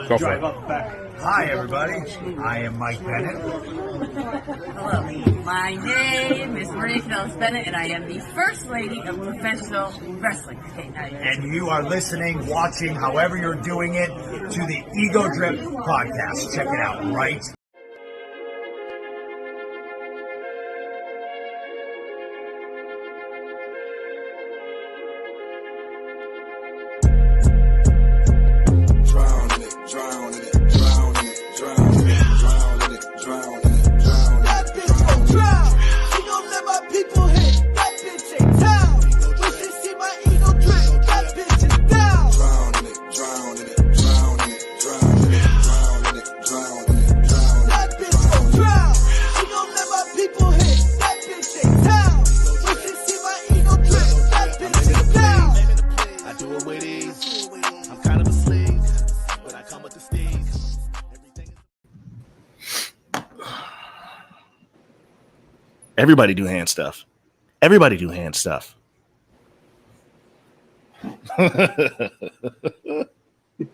Go for it. Hi, everybody. I am Mike Bennett. Hello. My name is Maria Canellis Bennett, and I am the First Lady of Professional Wrestling. Okay, now you're And you are listening, watching, however you're doing it, to the EgoDrip Podcast. Check it out, right? Everybody do hand stuff. Everybody do hand stuff.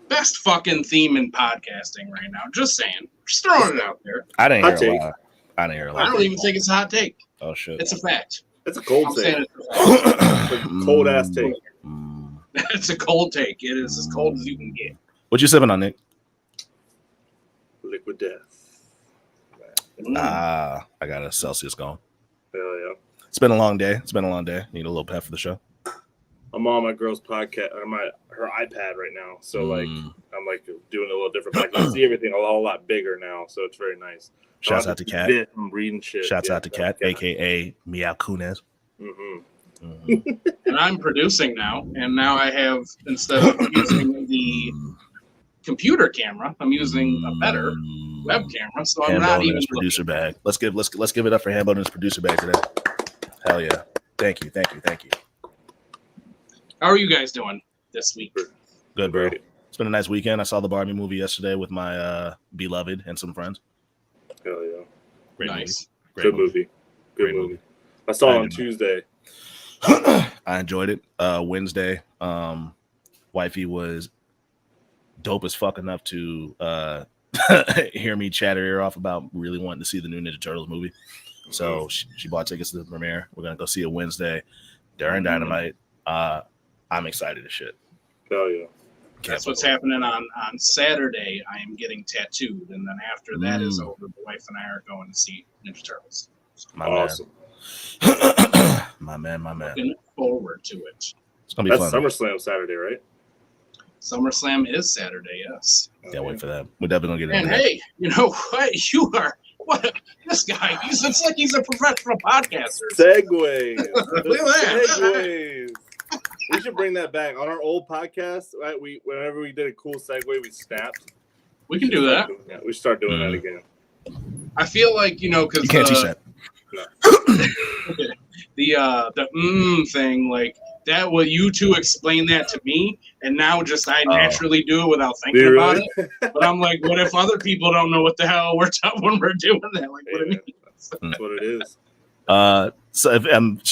Best fucking theme in podcasting right now. Just saying. Just throwing it out there. I didn't hear a lot. I didn't hear a lot. I don't even think it's a hot take. Oh, shit. It's a fact. It's a cold I'm take. saying it's It's a cold ass take. It's a cold take. It is as cold as you can get. What you sipping on, Nick? Liquid death. I got a Celsius going. Hell yeah. It's been a long day. Need a little pep for the show. I'm on my girl's podcast or her iPad right now. So like I'm like doing a little different. I can see everything a lot bigger now. So it's very nice. Shouts out to Kat. I'm reading shit. Shouts out to Kat, aka Meow Kunez. And I'm producing now. And now I have, instead of using the computer camera, I'm using a better web camera. So I'm not even producer bag. Let's give it up for Hambo and his producer bag today. Hell yeah. Thank you. How are you guys doing this week? Good, bro. It's been a nice weekend. I saw the Barbie movie yesterday with my beloved and some friends. Hell yeah. Great Nice. movie. Good movie. Good movie. I saw it on Tuesday. I enjoyed it. Wednesday, wifey was dope as fuck enough to hear me chatter ear off about really wanting to see the new Ninja Turtles movie. So she bought tickets to the premiere. We're gonna go see it Wednesday during Dynamite. I'm excited as shit. Hell yeah. That's what's happening on Saturday. I am getting tattooed, and then after that is over, the wife and I are going to see Ninja Turtles. Awesome. My man. Looking forward to it. It's gonna be fun. That's SummerSlam Saturday, right? SummerSlam is Saturday, yes. Can't wait for that. We're definitely gonna get And into that. hey, you know what? You are this guy. It's like he's a professional podcaster. Segways. Look at that. Segways. We should bring that back on our old podcast. Right? Whenever we did a cool segue, we snapped. We can do that. We start doing that again. I feel like because You can't teach that. the thing, like that. Will you two explain that to me? And now just I naturally do it without thinking about it. But I'm like, what if other people don't know what the hell we're when we're doing that? Like, what do you mean? That's what it is. So if,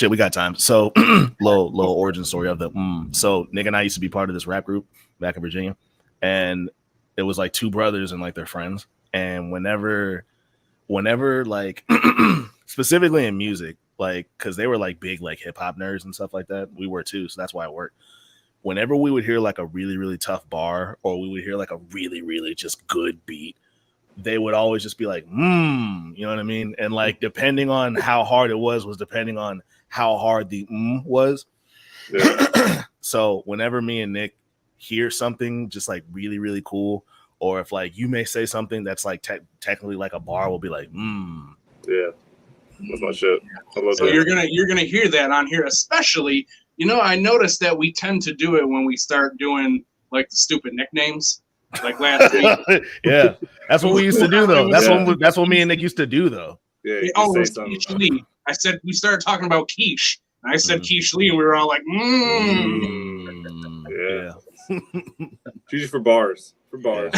we got time. So little origin story of the So Nick and I used to be part of this rap group back in Virginia, and it was like two brothers and like their friends. And whenever like specifically in music, like because they were like big like hip hop nerds and stuff like that, we were too. So that's why it worked. Whenever we would hear like a really really tough bar, or we would hear like a really really just good beat, they would always just be like, you know what I mean? And like, depending on how hard it was depending on how hard the was. Yeah. So whenever me and Nick hear something just like really, really cool, or if like you may say something that's like technically like a bar, we'll be like, Yeah. That's my shit. So you're gonna hear that on here, especially, I noticed that we tend to do it when we start doing like the stupid nicknames. Like last week. Yeah, that's what we used to do though. That's what me and Nick used to do though. Yeah. Oh, it was Quiche Lee. I said we started talking about quiche. And I said Quiche Lee, and we were all like, Yeah. Quiche for bars. Yeah.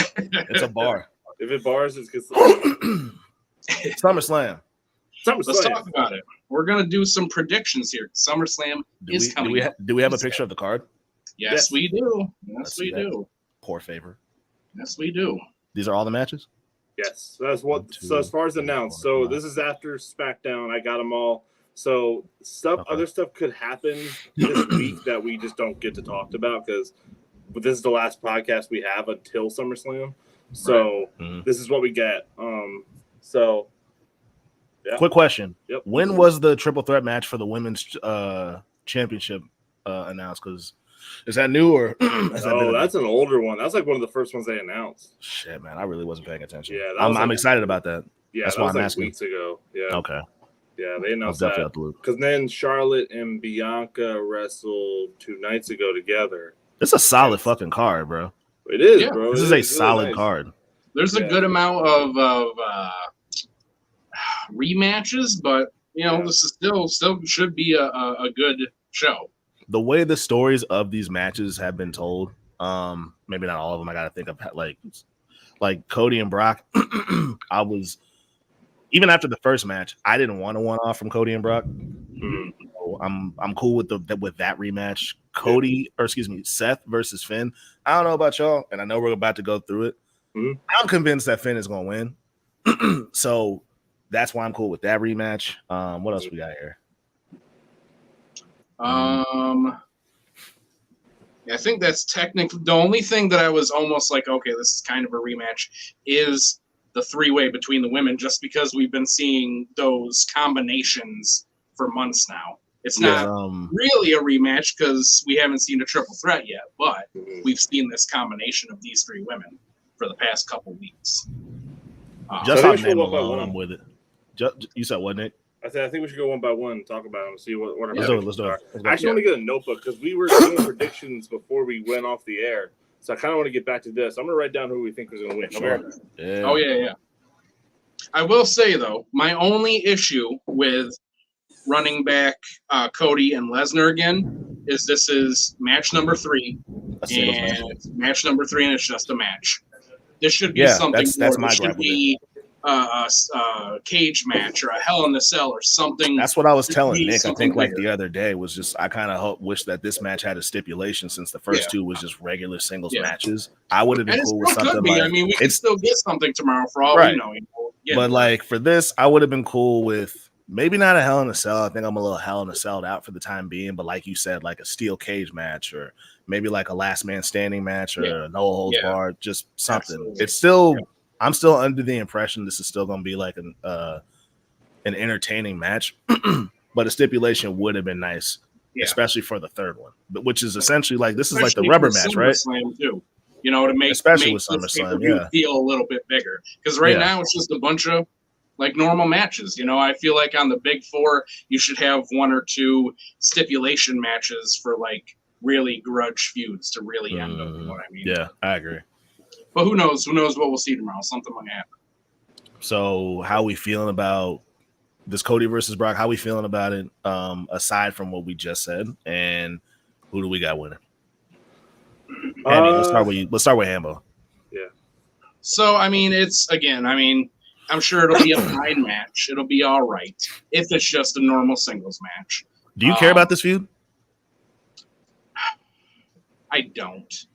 It's a bar. If it bars, it's because SummerSlam. Let's talk about it. We're gonna do some predictions here. SummerSlam is coming. Do we have a picture of the card? Yes, we do. Yes, we do. Poor favor. Yes, we do. These are all the matches? Yes. So that's what. 1, 2, so as far as announced, 4, so 5. this is after SmackDown. I got them all. So Okay. other stuff could happen this week that we just don't get to talk about because this is the last podcast we have until SummerSlam. So this is what we get. So yeah. Quick question. Yep. When was the triple threat match for the women's championship announced? Because is that new or that's an older one. That's like one of the first ones they announced. Shit, man, I really wasn't paying attention. Yeah, I'm excited about that. Yeah, that's that why was I'm like asking. Weeks ago. Yeah. Okay. Yeah, they announced I'll that definitely have to look. because then Charlotte and Bianca wrestled 2 nights ago together. It's a solid fucking card, bro. It is, Yeah. bro. This is a solid nice. card. There's a good amount of rematches, but this is still should be a good show. The way the stories of these matches have been told, maybe not all of them. I got to think of like Cody and Brock. I was even after the first match, I didn't want a one-off from Cody and Brock. So I'm cool with with that rematch. Seth versus Finn. I don't know about y'all, and I know we're about to go through it. I'm convinced that Finn is going to win. So that's why I'm cool with that rematch. What else we got here? I think that's technically the only thing that I was almost like, okay, this is kind of a rematch, is the 3-way between the women, just because we've been seeing those combinations for months now. It's not really a rematch because we haven't seen a triple threat yet, but we've seen this combination of these 3 women for the past couple weeks. Just on name alone, I'm with it. You said what, Nick? I think we should go one by one and talk about them and see what our Let's do it. I actually want to get a notebook because we were doing predictions before we went off the air. So I kind of want to get back to this. I'm going to write down who we think is going to win. Sure. Yeah. Oh, yeah. I will say, though, my only issue with running back Cody and Lesnar again is this is match number 3. And it's match number 3, and it's just a match. This should be something that's more. It should be a cage match or a Hell in a Cell or something. That's what I was telling Nick. I think like the other day was just I kind of wish that this match had a stipulation since the first 2 was just regular singles matches. I would have been cool with something like. I mean, we could still get something tomorrow for all we know. But like for this, I would have been cool with maybe not a Hell in a Cell. I think I'm a little Hell in a Celled out for the time being. But like you said, like a steel cage match or maybe like a last man standing match or a no holds barred, just something. Absolutely. It's still. I'm still under the impression this is still going to be like an entertaining match, but a stipulation would have been nice, especially for the third one, which is essentially like this is like the rubber match, right? Too. To make especially with SummerSlam, feel a little bit bigger because right now it's just a bunch of like normal matches. I feel like on the big 4 you should have 1 or 2 stipulation matches for like really grudge feuds to really end them. You know what I mean? Yeah, I agree. But who knows? Who knows what we'll see tomorrow? Something might happen. So how we feeling about this Cody versus Brock? How we feeling about it? Aside from what we just said, and who do we got winning? Andy, let's start with Hambo. Yeah. So I mean, I'm sure it'll be a fine match. It'll be all right if it's just a normal singles match. Do you care about this feud? I don't.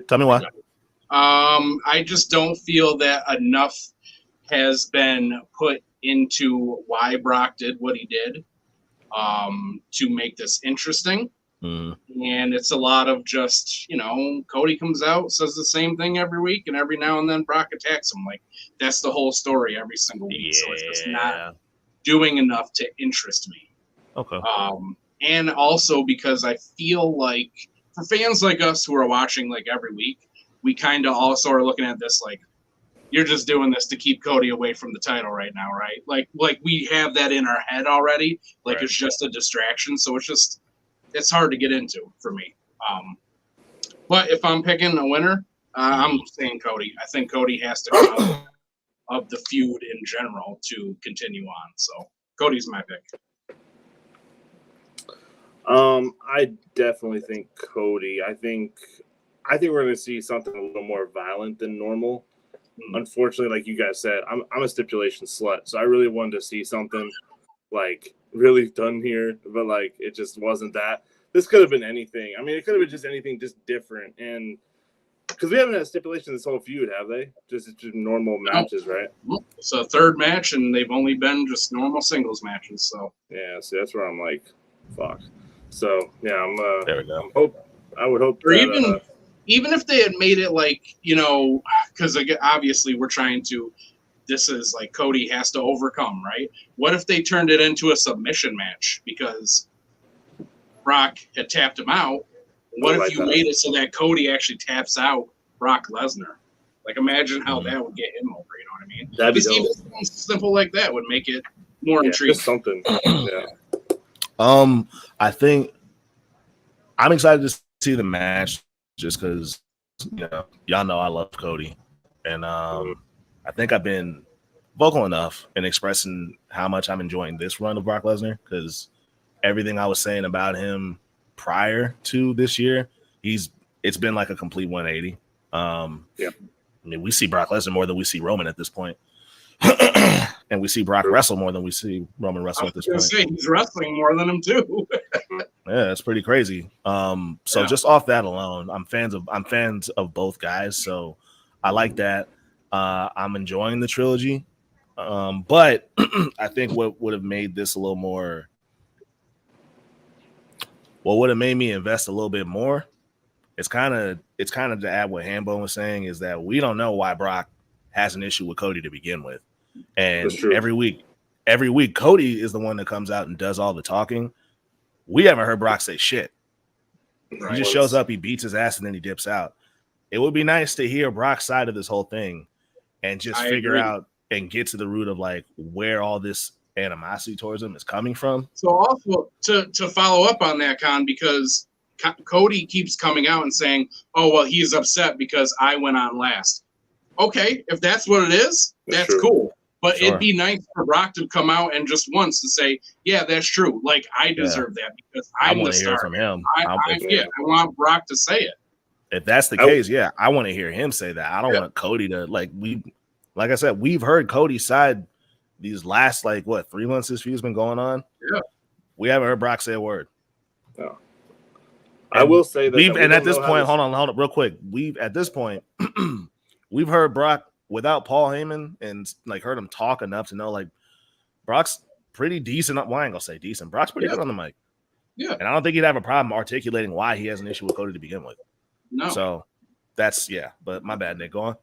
Tell me why. I just don't feel that enough has been put into why Brock did what he did to make this interesting. And it's a lot of just, Cody comes out, says the same thing every week, and every now and then Brock attacks him. Like, that's the whole story every single week. So it's just not doing enough to interest me. Okay. And also because I feel like for fans like us who are watching like every week, we kind of also are looking at this like, you're just doing this to keep Cody away from the title right now, right? Like we have that in our head already. Like It's just a distraction. So it's hard to get into for me. But if I'm picking a winner, I'm saying Cody. I think Cody has to come out of the feud in general to continue on. So Cody's my pick. I definitely think Cody. I think we're going to see something a little more violent than normal. Unfortunately, like you guys said, I'm a stipulation slut, so I really wanted to see something like really done here, but like it just wasn't that. This could have been anything. I mean, it could have been just anything, just different. And Because we haven't had stipulation this whole feud, have they? Just normal matches, right? It's a third match, and they've only been just normal singles matches. So yeah, see, that's where I'm like, fuck. So yeah, I'm. There we go. I would hope. Or that, even if they had made it like, you know, because obviously we're trying to. This is like Cody has to overcome, right? What if they turned it into a submission match because Brock had tapped him out? What if you made it so that Cody actually taps out Brock Lesnar? Like, imagine how that would get him over. You know what I mean? That'd be even something simple like that would make it more intriguing. Just something. Yeah. I think I'm excited to see the match just because y'all know I love Cody, and I think I've been vocal enough in expressing how much I'm enjoying this run of Brock Lesnar because everything I was saying about him prior to this year, it's been like a complete 180. Yeah. I mean, we see Brock Lesnar more than we see Roman at this point. And we see Brock wrestle more than we see Roman wrestle at this point. Say, he's wrestling more than him too. Yeah, that's pretty crazy. So just off that alone, I'm fans of both guys. So I like that. I'm enjoying the trilogy. But I think what would have made this a little more, what would have made me invest a little bit more, it's kind of to add what Hambo was saying, is that we don't know why Brock has an issue with Cody to begin with. And every week, Cody is the one that comes out and does all the talking. We haven't heard Brock say shit. Right. He just shows up, he beats his ass, and then he dips out. It would be nice to hear Brock's side of this whole thing and just figure out and get to the root of like where all this animosity towards him is coming from. So also to follow up on that, Con, because Cody keeps coming out and saying, "Oh well, he's upset because I went on last." Okay, if that's what it is, that's cool. But it'd be nice for Brock to come out and just once to say, "Yeah, that's true. Like I deserve that because I'm the star." From him. I want Brock to say it. If that's the case, I want to hear him say that. I don't want Cody to like I said, we've heard Cody's side these last 3 months this feud's been going on. Yeah. We haven't heard Brock say a word. No. I will say that and at this point, hold on real quick. At this point, we've heard Brock without Paul Heyman and heard him talk enough to know Brock's pretty decent. Well, I ain't gonna say decent. Brock's pretty good on the mic. Yeah. And I don't think he'd have a problem articulating why he has an issue with Cody to begin with. No. So that's but my bad, Nick. Go on.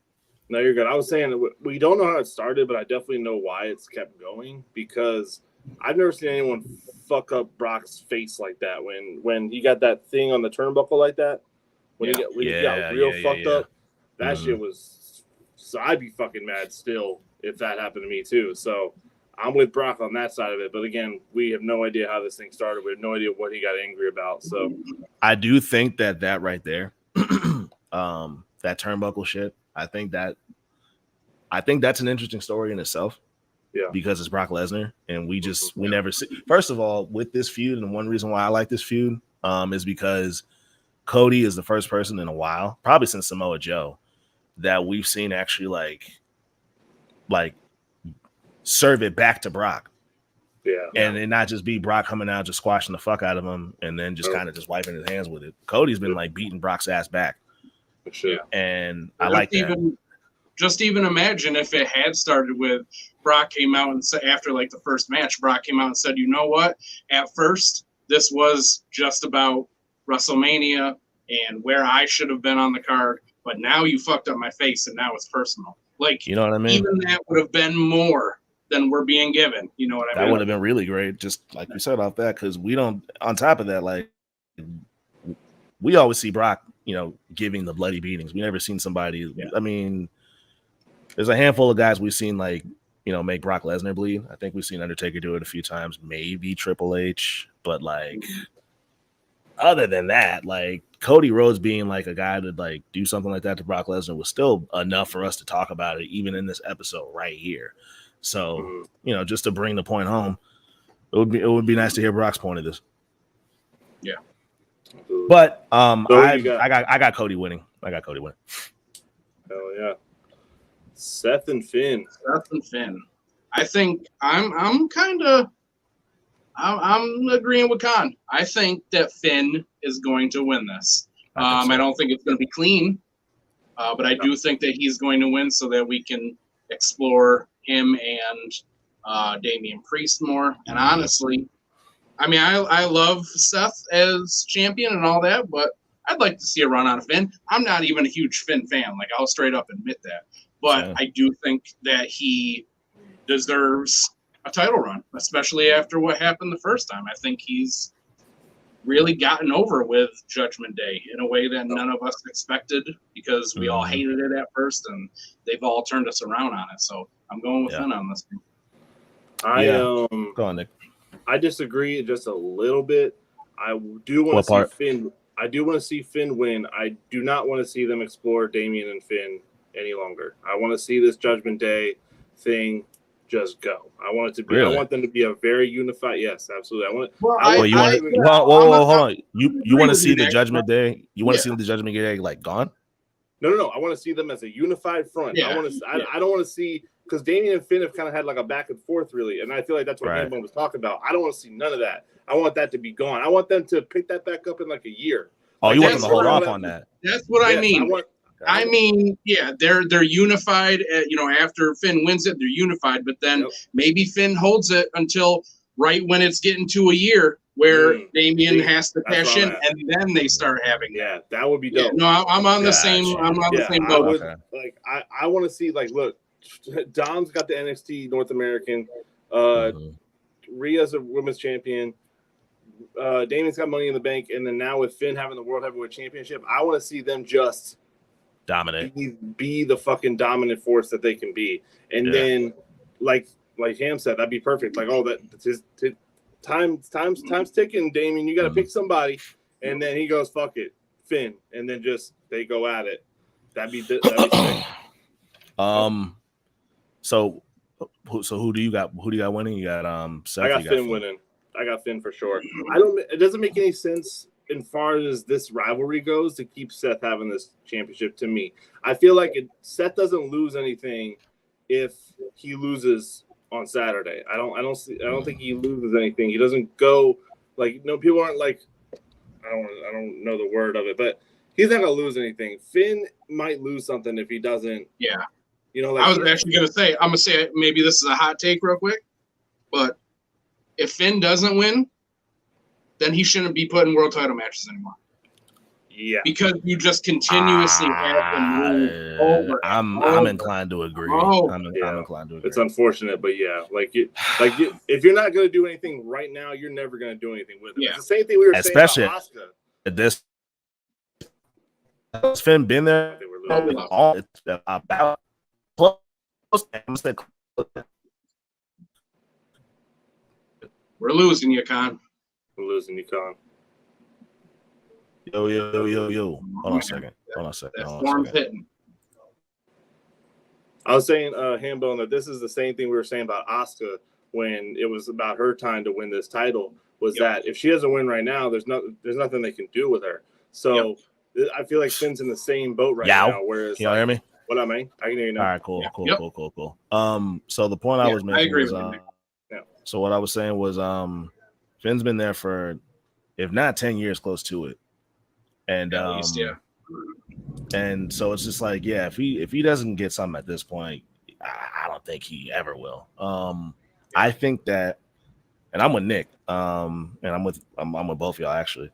No, you're good. I was saying we don't know how it started, but I definitely know why it's kept going because I've never seen anyone fuck up Brock's face like that when he got that thing on the turnbuckle like that. When he got real fucked up, that shit was. So I'd be fucking mad still if that happened to me too. So I'm with Brock on that side of it. But again, we have no idea how this thing started. We have no idea what he got angry about. So I do think that right there, that turnbuckle shit. I think that's an interesting story in itself. Yeah. Because it's Brock Lesnar, and we never see. First of all, with this feud, and one reason why I like this feud, is because Cody is the first person in a while, probably since Samoa Joe, that we've seen actually like serve it back to Brock. Yeah. And it not just be Brock coming out just squashing the fuck out of him and then just kind of just wiping his hands with it. Cody's been beating Brock's ass back. Sure. And I like that. Just even imagine if it had started with Brock came out and said after the first match, Brock came out and said, "You know what? At first, this was just about WrestleMania and where I should have been on the card, but now you fucked up my face and now it's personal." You know what I mean? Even that would have been more than we're being given. You know what I mean? That would have been really great, just like we said off that, because we don't. On top of that, we always see Brock, giving the bloody beatings. We never seen somebody. Yeah. I mean. There's a handful of guys we've seen make Brock Lesnar bleed. I think we've seen Undertaker do it a few times, maybe Triple H, but other than that, Cody Rhodes being a guy to do something like that to Brock Lesnar was still enough for us to talk about it, even in this episode right here. So, just to bring the point home, it would be nice to hear Brock's point of this. Yeah. But I got Cody winning. I got Cody winning. Hell yeah. Seth and Finn. I think I'm agreeing with Khan. I think that Finn is going to win this. I don't think it's going to be clean. But I do think that he's going to win so that we can explore him and Damian Priest more. And honestly, I mean, I love Seth as champion and all that, but I'd like to see a run out of Finn. I'm not even a huge Finn fan. Like, I'll straight up admit that. But I do think that he deserves a title run, especially after what happened the first time. I think he's really gotten over with Judgment Day in a way that none of us expected, because we all hated it at first, and they've all turned us around on it. So I'm going with Finn on this one. Go on, Nick. I disagree just a little bit. I do want to see Finn. I do want to see Finn win. I do not want to see them explore Damian and Finn any longer. I want to see this Judgment Day thing just go. I want it to be. Really? I want them to be a very unified. Yes, absolutely. I want. Hold on. You want to see the Judgment Day? You want to see the Judgment Day like gone? No. I want to see them as a unified front. I want to. I don't want to see, because Damian and Finn have kind of had like a back and forth, really, and I feel like that's what Hambone was talking about. I don't want to see none of that. I want that to be gone. I want them to pick that back up in like a year. Oh, you want them to hold off on that? That's what I mean. I mean, they're unified. After Finn wins it, they're unified. But then maybe Finn holds it until right when it's getting to a year where Damian has to cash in, and then they start having. Yeah, that would be dope. I'm on the same. I'm on the same boat. I want to see, like, look, Dom's got the NXT North American. Rhea's a women's champion. Damian's got Money in the Bank, and then now with Finn having the World Heavyweight Championship, I want to see them just dominate, be the fucking dominant force that they can be. And then, like Ham said, that'd be perfect. Like, that's his time's ticking, Damian. You got to pick somebody, and then he goes, "Fuck it, Finn," and then just they go at it. That'd be sick. So who do you got? Who do you got winning? You got Seth. I got Finn winning. I got Finn for sure. It doesn't make any sense as far as this rivalry goes to keep Seth having this championship. To me, I feel like Seth doesn't lose anything if he loses on Saturday. I don't think he loses anything. He doesn't go like, people aren't like, I don't know the word of it, but he's not gonna lose anything. Finn might lose something if he doesn't. Yeah. Like, I was actually gonna say, I'm gonna say maybe this is a hot take real quick, but if Finn doesn't win, then he shouldn't be put in world title matches anymore. Yeah. Because you just continuously have to move over. I'm inclined to agree. I'm inclined to agree. It's unfortunate, but if you're not going to do anything right now, you're never going to do anything with it. Yeah. It's the same thing we were saying about Asuka. This has Finn been there about We're losing you, Con. We're losing you, Con. Yo. Hold on a second. That form's hitting. I was saying, Hambone, that this is the same thing we were saying about Asuka when it was about her time to win this title, was that if she doesn't win right now, there's nothing they can do with her. So I feel like Finn's in the same boat right now. Whereas, can y'all hear me? What I mean? I can hear you now. All right, cool. So the point I was making was, so what I was saying was, Finn's been there for, if not 10 years, close to it. And at least, and so it's just like, if he doesn't get something at this point, I don't think he ever will. I think that, and I'm with Nick, and I'm with both of y'all actually.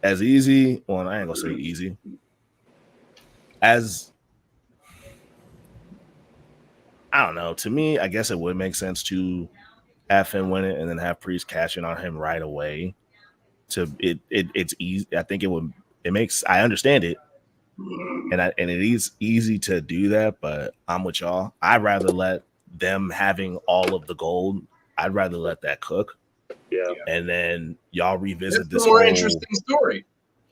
As easy, well, I ain't gonna say easy. As I don't know, to me, I guess it would make sense to have Finn win it and then have Priest cash in on him right away. It's easy. I think I understand it, and it is easy to do that. But I'm with y'all. I'd rather let them having all of the gold. I'd rather let that cook. Yeah, and then y'all revisit this more interesting story.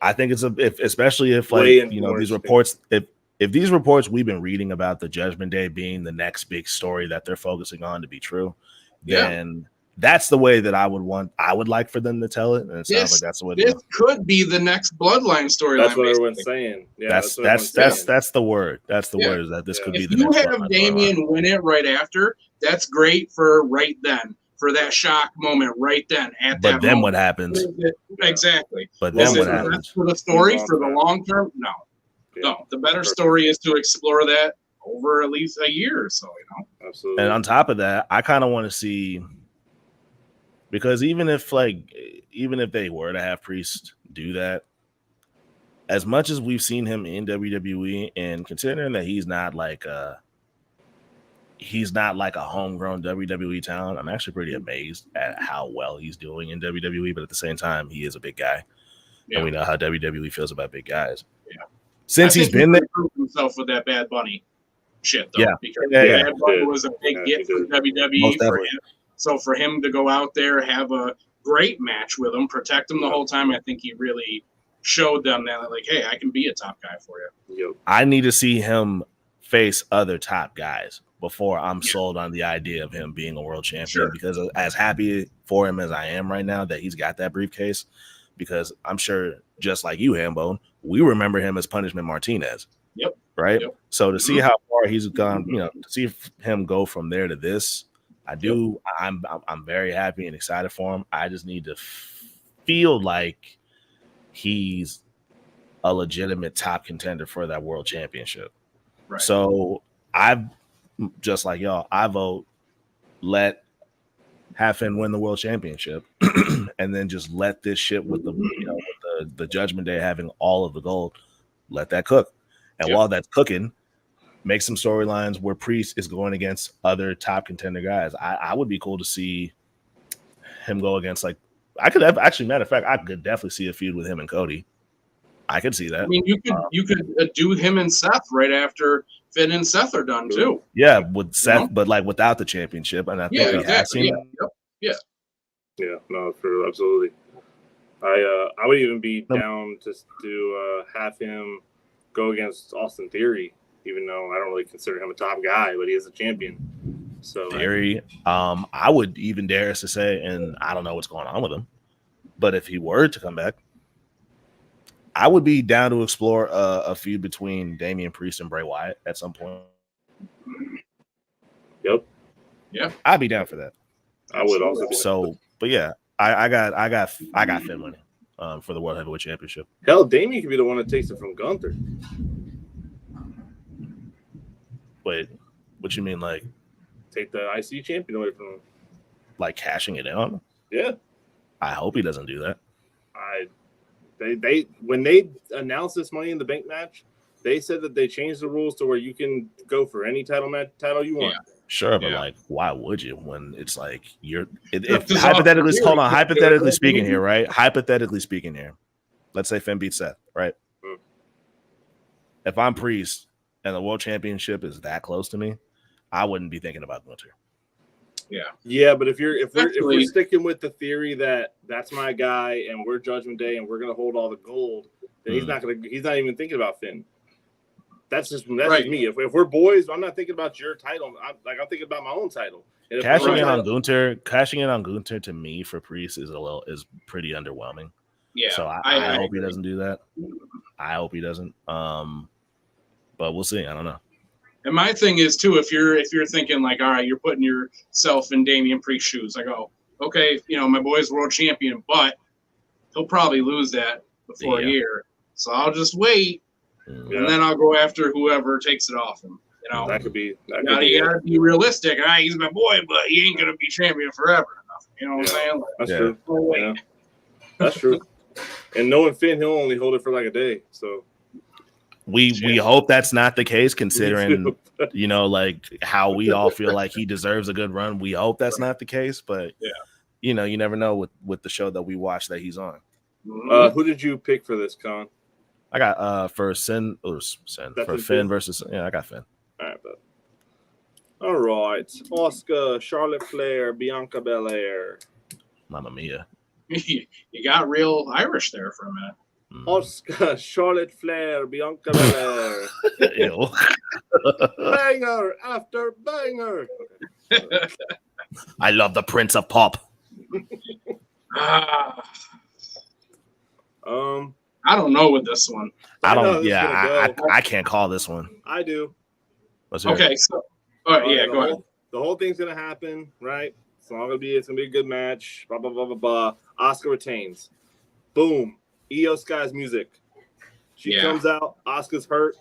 I think especially if these reports, if these reports we've been reading about the Judgment Day being the next big story that they're focusing on to be true, then that's the way that I would like for them to tell it. And it sounds like that's the way. This could be the next Bloodline storyline. That's what everyone's saying. Yeah, that's the word. That's the word, is that this could be the next. If you have Damian win it right after, that's great for right then. For that shock moment right then. But then what happens? Exactly. But then what happens? That's for the story, for the long term? No. No, the better story is to explore that over at least a year or so, Absolutely. And on top of that, I kind of want to see, because even if they were to have Priest do that, as much as we've seen him in WWE, and considering that he's not like a homegrown WWE talent, I'm actually pretty amazed at how well he's doing in WWE. But at the same time, he is a big guy, and we know how WWE feels about big guys. Yeah, since he's been there, proved himself with that Bad Bunny shit, though. Yeah, Because yeah. Bad Bunny was a big get for WWE for him. So for him to go out there, have a great match with him, protect him the whole time, I think he really showed them that, like, hey, I can be a top guy for you. Yep. I need to see him face other top guys before I'm sold on the idea of him being a world champion. Because as happy for him as I am right now that he's got that briefcase, because I'm sure, just like you, Hambone, we remember him as Punishment Martinez. Yep. Right. Yep. So to see how far he's gone, to see him go from there to this, I'm very happy and excited for him. I just need to feel like he's a legitimate top contender for that world championship. Right. So I've just like y'all, I vote have Finn win the world championship and then just let this shit with the Judgment Day having all of the gold, let that cook. And while that's cooking, make some storylines where Priest is going against other top contender guys. I would be cool to see him go against, like, I could have actually, matter of fact, I could definitely see a feud with him and Cody. I could see that. I mean, you could do him and Seth right after Finn and Seth are done too. Yeah, with Seth, but like without the championship, and I think we have seen that. Yeah, no, for absolutely. I would even be down to have him go against Austin Theory, even though I don't really consider him a top guy, but he is a champion. So Theory, I would even dare us to say, and I don't know what's going on with him, but if he were to come back, I would be down to explore a feud between Damian Priest and Bray Wyatt at some point. Yep. Yeah, I'd be down for that. I would also. So, but yeah, I got Finn winning for the World Heavyweight Championship. Hell, Damian could be the one that takes it from Gunther. Wait, what you mean, like take the IC champion away from him? Like cashing it in on him? Yeah. I hope he doesn't do that. They when they announced this Money in the Bank match, they said that they changed the rules to where you can go for any title you want. Yeah. Sure, but like, why would you when it's like if hypothetically speaking here, right? Hypothetically speaking here, let's say Finn beats Seth, right? If I'm Priest and the World Championship is that close to me, I wouldn't be thinking about Gunther. Yeah, but if we're sticking with the theory that that's my guy and we're Judgment Day and we're gonna hold all the gold, then he's not even thinking about Finn. That's just me. If we're boys, I'm not thinking about your title. I'm thinking about my own title. Cashing in on Gunther to me for Priest is pretty underwhelming. Yeah. So I hope he doesn't do that. I hope he doesn't. But we'll see. I don't know. And my thing is too, if you're thinking like, all right, you're putting yourself in Damian Priest's shoes. I go, okay, my boy's world champion, but he'll probably lose that before a year. So I'll just wait, and then I'll go after whoever takes it off him. That could be. You gotta be realistic. He's my boy, but he ain't gonna be champion forever. You know what I'm saying? That's true. Yeah. That's true. And knowing Finn, he'll only hold it for like a day. So. We hope that's not the case, considering like how we all feel like he deserves a good run. We hope that's not the case, but you never know with the show that we watch that he's on. Who did you pick for this, Con? I got for Finn versus I got Finn. All right, Oscar, Charlotte Flair, Bianca Belair. Mamma mia! You got real Irish there for a minute. Oscar, Charlotte Flair, Bianca Belair. Banger after banger. I love the Prince of Pop. I don't know with this one. I can't call this one. I do. Okay, so go ahead. The whole thing's gonna happen, right? It's gonna be a good match. Blah blah blah blah blah. Oscar retains. Boom. Io Sky's music. She comes out, Asuka's hurt,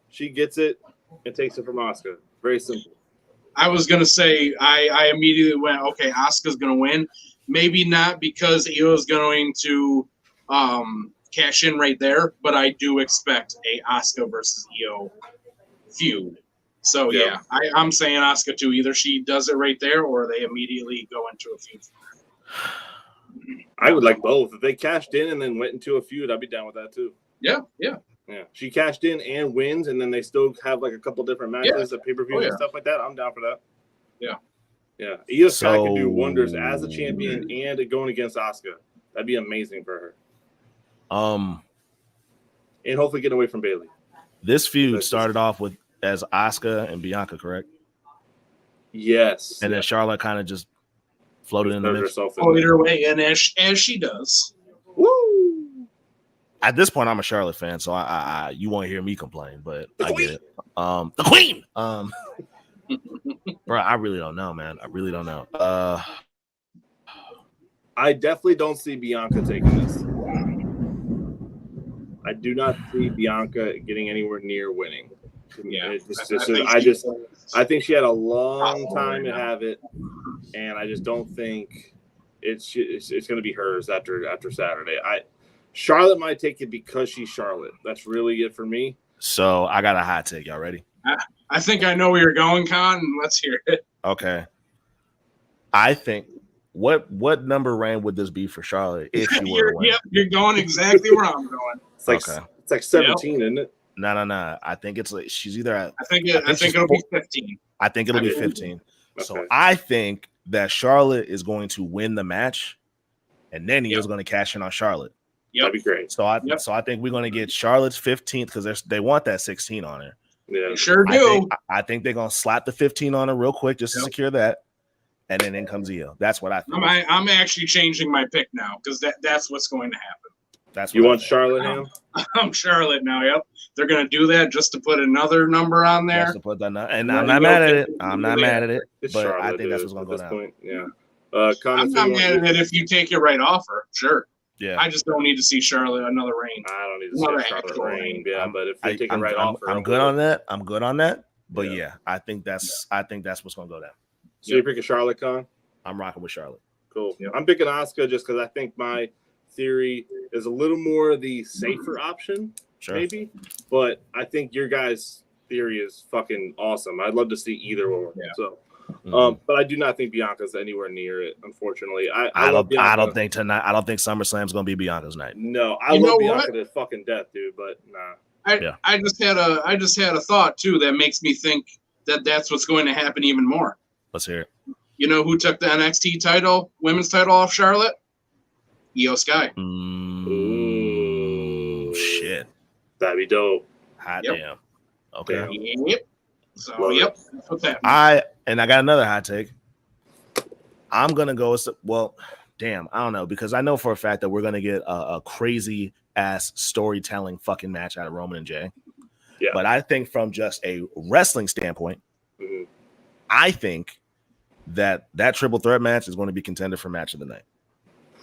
she gets it and takes it from Asuka. Very simple. I was gonna say I immediately went, okay, Asuka's gonna win. Maybe not because Io's going to cash in right there, but I do expect a Asuka versus Io feud. So yeah, I'm saying Asuka too. Either she does it right there, or they immediately go into a feud. I would like both. If they cashed in and then went into a feud, I'd be down with that too. Yeah. She cashed in and wins, and then they still have like a couple different matches at pay-per-view and stuff like that. I'm down for that. Yeah. Io Sky can do wonders as a champion and going against Asuka. That'd be amazing for her. And hopefully get away from Bayley. This feud started off with as Asuka and Bianca, correct? Yes. And then Charlotte kind of just floated in the mix. Floated her way in as she does. Woo! At this point, I'm a Charlotte fan, so I you won't hear me complain, but I get it. The Queen. Bro, I really don't know, man. I really don't know. I definitely don't see Bianca taking this. I do not see Bianca getting anywhere near winning. Yeah, I think she had a long time to have it, and I just don't think it's going to be hers after Saturday. Charlotte might take it because she's Charlotte. That's really it for me. So I got a hot take. Y'all ready? I think I know where you're going, Con. Let's hear it. Okay. I think what number reign would this be for Charlotte if she were to win? Yep, you're going exactly where I'm going. It's like 17, isn't it? No. I think it's like she's either at. I think it'll be 15. I think it'll be 15. Okay. So I think that Charlotte is going to win the match, and then Io's going to cash in on Charlotte. That'd be great. So I think we're going to get Charlotte's 15th because they want that 16 on her. Yeah, they sure do. I think they're going to slap the 15 on her real quick just to secure that, and then in comes Io. That's what I think. I'm actually changing my pick now because that's what's going to happen. That's you want Charlotte now? I'm Charlotte now. Yep, they're going to do that just to put another number on there. Just to put that, and I'm not mad at it. I'm not mad at it, but Charlotte, I think that's what's going to go down. Point, yeah. I'm not mad at it if you take it right off her. Sure. Yeah. I just don't need to see Charlotte another reign. I don't need to see Charlotte reign. Yeah, but if they take it right off her, I'm good on that. I'm good on that. But yeah, I think that's what's going to go down. So you're picking Charlotte, Con? I'm rocking with Charlotte. Cool. Yep. I'm picking Asuka just because I think my theory is a little more the safer option, maybe. But I think your guys' theory is fucking awesome. I'd love to see either one. Yeah. So, but I do not think Bianca's anywhere near it. Unfortunately, I don't think tonight. I don't think SummerSlam's going to be Bianca's night. No, I love Bianca to fucking death, dude. But nah. I just had a thought too that makes me think that's what's going to happen even more. Let's hear it. You know who took the NXT title, women's title off Charlotte? Io Sky. Ooh, shit. That'd be dope. Hot damn. Okay. Yep. So, that's what's happening. I got another hot take. I'm going to go, I don't know, because I know for a fact that we're going to get a crazy ass storytelling fucking match out of Roman and Jay. Yeah. But I think from just a wrestling standpoint, I think that triple threat match is going to be contender for match of the night.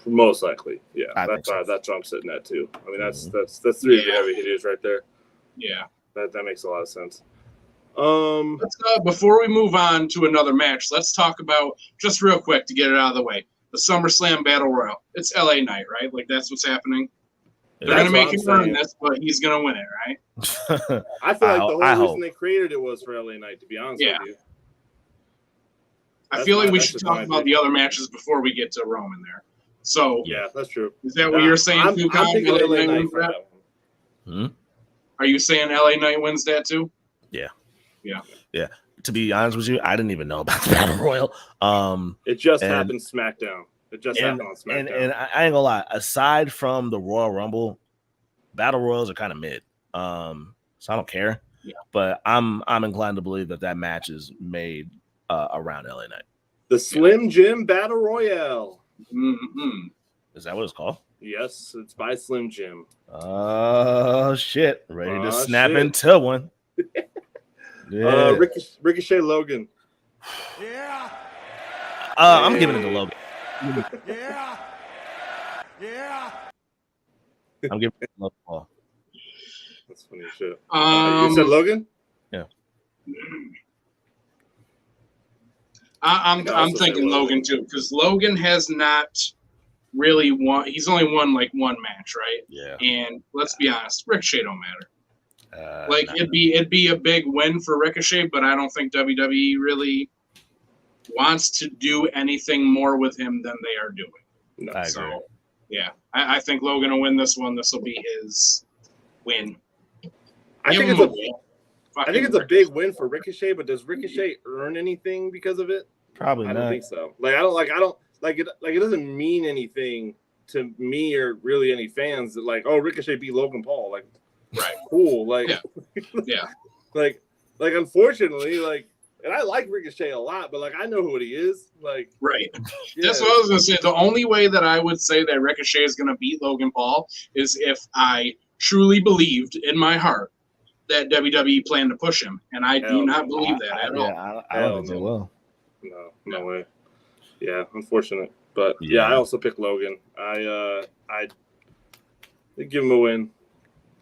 Most likely, yeah. That's what I'm sitting at too. I mean, that's three of the heavy hitters right there. Yeah, that makes a lot of sense. Let's, before we move on to another match, let's talk about just real quick to get it out of the way. The SummerSlam Battle Royal. It's LA Knight, right? Like that's what's happening. They're gonna make him earn this, but he's gonna win it, right? I feel like the whole reason they created it was for LA Knight. To be honest with you. I feel like we should talk about the other matches before we get to Roman there. So yeah, that's true. Is that what you're saying too, Con? LA Knight for that one. Are you saying LA Knight wins that too? Yeah. To be honest with you, I didn't even know about the Battle Royal. It just happened SmackDown. It just happened on SmackDown. And I ain't gonna lie. Aside from the Royal Rumble, Battle Royals are kind of mid. So I don't care. Yeah. But I'm inclined to believe that match is made around LA Knight. The Slim Jim Battle Royale. Mm-hmm. Is that what it's called? Yes, it's by Slim Jim. Oh shit! Ready to snap into one. Yeah. Ricochet Logan. Yeah. I'm giving it to Logan. Yeah. I'm giving it to Logan Paul. That's funny as shit. Um, You said Logan? Yeah. I'm also say thinking Logan. Logan too, because Logan has not really won. He's only won like one match, right? Yeah. And let's be honest, Ricochet don't matter. Nah. It'd be a big win for Ricochet, but I don't think WWE really wants to do anything more with him than they are doing. No. I agree. So, yeah, I think Logan will win this one. This will be his win. I Give think him it's a win. I think it's a big win for Ricochet, but does Ricochet earn anything because of it? Probably I not. don't think so. It doesn't mean anything to me or really any fans that like, oh, Ricochet beat Logan Paul. Like, Right. cool. Like, Yeah. like unfortunately, like, and I like Ricochet a lot, but like I know who he is. Like, Right. yeah. That's what I was gonna say. The only way that I would say that Ricochet is gonna beat Logan Paul is if I truly believed in my heart that WWE planned to push him, and I do not believe that at all. I don't think they will. No way. Yeah, unfortunate. But yeah, I also picked Logan. I give him a win.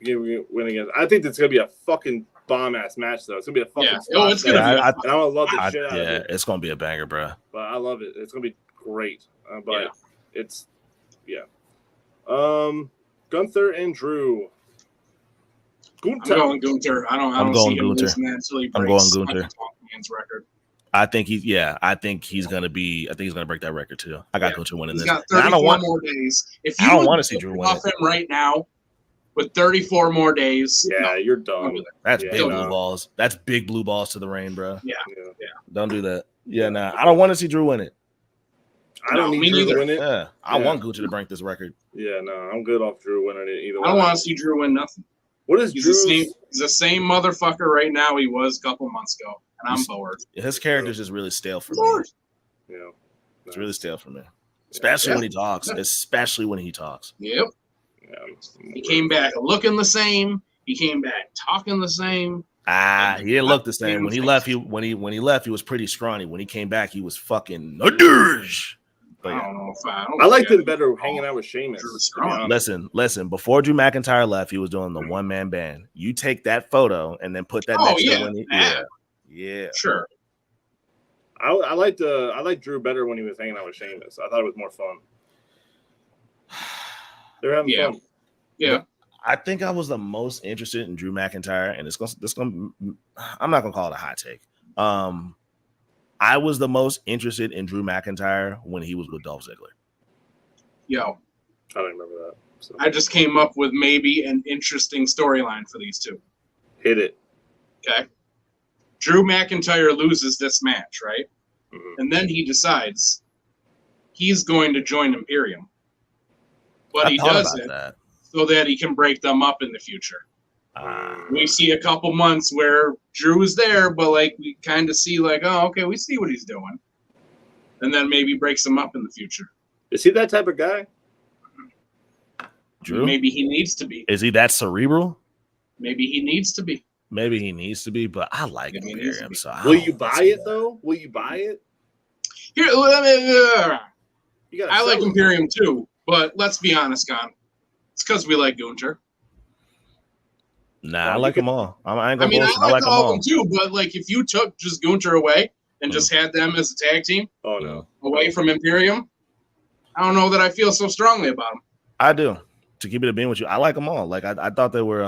Give him a win against. I think it's gonna be a fucking bomb ass match though. It's gonna be a fucking. It's gonna be. and I'm gonna love the shit out of it. It's gonna be a banger, bro. But I love it. It's gonna be great. But it's Gunther and Drew. I'm going Gunther. I don't see him losing that until he breaks Gunther. Man's record. I think he's gonna break that record too. I got Gunther winning He's this. got 34 more days. If you I don't want to see Drew win off him right now with 34 more days, you're done. That's big blue balls. That's big blue balls to the rain, bro. Yeah. Don't do that. Yeah, I don't want to see Drew win it. I don't need Drew to win it. Yeah, I want Gucci to break this record. Yeah, no, I'm good off Drew winning it either way. I don't want to see Drew win nothing. What is He's Drew's? he's the same motherfucker right now he was a couple months ago, and I'm bored. His character's just really stale for me. Yeah, it's really stale for me, especially when he talks. Especially when he talks. Yep. Yeah, he came back looking the same. He came back talking the same. He didn't look the same. When he left, he was pretty scrawny. When he came back, he was fucking a dirge. But I don't know if I liked him better hanging out with Sheamus. Listen. Before Drew McIntyre left, he was doing the one man band. You take that photo and then put that next to when he, sure. I liked Drew better when he was hanging out with Sheamus. I thought it was more fun. They're having fun. Yeah. I think I was the most interested in Drew McIntyre, and I'm not gonna call it a hot take. I was the most interested in Drew McIntyre when he was with Dolph Ziggler. Yo. I don't remember that. So. I just came up with maybe an interesting storyline for these two. Hit it. Okay. Drew McIntyre loses this match, right? Mm-hmm. And then he decides he's going to join Imperium. But he does it so that he can break them up in the future. We see a couple months where Drew is there, but like we kind of see like, oh, okay, we see what he's doing. And then maybe breaks them up in the future. Is he that type of guy? Drew? Maybe he needs to be. Is he that cerebral? Maybe he needs to be. But I like Imperium. So will you buy it though? Will you buy it? Here, I like Imperium too, but let's be honest, Gon. It's because we like Gunther. Nah, I like them all. I like them all too, but like if you took just Gunther away and just had them as a tag team, away from Imperium, I don't know that I feel so strongly about them. I do. To keep it a being with you, I like them all. Like I thought they were.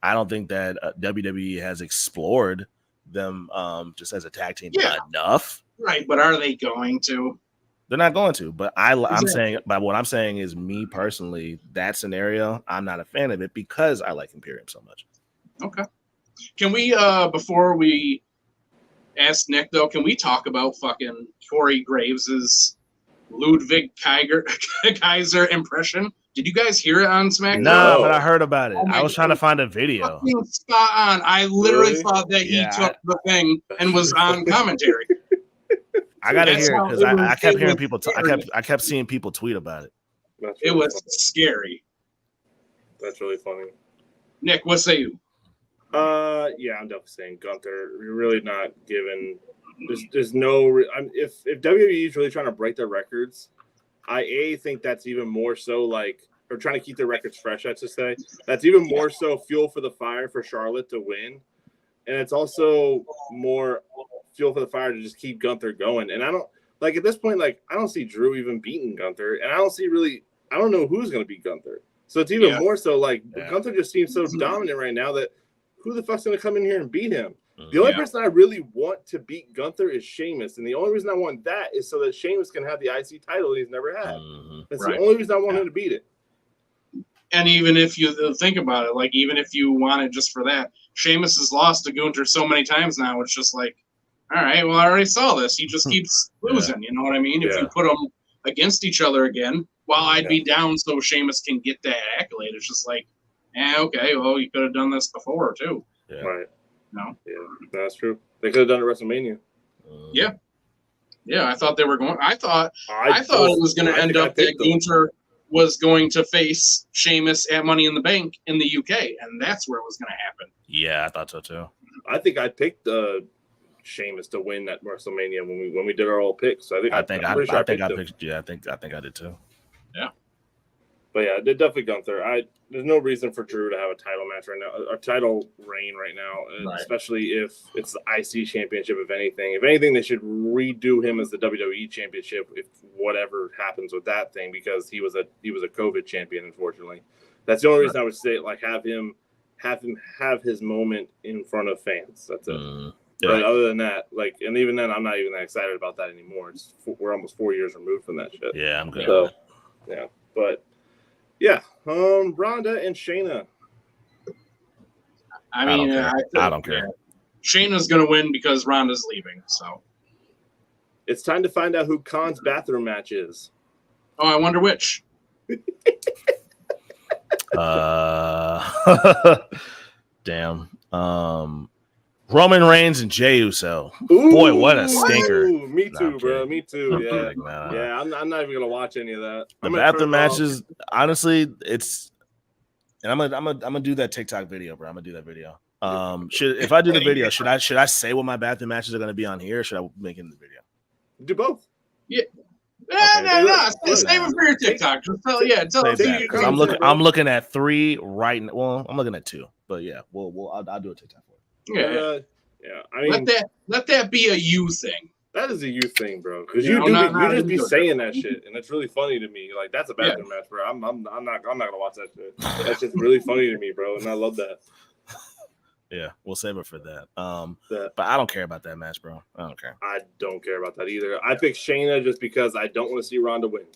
I don't think that WWE has explored them just as a tag team enough. Right, but are they going to? They're not going to. But I'm saying, but what I'm saying is, me personally, that scenario, I'm not a fan of it because I like Imperium so much. Okay. Can we, before we ask Nick though, can we talk about fucking Corey Graves's Ludwig Kaiser impression? Did you guys hear it on SmackDown? No, but I heard about it. I was trying to find a video. Spot on. I literally thought that he took the thing and was on commentary. I gotta hear it because I kept hearing people. I kept seeing people tweet about it. It was scary. That's really funny. Nick, what say you? Yeah, I'm definitely saying Gunther. You're really not giving. There's no. If WWE is really trying to break their records, I think that's even more so like or trying to keep their records fresh, I should say. That's even more so fuel for the fire for Charlotte to win. And it's also more fuel for the fire to just keep Gunther going. And I don't like at this point, like I don't see Drew even beating Gunther, and I don't know who's going to beat Gunther. So it's even more so like Gunther just seems so dominant right now that who the fuck's going to come in here and beat him? The only person I really want to beat Gunther is Sheamus, and the only reason I want that is so that Sheamus can have the IC title he's never had. That's the only reason I want him to beat it. And even if you think about it, like even if you want it just for that, Sheamus has lost to Gunther so many times now. It's just like, all right, well, I already saw this. He just keeps losing. You know what I mean? If you put them against each other again, while I'd be down so Sheamus can get that accolade, it's just like, okay, well, you could have done this before too. Yeah. Right. No. Yeah, that's true. They could have done it at WrestleMania. Yeah, I thought they were going. I thought it was going to end up that Gunther was going to face Sheamus at Money in the Bank in the UK, and that's where it was going to happen. Yeah, I thought so too. I think I picked Sheamus to win at WrestleMania when we did our all picks. So I think I did too. Yeah. But yeah, definitely Gunther. There's no reason for Drew to have a title match right now, a title reign right now, especially if it's the IC championship. If anything, they should redo him as the WWE championship if whatever happens with that thing, because he was a COVID champion. Unfortunately, that's the only reason I would say have him have his moment in front of fans. That's it. But other than that, and even then, I'm not even that excited about that anymore. We're almost 4 years removed from that shit. Yeah, I'm good. So, yeah, but. Yeah, Ronda and Shayna. I mean, I don't care. Shayna's going to win because Ronda's leaving. So it's time to find out who Khan's bathroom match is. Oh, I wonder which. Damn. Roman Reigns and Jey Uso. Ooh, boy, what a stinker! Me too, bro. Me too. Yeah, I'm not even gonna watch any of that. The bathroom matches, honestly, it's. And I'm gonna do that TikTok video, bro. I'm gonna do that video. If I do the video, should I say what my bathroom matches are gonna be on here? Or should I make it in the video? Do both. Yeah. No. Save it for your TikTok. Tell it. Because I'm looking at 3 right now. Well, I'm looking at 2, but yeah, I'll do a TikTok for it. Yeah. I mean, let that be a you thing. That is a you thing, bro. Because you just be saying that shit, and it's really funny to me. Like that's a bathroom match, bro. I'm not gonna watch that shit. That's just really funny to me, bro, and I love that. Yeah, we'll save it for that. But I don't care about that match, bro. I don't care. I don't care about that either. I picked Shayna just because I don't want to see Ronda win.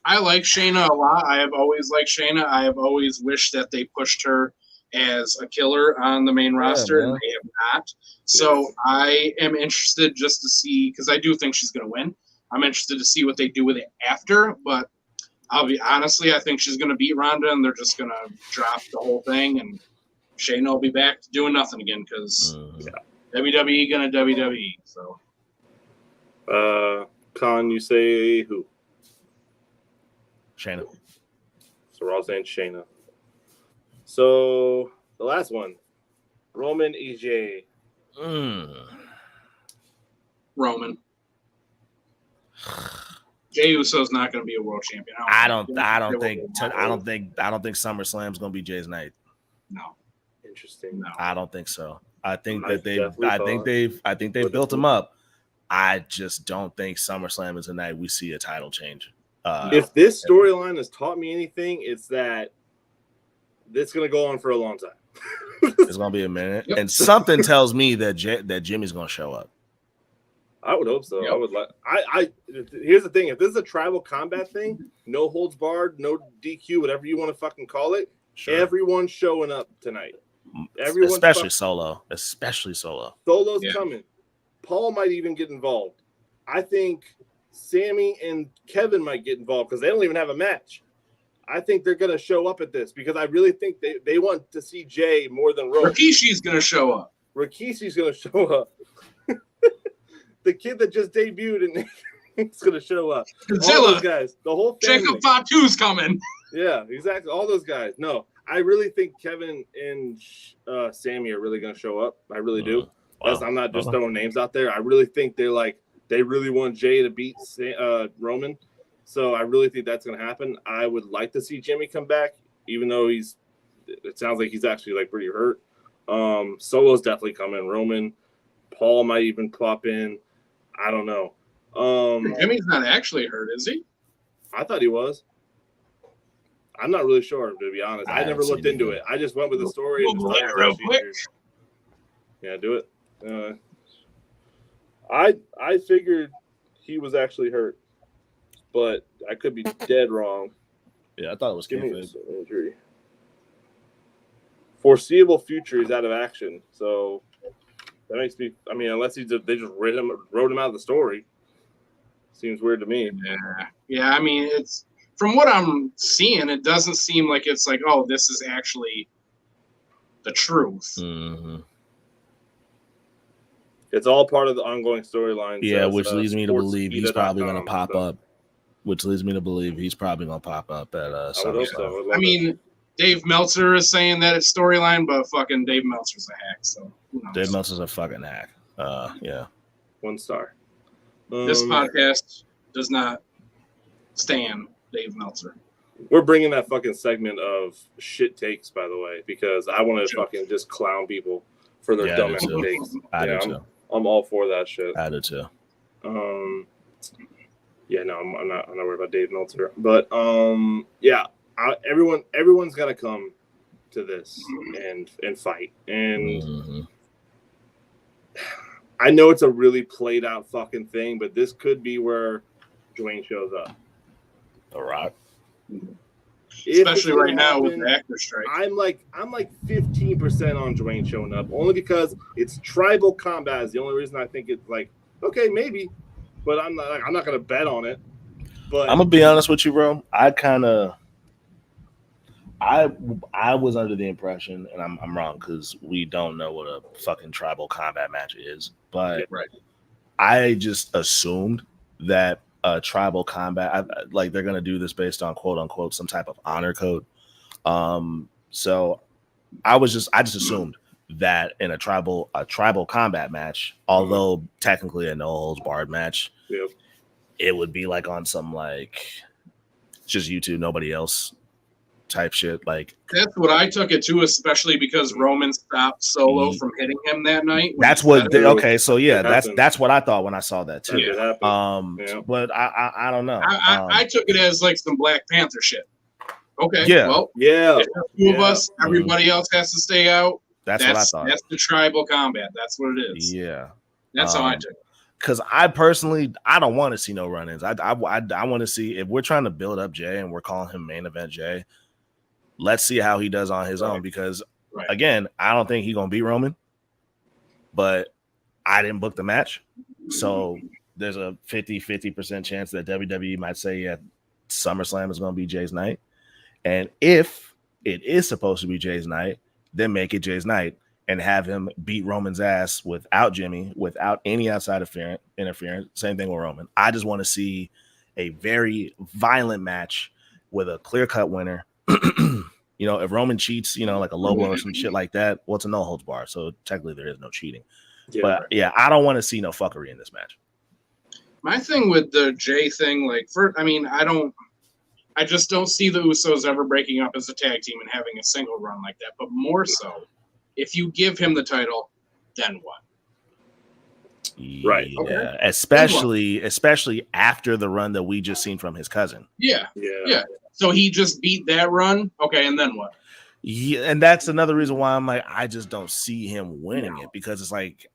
I like Shayna a lot. I have always liked Shayna. I have always wished that they pushed her as a killer on the main roster, and they have not. So I am interested just to see, because I do think she's going to win. I'm interested to see what they do with it after, but I'll be honestly, I think she's going to beat Ronda, and they're just going to drop the whole thing, and Shayna will be back to doing nothing again because WWE going to WWE. So, Khan, you say who? Shayna. So we're all saying Shayna. So the last one, Roman EJ. Roman. Jey Uso's not going to be a world champion. I don't think SummerSlam's going to be Jay's night. No. Interesting. No. I don't think so. I think they've built him up. I just don't think SummerSlam is the night we see a title change. If this storyline has taught me anything, it's that it's going to go on for a long time. It's going to be a minute. Yep. And something tells me that Jimmy's going to show up. I would hope so. Yep. I would like. Here's the thing: if this is a tribal combat thing, no holds barred, no DQ, whatever you want to fucking call it, everyone's showing up tonight. Especially Solo. Solo's coming. Paul might even get involved. I think Sammy and Kevin might get involved because they don't even have a match. I think they're going to show up at this because I really think they want to see Jay more than Roman. Rikishi's going to show up. Rikishi's going to show up. The kid that just debuted and it's going to show up. Godzilla. All those guys. The whole family. Jacob Fatu's coming. Yeah, exactly. All those guys. No, I really think Kevin and Sammy are really going to show up. I really do. Wow. I'm not just throwing names out there. I really think they really want Jay to beat Roman. So I really think that's going to happen. I would like to see Jimmy come back, even though it sounds like he's actually like pretty hurt. Solo's definitely coming. Roman, Paul might even pop in. I don't know. Jimmy's not actually hurt, is he? I thought he was. I'm not really sure, to be honest. I never looked into it. I just went with the story. Google it real quick. Yeah, do it. I figured he was actually hurt, but I could be dead wrong. Yeah, I thought it was injury. Foreseeable future, he's out of action. So that makes me. I mean, unless they just wrote him out of the story. Seems weird to me. Yeah. I mean, it's from what I'm seeing, it doesn't seem like it's like, oh, this is actually the truth. Mm-hmm. It's all part of the ongoing storyline. Yeah, which leads me to believe he's probably going to pop up. Which leads me to believe he's probably going to pop up at SummerSlam. I mean, Dave Meltzer is saying that it's storyline, but fucking Dave Meltzer's a hack. So who knows? Dave Meltzer's a fucking hack. Yeah. 1 star. This podcast does not stand Dave Meltzer. We're bringing that fucking segment of shit takes, by the way, because I want to fucking just clown people for their dumb takes. I do too. I'm all for that shit. I do too. Yeah, no, I'm not worried about Dave Meltzer, but yeah, everyone's gonna come to this and fight, and I know it's a really played out fucking thing, but this could be where Dwayne shows up. All right. Especially right now with the actor strike. I'm like 15% on Dwayne showing up, only because it's tribal combat is the only reason I think it's like, okay, maybe, but I'm not gonna bet on it. But I'm gonna be honest with you, bro. I was under the impression, and I'm wrong because we don't know what a fucking tribal combat match is, but I just assumed that tribal combat, like they're gonna do this based on quote unquote some type of honor code. So I just assumed that in a tribal combat match, although technically a no holds barred match, it would be like on some like just you two, nobody else type shit. Like that's what I took it to, especially because Roman stopped Solo from hitting him that night. That's what that's what I thought when I saw that too. But I don't know. I took it as like some Black Panther shit. Okay. Yeah. Well, if two of us, everybody else has to stay out. That's what I thought. That's the tribal combat. That's what it is. Yeah. That's how I took it. Because I personally, I don't want to see no run-ins. I want to see, if we're trying to build up Jay and we're calling him main event Jay, let's see how he does on his own. Because again, I don't think he's gonna beat Roman, but I didn't book the match, so there's a 50% chance that WWE might say SummerSlam is gonna be Jay's night, and if it is supposed to be Jay's night, then make it Jay's night and have him beat Roman's ass without Jimmy, without any outside interference. Same thing with Roman. I just want to see a very violent match with a clear-cut winner. If Roman cheats, like a low blow or some shit like that, well, it's a no holds bar. So technically there is no cheating. I don't want to see no fuckery in this match. My thing with the Jay thing, I just don't see the Usos ever breaking up as a tag team and having a single run like that. But more so, if you give him the title, then what? Right. Yeah. Okay. Especially after the run that we just seen from his cousin. Yeah. So he just beat that run. Okay, and then what? Yeah, and that's another reason why I'm like, I just don't see him winning it, because it's like,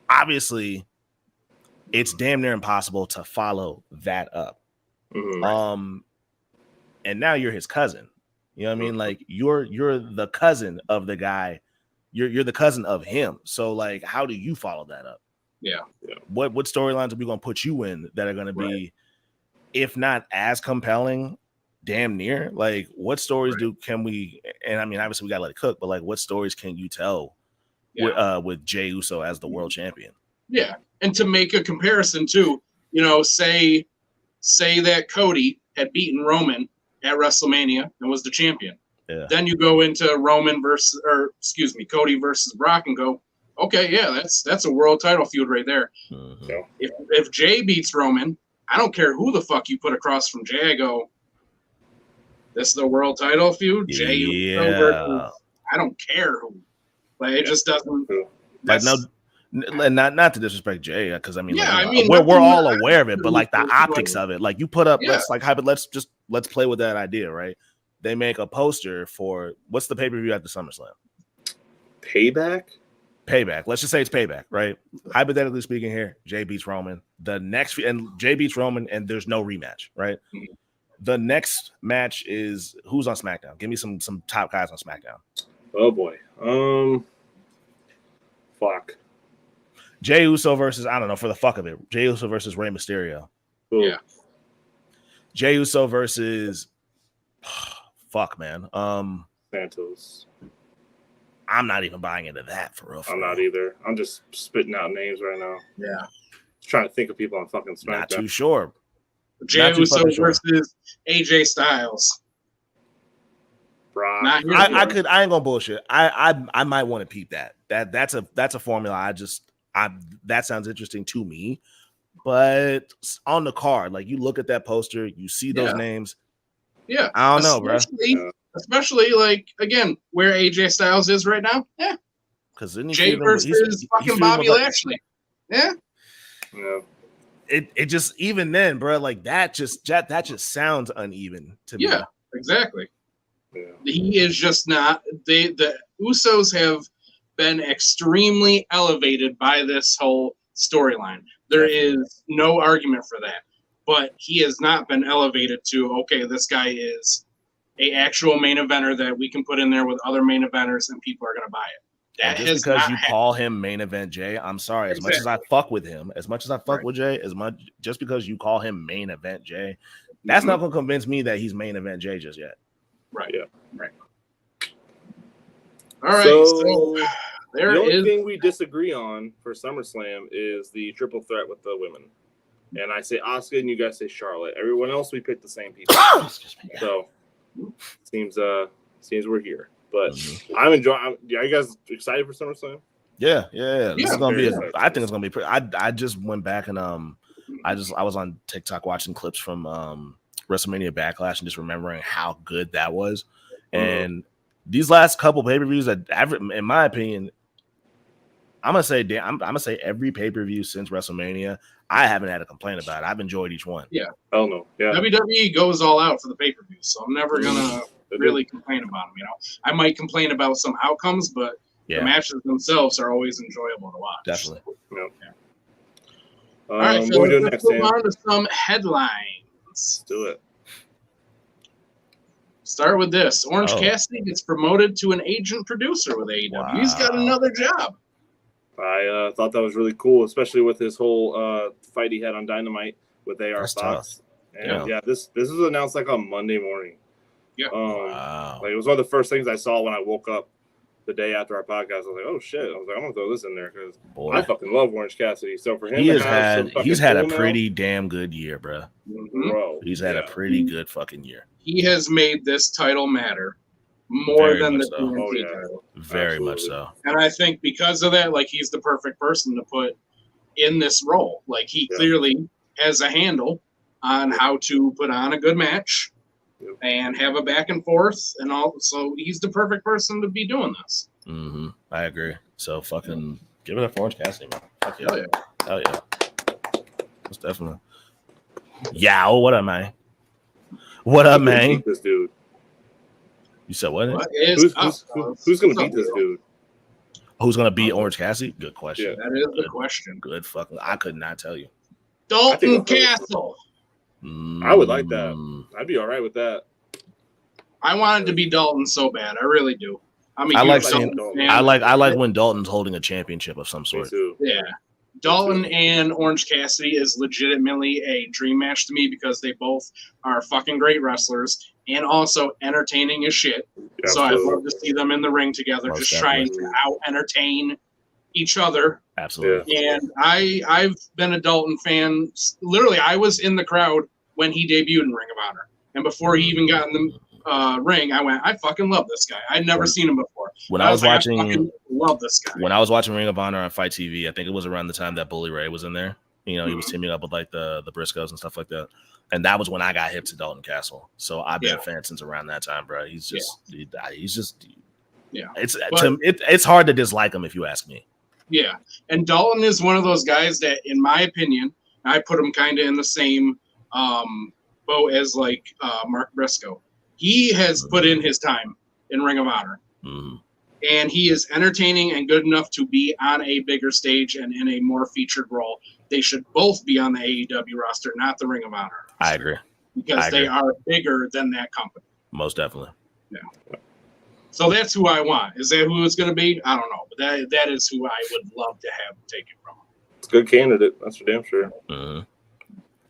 obviously, it's damn near impossible to follow that up. And now you're his cousin. You know what I mean? Like you're the cousin of the guy. You're the cousin of him. So like, how do you follow that up? Yeah. What storylines are we going to put you in that are going to be, if not as compelling, damn near? Like, what stories can we? And I mean, obviously we got to let it cook, but like, what stories can you tell with Jey Uso as the world champion? Yeah, and to make a comparison too, say that Cody had beaten Roman at WrestleMania and was the champion. Yeah. Then you go into Cody versus Brock and go, okay, yeah, that's a world title feud right there. Mm-hmm. If Jay beats Roman, I don't care who the fuck you put across from Jay. I go, this is the world title feud. Jay Uso versus, I don't care who. Like, it just doesn't. Like, no, not to disrespect Jay, because I mean, Yeah, like, I mean, we're all aware of it, but like the like- optics of it, like you put up, Yeah. let's play with that idea, right? They make a poster for what's the pay-per-view after SummerSlam? Payback. Let's just say it's Payback, right? Hypothetically speaking, here, Jay beats Roman. Jay beats Roman, and there's no rematch, right? Mhm. The next match is who's on SmackDown? Give me some top guys on SmackDown. Oh boy. Fuck. Jey Uso versus, I don't know, for the fuck of it. Jey Uso versus Rey Mysterio. Ooh. Yeah. Jey Uso versus fuck, man. Santos. I'm not even buying into that for real. I'm not either. I'm just spitting out names right now. Yeah. Just trying to think of people on fucking SmackDown. Not too sure. Jey Not too Uso fucking sure. versus AJ Styles. Brock. Not here. I ain't gonna bullshit. I might want to peep that. That's a formula. That sounds interesting to me. But on the card, like you look at that poster, you see those names. Yeah. I don't know, bro. Especially like again, where AJ Styles is right now. Yeah. Because Jay versus fucking Bobby Lashley. Yeah. Yeah. It just even then, bro, like that just sounds uneven to me. Yeah, exactly. Yeah. He is just not. The Usos have been extremely elevated by this whole storyline. There is no argument for that. But he has not been elevated to, okay, this guy is a actual main eventer that we can put in there with other main eventers and people are going to buy it. That just has because not you happened. call him main event Jay, I'm sorry. As much as I fuck with him, as much as I fuck with Jay, just because you call him main event Jay, that's not going to convince me that he's main event Jay just yet. Right. Yeah. Right. All right. So, there the only is. thing we disagree on for SummerSlam is the triple threat with the women. And I say Asuka, and you guys say Charlotte. Everyone else, we picked the same people. So seems we're here. But I'm enjoying. Are you guys excited for SummerSlam? Yeah. This is gonna be. Very I think it's gonna be pretty. I just went back and I was on TikTok watching clips from WrestleMania Backlash and just remembering how good that was. And these last couple pay-per-views that, in my opinion, I'm gonna say every pay-per-view since WrestleMania, I haven't had a complaint about it. I've enjoyed each one. Yeah. Hell no. Yeah. WWE goes all out for the pay-per-view, so I'm never gonna really complain about them. You know, I might complain about some outcomes, but the matches themselves are always enjoyable to watch. Definitely. Yeah. All right, so what are we doing let's next, move Sam? on to some headlines. Let's do it. Start with this. Orange Cassidy gets promoted to an agent producer with AEW. Wow. He's got another job. I thought that was really cool, especially with his whole fight he had on Dynamite with AR That's Fox. tough. And this was announced like on Monday morning. Yeah. Wow. Like it was one of the first things I saw when I woke up the day after our podcast. I was like, oh shit. I was like, I'm gonna throw this in there because I fucking love Orange Cassidy. So for him, he's had a pretty damn good year, bro. Bro, He's had a pretty good fucking year. He has made this title matter more Very than much the so. TNT title. Very much so. And I think because of that, like he's the perfect person to put in this role. Like he clearly has a handle on how to put on a good match and have a back and forth and all. So he's the perfect person to be doing this. I agree. So fucking give it up for Orange Cassidy, man. Fuck yeah. Hell yeah. That's definitely. Yeah. What up, man? What up, man? This dude. You said what? Who's gonna beat this dude? Who's gonna beat Orange Cassidy? Good question. Yeah, that is the question. Good fucking. I could not tell you. Dalton Castle. I would like that. I'd be all right with that. I wanted to be Dalton so bad. I really do. I like when Dalton's holding a championship of some sort. Yeah. Dalton and Orange Cassidy is legitimately a dream match to me because they both are fucking great wrestlers and also entertaining as shit. Yeah, so I'd love to see them in the ring together, just trying to out-entertain each other. Absolutely. And I've been a Dalton fan. Literally, I was in the crowd when he debuted in Ring of Honor. And before he even got in the ring, I went, I fucking love this guy. I'd never seen him before. When I was like, watching, I fucking love this guy. When I was watching Ring of Honor on Fight TV, I think it was around the time that Bully Ray was in there. You know, he was teaming up with like the Briscoes and stuff like that. And that was when I got hip to Dalton Castle. So I've been a fan since around that time, bro. He's just it's hard to dislike him if you ask me. Yeah, and Dalton is one of those guys that, in my opinion, I put him kind of in the same boat as like Mark Briscoe. He has put in his time in Ring of Honor, and he is entertaining and good enough to be on a bigger stage and in a more featured role. They should both be on the AEW roster, not the Ring of Honor roster, I agree. Because they are bigger than that company. Most definitely. Yeah. So that's who I want. Is that who it's going to be? I don't know. But that is who I would love to have take it from. It's a good candidate. That's for damn sure.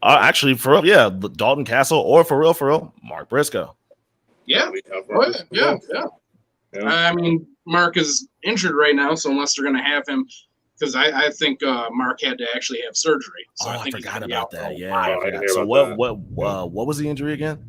Actually, for real, yeah, Dalton Castle or for real, Mark Briscoe. Yeah. Yeah. I mean, Mark is injured right now, so unless they're going to have him, because I think Mark had to actually have surgery. So I forgot about that. Yeah. I forgot. So what was the injury again?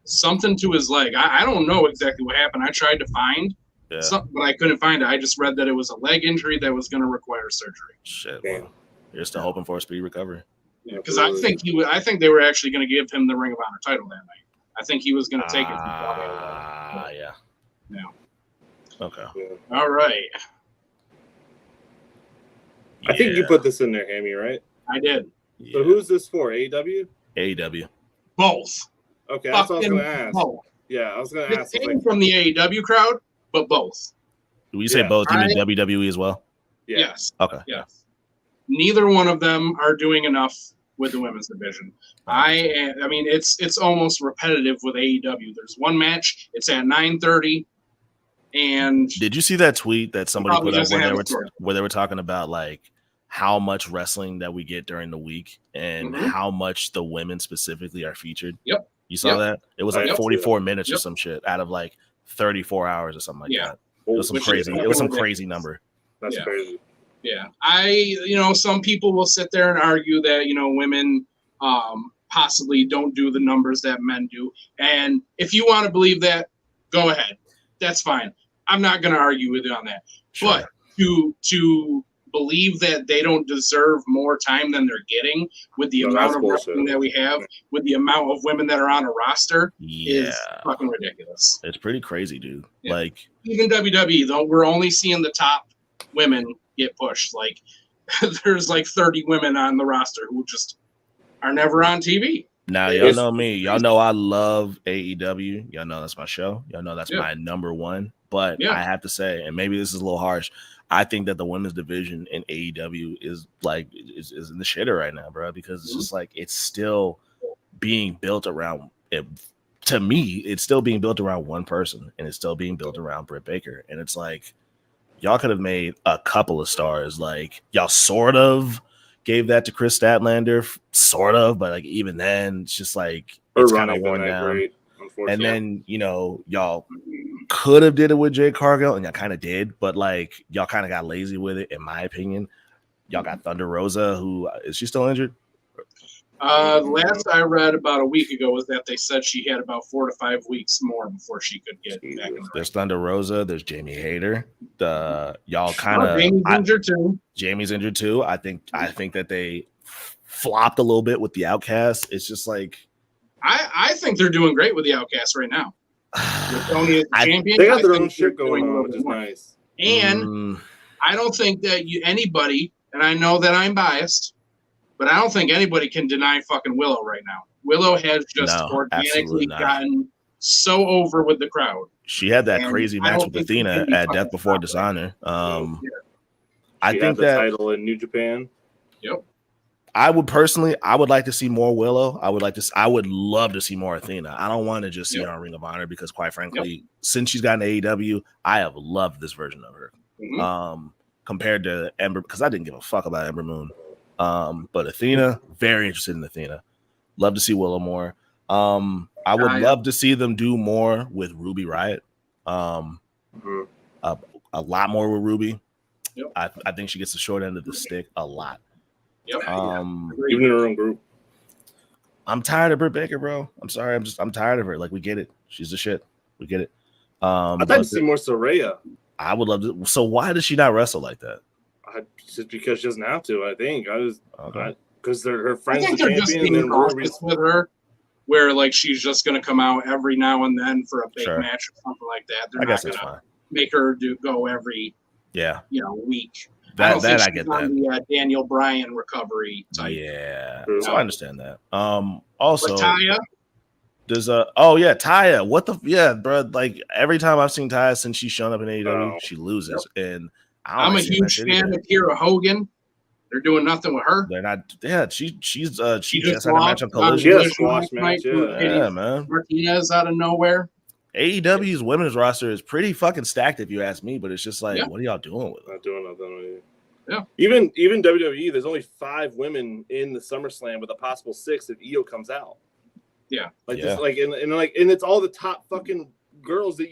Something to his leg. I don't know exactly what happened. I tried to find something, but I couldn't find it. I just read that it was a leg injury that was going to require surgery. Shit. Well, you're still hoping for a speedy recovery. Yeah, because I think they were actually going to give him the Ring of Honor title that night. I think he was going to take it. Yeah. Okay. All right. I think you put this in there, Hammy, right? I did. So who's this for? AEW? AEW. Both. Okay, that's what I was going to ask. Both. Yeah, I was going to ask. It came from the AEW crowd, but both. When you say both, you mean WWE as well? Yeah. Yes. Okay. Yes. Neither one of them are doing enough with the women's division. I mean, it's almost repetitive with AEW. There's one match. It's at 9:30. And did you see that tweet that somebody put up where they were talking about like how much wrestling that we get during the week and how much the women specifically are featured? Yep. You saw that? It was like 44 minutes or some shit out of like 34 hours or something like that. It was some crazy. It was some crazy number. That's crazy. Yeah. Some people will sit there and argue that, women possibly don't do the numbers that men do. And if you want to believe that, go ahead. That's fine. I'm not going to argue with you on that. Sure. But to believe that they don't deserve more time than they're getting with the amount of wrestling that we have, with the amount of women that are on a roster, is fucking ridiculous. It's pretty crazy, dude. Yeah. Like even WWE, though, we're only seeing the top women get pushed. Like there's like 30 women on the roster who just are never on TV. Now, y'all know me. Y'all know I love AEW. Y'all know that's my show. Y'all know that's my number one. But I have to say, and maybe this is a little harsh, I think that the women's division in AEW is in the shitter right now, bro, because it's just like it's still being built around it. To me, it's still being built around one person, and it's still being built around Britt Baker. And it's like y'all could have made a couple of stars. Like y'all sort of gave that to Chris Statlander, sort of, but like even then, it's just like it's kind of worn down. Great, and then y'all could have did it with Jade Cargill, and y'all kind of did, but like y'all kind of got lazy with it, in my opinion. Y'all got Thunder Rosa, who is she still injured? Last I read about a week ago was that they said she had about 4 to 5 weeks more before she could get back in the ring. There's Thunder Rosa, there's Jamie Hayter. Y'all kind of Jamie's injured too. Jamie's injured too. I think that they flopped a little bit with the Outcasts. It's just like I think they're doing great with the Outcasts right now. With Tony as the champion, they got their own shit going on, which is nice. And I don't think that anybody, and I know that I'm biased, but I don't think anybody can deny fucking Willow right now. Willow has just organically gotten so over with the crowd. She had that crazy match with Athena at Death Before Dishonor. I think the title in New Japan. Yep. I would like to see more Willow. I would love to see more Athena. I don't want to just see her on Ring of Honor because, quite frankly, since she's gotten AEW, I have loved this version of her. Compared to Ember, because I didn't give a fuck about Ember Moon. But Athena, very interested in Athena. Love to see Willow more. I would love to see them do more with Ruby Riott. A lot more with Ruby. Yep. I think she gets the short end of the stick a lot. Yep. Even in her own group. I'm tired of Britt Baker, bro. I'm sorry. I'm tired of her. Like, we get it. She's the shit. We get it. I'd like to see more Saraya. I would love to. So why does she not wrestle like that? Just because she doesn't have to, I think. because her I friends think the they're just champion, being and then we're cautious with her, where like she's just going to come out every now and then for a big Sure. match or something like that. They're I not guess going that's to fine. make her go every Yeah, week. that I I get on that. the Daniel Bryan recovery type. Yeah, True. so I understand that. Also, But Taya, there's Taya. What the bro? Like every time I've seen Taya since she's shown up in AEW, Oh. she loses, and I'm a huge fan of Kira Hogan. They're doing nothing with her. They're not. Yeah, she just just had a match on lost Collision. She had a Collision squash last match, night. Yeah, man. Martinez out of nowhere. AEW's women's roster is pretty fucking stacked, if you ask me. But it's just like, Yeah. what are y'all doing with it? not doing nothing. Yeah. Even WWE, there's only 5 women in the SummerSlam with a possible 6 if Io comes out. Yeah. Like Yeah. this, like and it's all the top fucking girls that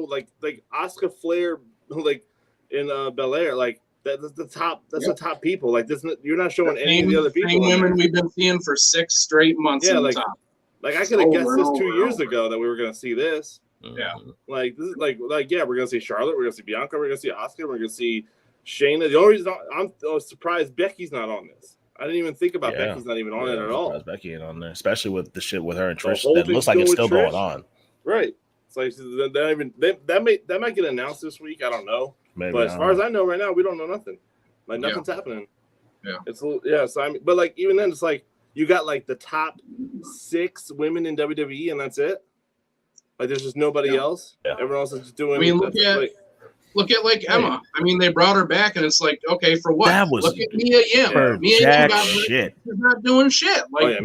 like Asuka, Flair, like in Belair, like that's the top. That's the top people. Like this, you're not showing any of the other people. Same women we've been seeing for 6 straight months. Yeah, in like the top. like I could have guessed Over this and 2 over years and over. ago that we were gonna see this. Yeah. Like this is like yeah, we're gonna see Charlotte, we're gonna see Bianca, we're gonna see Asuka, we're gonna see Shayna. The only reason I was surprised Becky's not on this. I didn't even think about Becky's not even on it at all. Becky ain't on there, especially with the shit with her and The Trish. whole That thing's looks like it's going still with going Trish. on. Right. It's like that might get announced this week. I don't know. Maybe, But as far as I know right now, we don't know nothing. Like nothing's happening. Yeah. It's so I mean, but like even then, it's like you got like the top 6 women in WWE, and that's it. Like there's just nobody else. Yeah. Everyone else is just doing. I mean, look at like Emma. I mean, they brought her back, and it's like, okay, for what? That was look at Mia Yim. for Mia jack Yim shit. she's not doing shit. Like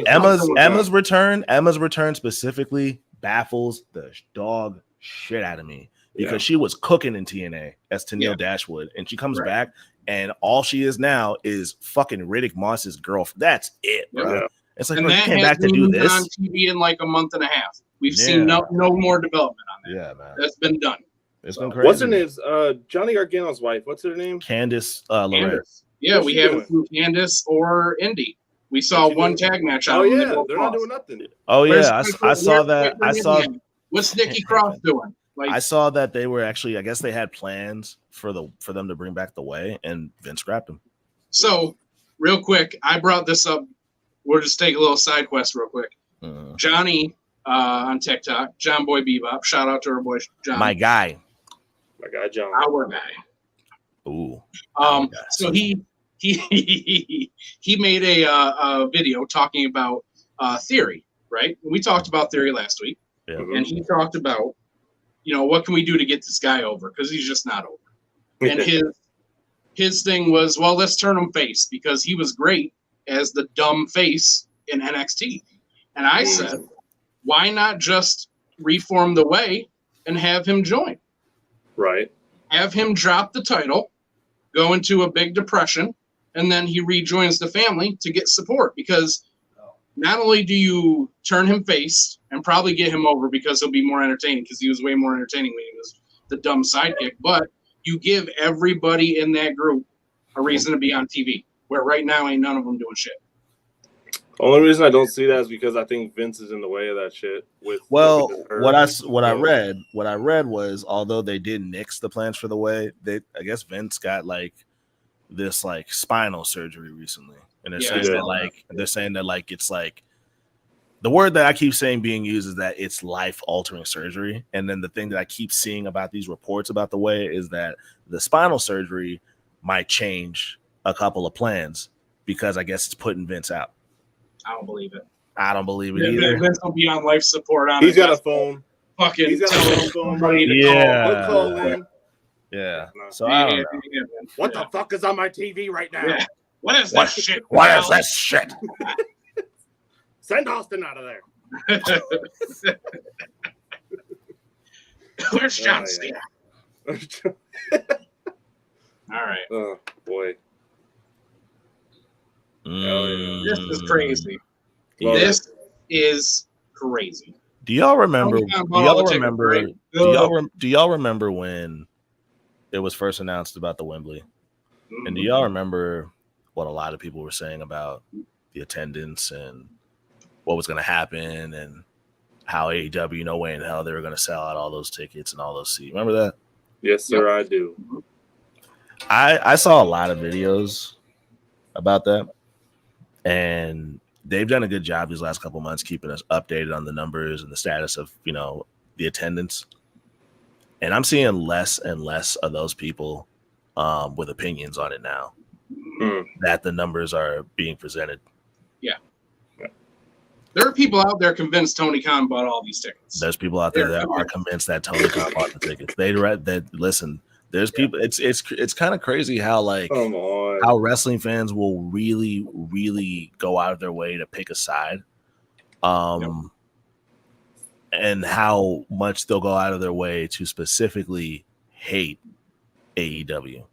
Emma's return specifically baffles the dog shit out of me because she was cooking in TNA as Tenille Dashwood, and she comes back, and all she is now is fucking Riddick Moss's girlfriend. That's it, bro. Yeah. It's like, and bro, you that came has back to been do on this. TV in like a month and a half. We've seen no more development on that. Yeah, man. That's been done. It's been crazy. What's her name? Johnny Gargano's wife. What's her name? Candice LeRae. Candice. Yeah, What's we she haven't doing? seen Candice or Indy. We saw What's she one doing? tag match. Oh out and they yeah, both they're not lost. doing nothing. Oh Where's yeah, I saw that. What's Nikki Cross doing? Like, I saw that they were actually. I guess they had plans for them to bring back the Way, and Vince scrapped them. so real quick, I brought this up. We'll just take a little side quest real quick. Johnny on TikTok, John Boy Bebop. Shout out to our boy John. My guy. My guy John. Our guy. Ooh. So he made a video talking about Theory, right? We talked about Theory last week, and he talked about, what can we do to get this guy over because he's just not over. And his thing was, well, let's turn him face because he was great as the dumb face in NXT. And I said, why not just reform the Way and have him join? Right. Have him drop the title, go into a big depression, and then he rejoins the family to get support. Because not only do you turn him face and probably get him over because he'll be more entertaining because he was way more entertaining when he was the dumb sidekick, but you give everybody in that group a reason to be on TV, where right now ain't none of them doing shit. Only reason I don't see that is because I think Vince is in the way of that shit. What I read was, although they did nix the plans for the Way, I guess Vince got like this like spinal surgery recently, and they're saying that it's like the word that I keep saying being used is that it's life altering surgery, and then the thing that I keep seeing about these reports about the Way is that the spinal surgery might change a couple of plans because I guess it's putting Vince out. I don't believe it. I don't believe it either. Vince will be on life support on He's it. got a phone. Fucking He's got a phone. ready to He'll call in. Yeah. No. So I don't know. What the fuck is on my TV right now? Yeah. What is this shit? What is this shit? Send Austin out of there. Where's John Cena? All right. Oh boy. This is crazy. Well, This is crazy. Do y'all remember? Do Do y'all remember when it was first announced about the Wembley? And do y'all remember what a lot of people were saying about the attendance and what was going to happen and how AEW, no way in hell they were going to sell out all those tickets and all those seats? Remember that? Yes, sir, I do. I saw a lot of videos about that, And they've done a good job these last couple months keeping us updated on the numbers and the status of, the attendance. And I'm seeing less and less of those people with opinions on it now that the numbers are being presented. Yeah. There are people out there convinced Tony Khan bought all these tickets. There's people out there that are convinced that Tony Khan bought the tickets. They read that. Listen, there's people. It's kind of crazy how how wrestling fans will really, really go out of their way to pick a side, and how much they'll go out of their way to specifically hate AEW.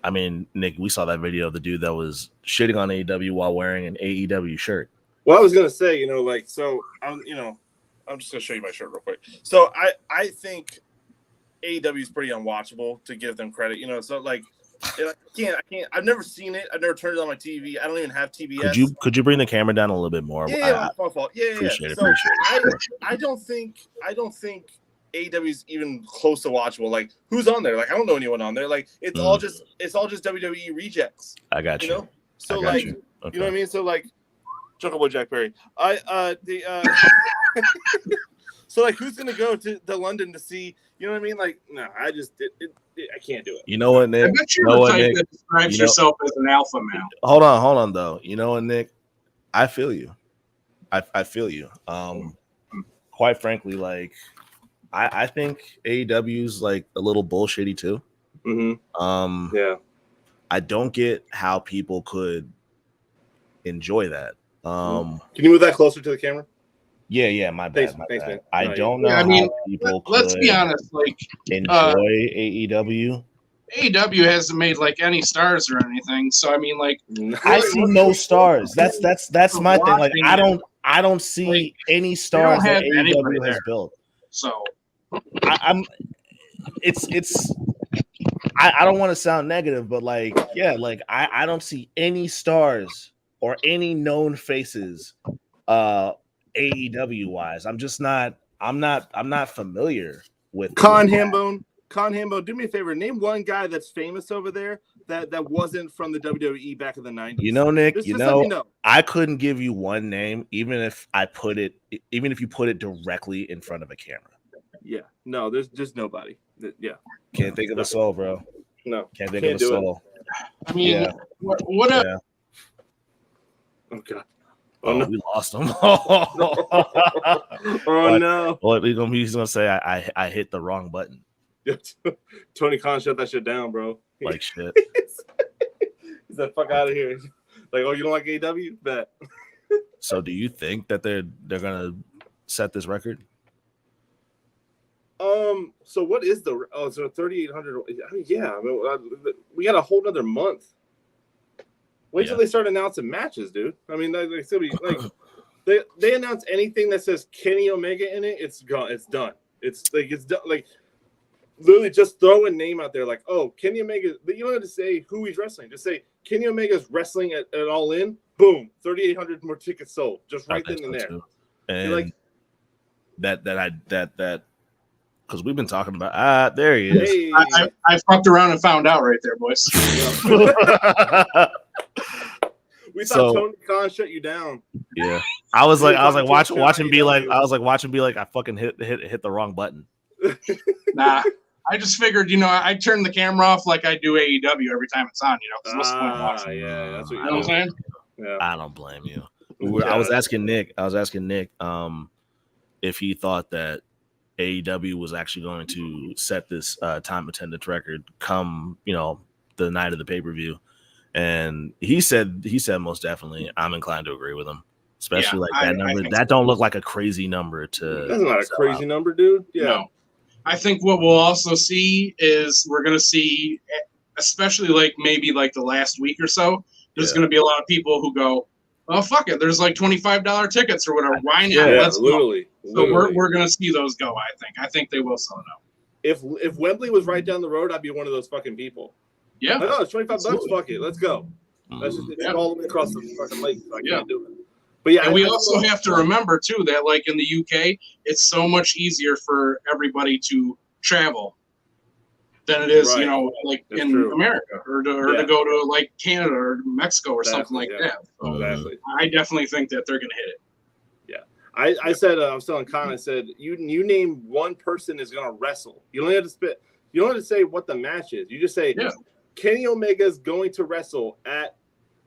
I mean, Nick, we saw that video of the dude that was shitting on AEW while wearing an AEW shirt. Well, I was gonna say, so I'm just gonna show you my shirt real quick. So I think AEW is pretty unwatchable, to give them credit. So I can't. I've never seen it. I've never turned it on my TV. I don't even have TBS. Could you bring the camera down a little bit more? Yeah, my fault. Yeah. Appreciate it. So I don't think AEW is even close to watchable. Like, who's on there? Like, I don't know anyone on there. Like, it's all just WWE rejects. I got you. So you. Okay. You know what I mean? So Jungle Boy Jack Perry. So who's gonna go to London to see? You know what I mean? Like, no, I can't do it. You know what, Nick? I bet you're the type that describes yourself as an alpha male. Hold on, though. You know what, Nick? I feel you. I feel you. Quite frankly, I think AEW's a little bullshitty too. Mm-hmm. Yeah. I don't get how people could enjoy that. Can you move that closer to the camera? Yeah, my bad. Thanks, man. I don't know how people let's be honest, enjoy AEW. AEW hasn't made any stars or anything. So I mean, I see no stars. That's my thing. I don't see any stars that AEW has built. So I don't want to sound negative, but I don't see any stars or any known faces AEW wise. I'm not familiar with Con Hambone, do me a favor. Name one guy that's famous over there that wasn't from the WWE back in the 90s. Nick, I couldn't give you one name, even if you put it directly in front of a camera. Yeah. No, there's just nobody. Yeah. Can't think of a soul, bro. No. Can't think of a soul. I mean, what a... Yeah. Oh, God. Oh, no. We lost him. No. Well, he's gonna say I hit the wrong button. Tony Khan shut that shit down, bro. Shit. He's like, fuck out of here. You don't like AEW? Bet. So do you think that they're gonna set this record? So what is so 3,800? Yeah, we got a whole nother month. Wait till they start announcing matches, dude. I mean, it's gonna be they announce anything that says Kenny Omega in it, it's gone. It's done. It's done. Literally just throw a name out there Kenny Omega. But you don't have to say who he's wrestling. Just say Kenny Omega's wrestling at All In. Boom, 3,800 more tickets sold. Just right then and there. Too. And that. Because we've been talking about there he is. Hey. I fucked around and found out right there, boys. We thought Tony Khan shut you down. Yeah, I was watch him be like I fucking hit the wrong button. Nah, I just figured I turn the camera off like I do AEW every time it's on. Because what's the point of watching? Yeah, that's what you know what I'm saying. Yeah. I don't blame you. I was asking Nick if he thought that AEW was actually going to set this time attendance record come, the night of the pay-per-view. And he said most definitely. I'm inclined to agree with him. Especially that number. That don't look like a crazy number to That's not a crazy number, dude. Yeah. No. I think what we'll also see is we're gonna see, especially maybe the last week or so, there's gonna be a lot of people who go, oh fuck it, there's $25 tickets or whatever. Why not? Yeah, Let's literally. Go. So we're gonna see those go. I think they will sell out. If Wembley was right down the road, I'd be one of those fucking people. Yeah. It's $25. Fuck it, let's go. That's just it's all the way across the fucking lake. So I can't do it. But yeah, and we also have to remember too that in the UK, it's so much easier for everybody to travel. than it is, Right. you know, like That's in true. America or to go to like Canada or Mexico or something like Exactly, that. So Exactly. I definitely think that they're going to hit it. I said I was telling Con. I said you name one person is gonna wrestle. You don't have to spit. You don't have to say what the match is. You just say Kenny Omega is going to wrestle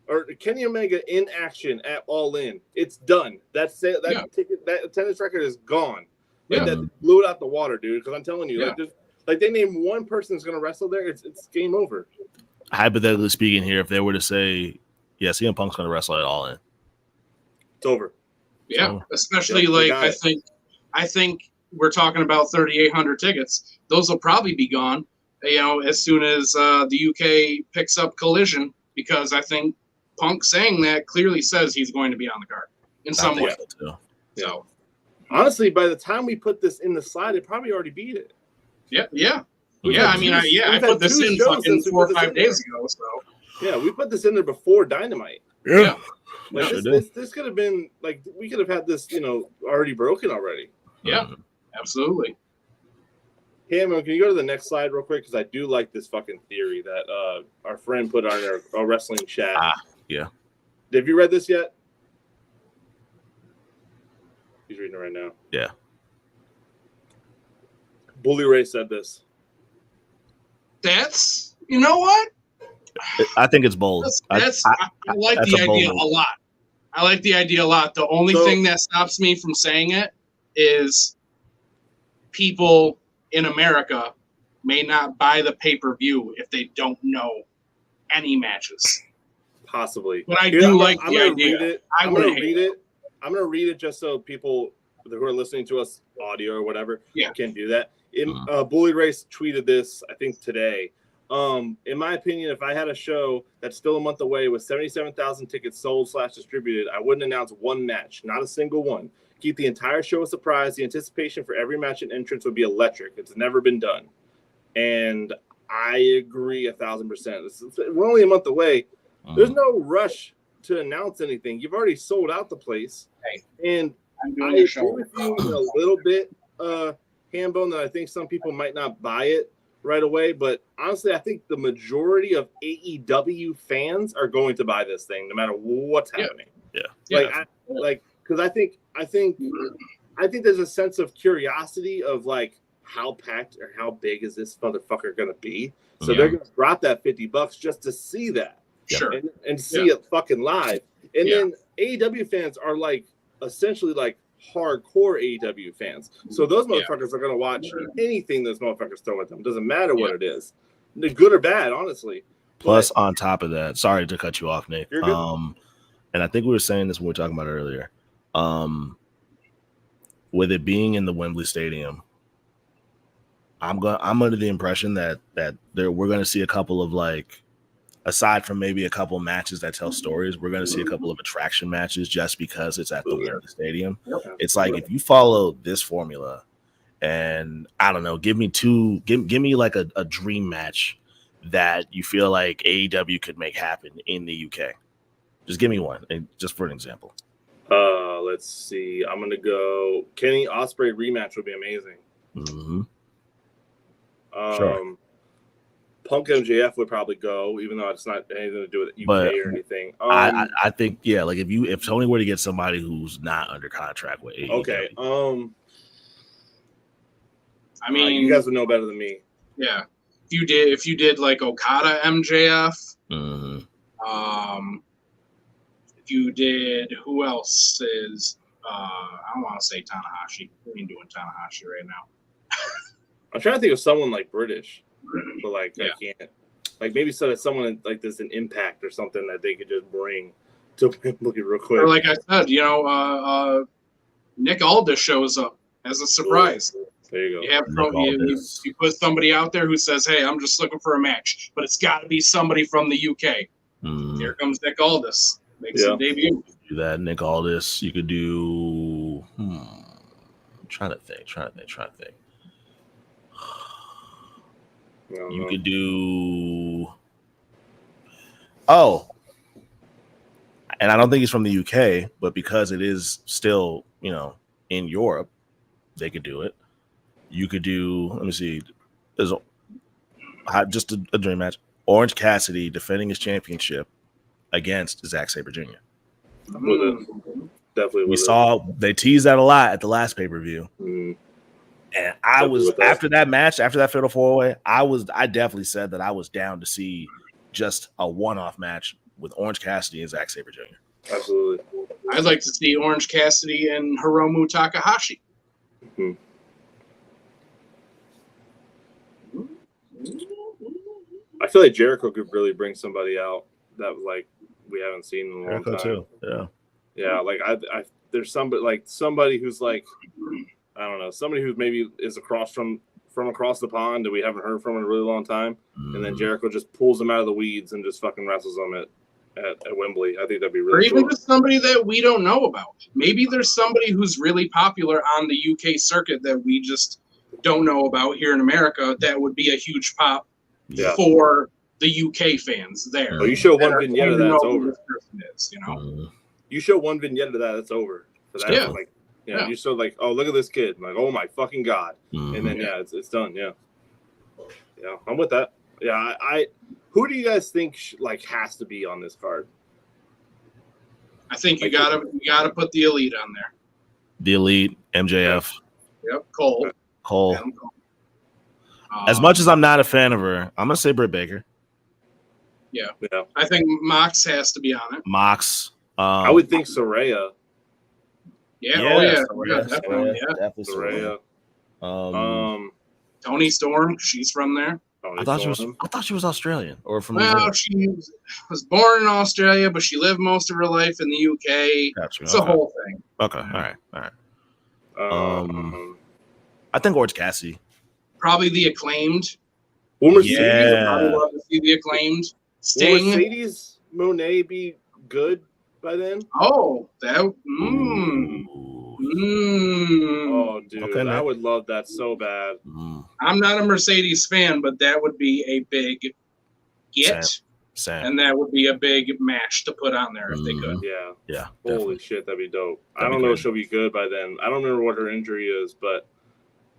or Kenny Omega in action at All In. It's done. That's it. That ticket. That attendance record is gone. Like that blew it out the water, dude. Because I'm telling you, like they name one person that's gonna wrestle there. It's game over. Hypothetically speaking, here, if they were to say, "Yeah, CM Punk's going to wrestle at All In," It's over. Yeah, especially like I think we're talking about 3,800 tickets. Those will probably be gone, you know, as soon as the UK picks up Collision, because I think Punk saying that clearly says he's going to be on the card in some way. So honestly, by the time we put this in the slide, it probably already beat it. Yeah. I mean, I put this in fucking 4 or 5 days ago. So yeah, we put this in there before Dynamite. Yeah. Like this could have been like we could have had this, you know, already broken already. Yeah, absolutely. Hey, man, can you go to the next slide real quick? Because I do like this fucking theory that our friend put on our wrestling chat. Yeah. Have you read this yet? He's reading it right now. Yeah. Bully Ray said this. That's, you know what? I think it's bold. I like the idea a lot. I like the idea a lot. The only thing that stops me from saying it is people in America may not buy the pay-per-view if they don't know any matches. Possibly. But I do like the idea. I'm going to read it. I'm going to read it just so people who are listening to us audio or whatever can do that. Bully Race tweeted this, I think, today. In my opinion, if I had a show that's still a month away with 77,000 tickets sold / distributed, I wouldn't announce one match, not a single one. Keep the entire show a surprise. The anticipation for every match and entrance would be electric. It's never been done. And I agree 1,000%. We're only a month away. There's no rush to announce anything. You've already sold out the place. And I agree with you a little bit, Hambone, that I think some people might not buy it right away, but honestly, I think the majority of AEW fans are going to buy this thing, no matter what's happening. Because I think there's a sense of curiosity of like how packed or how big is this motherfucker gonna be? So they're gonna drop that $50 just to see that, and see it fucking live. And then AEW fans are like essentially like hardcore AEW fans. So those motherfuckers are going to watch anything those motherfuckers throw at them. Doesn't matter what it is. Good or bad, honestly. Plus, on top of that, sorry to cut you off, Nick. You're good. And I think we were saying this when we were talking about it earlier. With it being in the Wembley Stadium, I'm under the impression that we're going to see a couple of, like, aside from maybe a couple matches that tell stories, we're going to see a couple of attraction matches just because it's at the Wembley Stadium. It's like, if you follow this formula, and I don't know, give me like a dream match that you feel like AEW could make happen in the UK. Just give me one, just for an example. Let's see. I'm going to go Kenny Ospreay rematch would be amazing. Mm-hmm. Sure. Punk MJF would probably go, even though it's not anything to do with UK or anything. I think, like if Tony were to get somebody who's not under contract with AEW. Okay. I mean, you guys would know better than me. Yeah. If you did like Okada MJF. Mm-hmm. If you did, who else is? I don't want to say Tanahashi. We ain't doing Tanahashi right now. I'm trying to think of someone like British. But I can't. Like maybe someone like this an Impact or something that they could just bring to look at real quick. Or like I said, Nick Aldis shows up as a surprise. There you go. You put somebody out there who says, "Hey, I'm just looking for a match," but it's got to be somebody from the UK. Here comes Nick Aldis, makes his debut. Do that, Nick Aldis. You could do. I'm trying to think. You could do. Oh, and I don't think he's from the UK, but because it is still, in Europe, they could do it. You could do. Let me see. just a dream match. Orange Cassidy defending his championship against Zack Sabre Jr. Definitely. They teased that a lot at the last pay-per-view. And after that match, after that Fatal 4-Way, I definitely said that I was down to see just a one-off match with Orange Cassidy and Zack Sabre Jr. Absolutely. I'd like to see Orange Cassidy and Hiromu Takahashi. I feel like Jericho could really bring somebody out that like we haven't seen in a long time. Too. Yeah. Like there's somebody who's like, I don't know, somebody who maybe is from across the pond that we haven't heard from in a really long time, and then Jericho just pulls them out of the weeds and just fucking wrestles them at Wembley. I think that'd be really cool. Or even just somebody that we don't know about. Maybe there's somebody who's really popular on the UK circuit that we just don't know about here in America. That would be a huge pop for the UK fans there. Oh, you show one vignette of that, it's over. You show one vignette of that, it's over. For that, you show like, oh, look at this kid. I'm like, oh my fucking god. And then it's done. Yeah, I'm with that. Yeah, I who do you guys think has to be on this card? I think you gotta put the Elite on there. The Elite, MJF. Yep, Cole. Cole. As much as I'm not a fan of her, I'm gonna say Britt Baker. Yeah. I think Mox has to be on it. Mox. I would think Saraya. Definitely Saraya. Toni Storm, she's from there. I thought she was Australian or from. Well, she was born in Australia, but she lived most of her life in the UK. Gotcha. It's a whole thing. Okay, all right. I think Orange Cassidy. Probably the Acclaimed. Will Mercedes would probably love to see the Acclaimed. Sting. Will Mercedes Moné be good by then? Oh, that. Oh, dude, okay, I would love that so bad. I'm not a Mercedes fan, but that would be a big get. Same. And that would be a big match to put on there if they could. Yeah. Holy shit, that'd be dope. I don't know if she'll be good by then. I don't remember what her injury is, but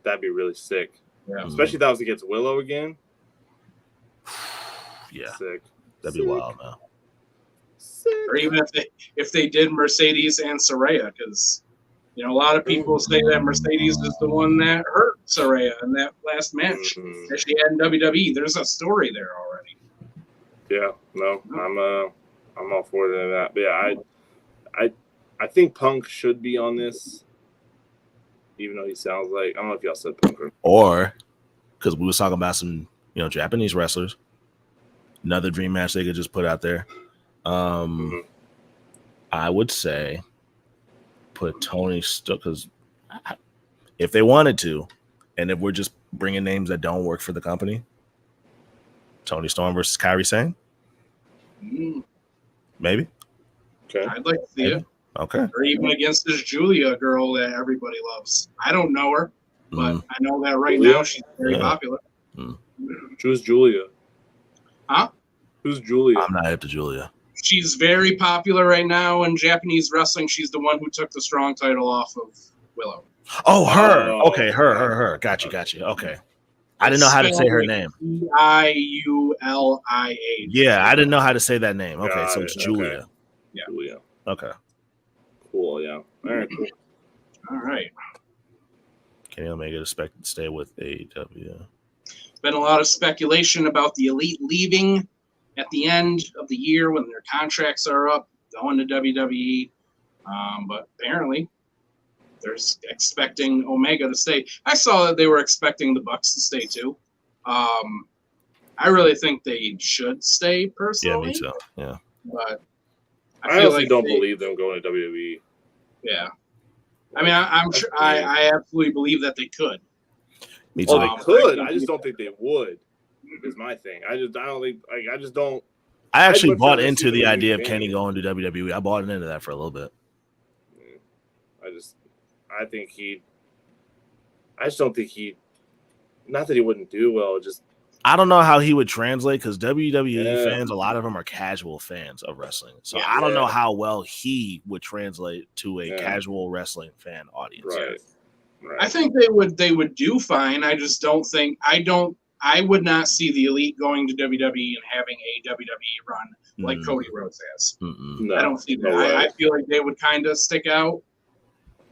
that'd be really sick. Yeah. Especially if that was against Willow again. Yeah. Sick. That'd be wild, man. Or even if they did Mercedes and Saraya, because a lot of people say that Mercedes is the one that hurt Saraya in that last match that she had in WWE. There's a story there already. Yeah, no, I'm all for that. But yeah, I think Punk should be on this, even though he sounds like, I don't know if y'all said Punk or because we was talking about some Japanese wrestlers. Another dream match they could just put out there. I would say put Tony because if they wanted to, and if we're just bringing names that don't work for the company, Tony Storm versus Kairi Sane, maybe. Okay, I'd like to see it. Okay, or even against this Julia girl that everybody loves. I don't know her, but I know that right now she's very popular. Who's Julia? Huh? Who's Julia? I'm not hip to Julia. She's very popular right now in Japanese wrestling. She's the one who took the strong title off of Willow. Oh, her. Okay, her. Got you. Okay. I didn't know how to say her name. Iulia. Yeah, I didn't know how to say that name. Okay, so it's Julia. Okay. Yeah. Julia. Okay. Cool, yeah. All right, cool. All right. Kenny Omega expected to stay with AEW. Been a lot of speculation about the Elite leaving at the end of the year when their contracts are up, going to WWE. But apparently, they're expecting Omega to stay. I saw that they were expecting the Bucks to stay too. I really think they should stay personally. Yeah, me too. Yeah. But I honestly don't believe them going to WWE. Yeah. I mean, I'm sure. I absolutely believe that they could. Me too. They could. I just don't think they would. Is my thing. I just don't. I actually bought into the idea of Kenny going to WWE. I bought into that for a little bit. I just don't think not that he wouldn't do well, just I don't know how he would translate because WWE fans, a lot of them are casual fans of wrestling. So I don't know how well he would translate to a casual wrestling fan audience. Right. I think they would do fine. I just don't think I would not see the Elite going to WWE and having a WWE run like Cody Rhodes has. Mm-mm. I don't see that. I feel like they would kind of stick out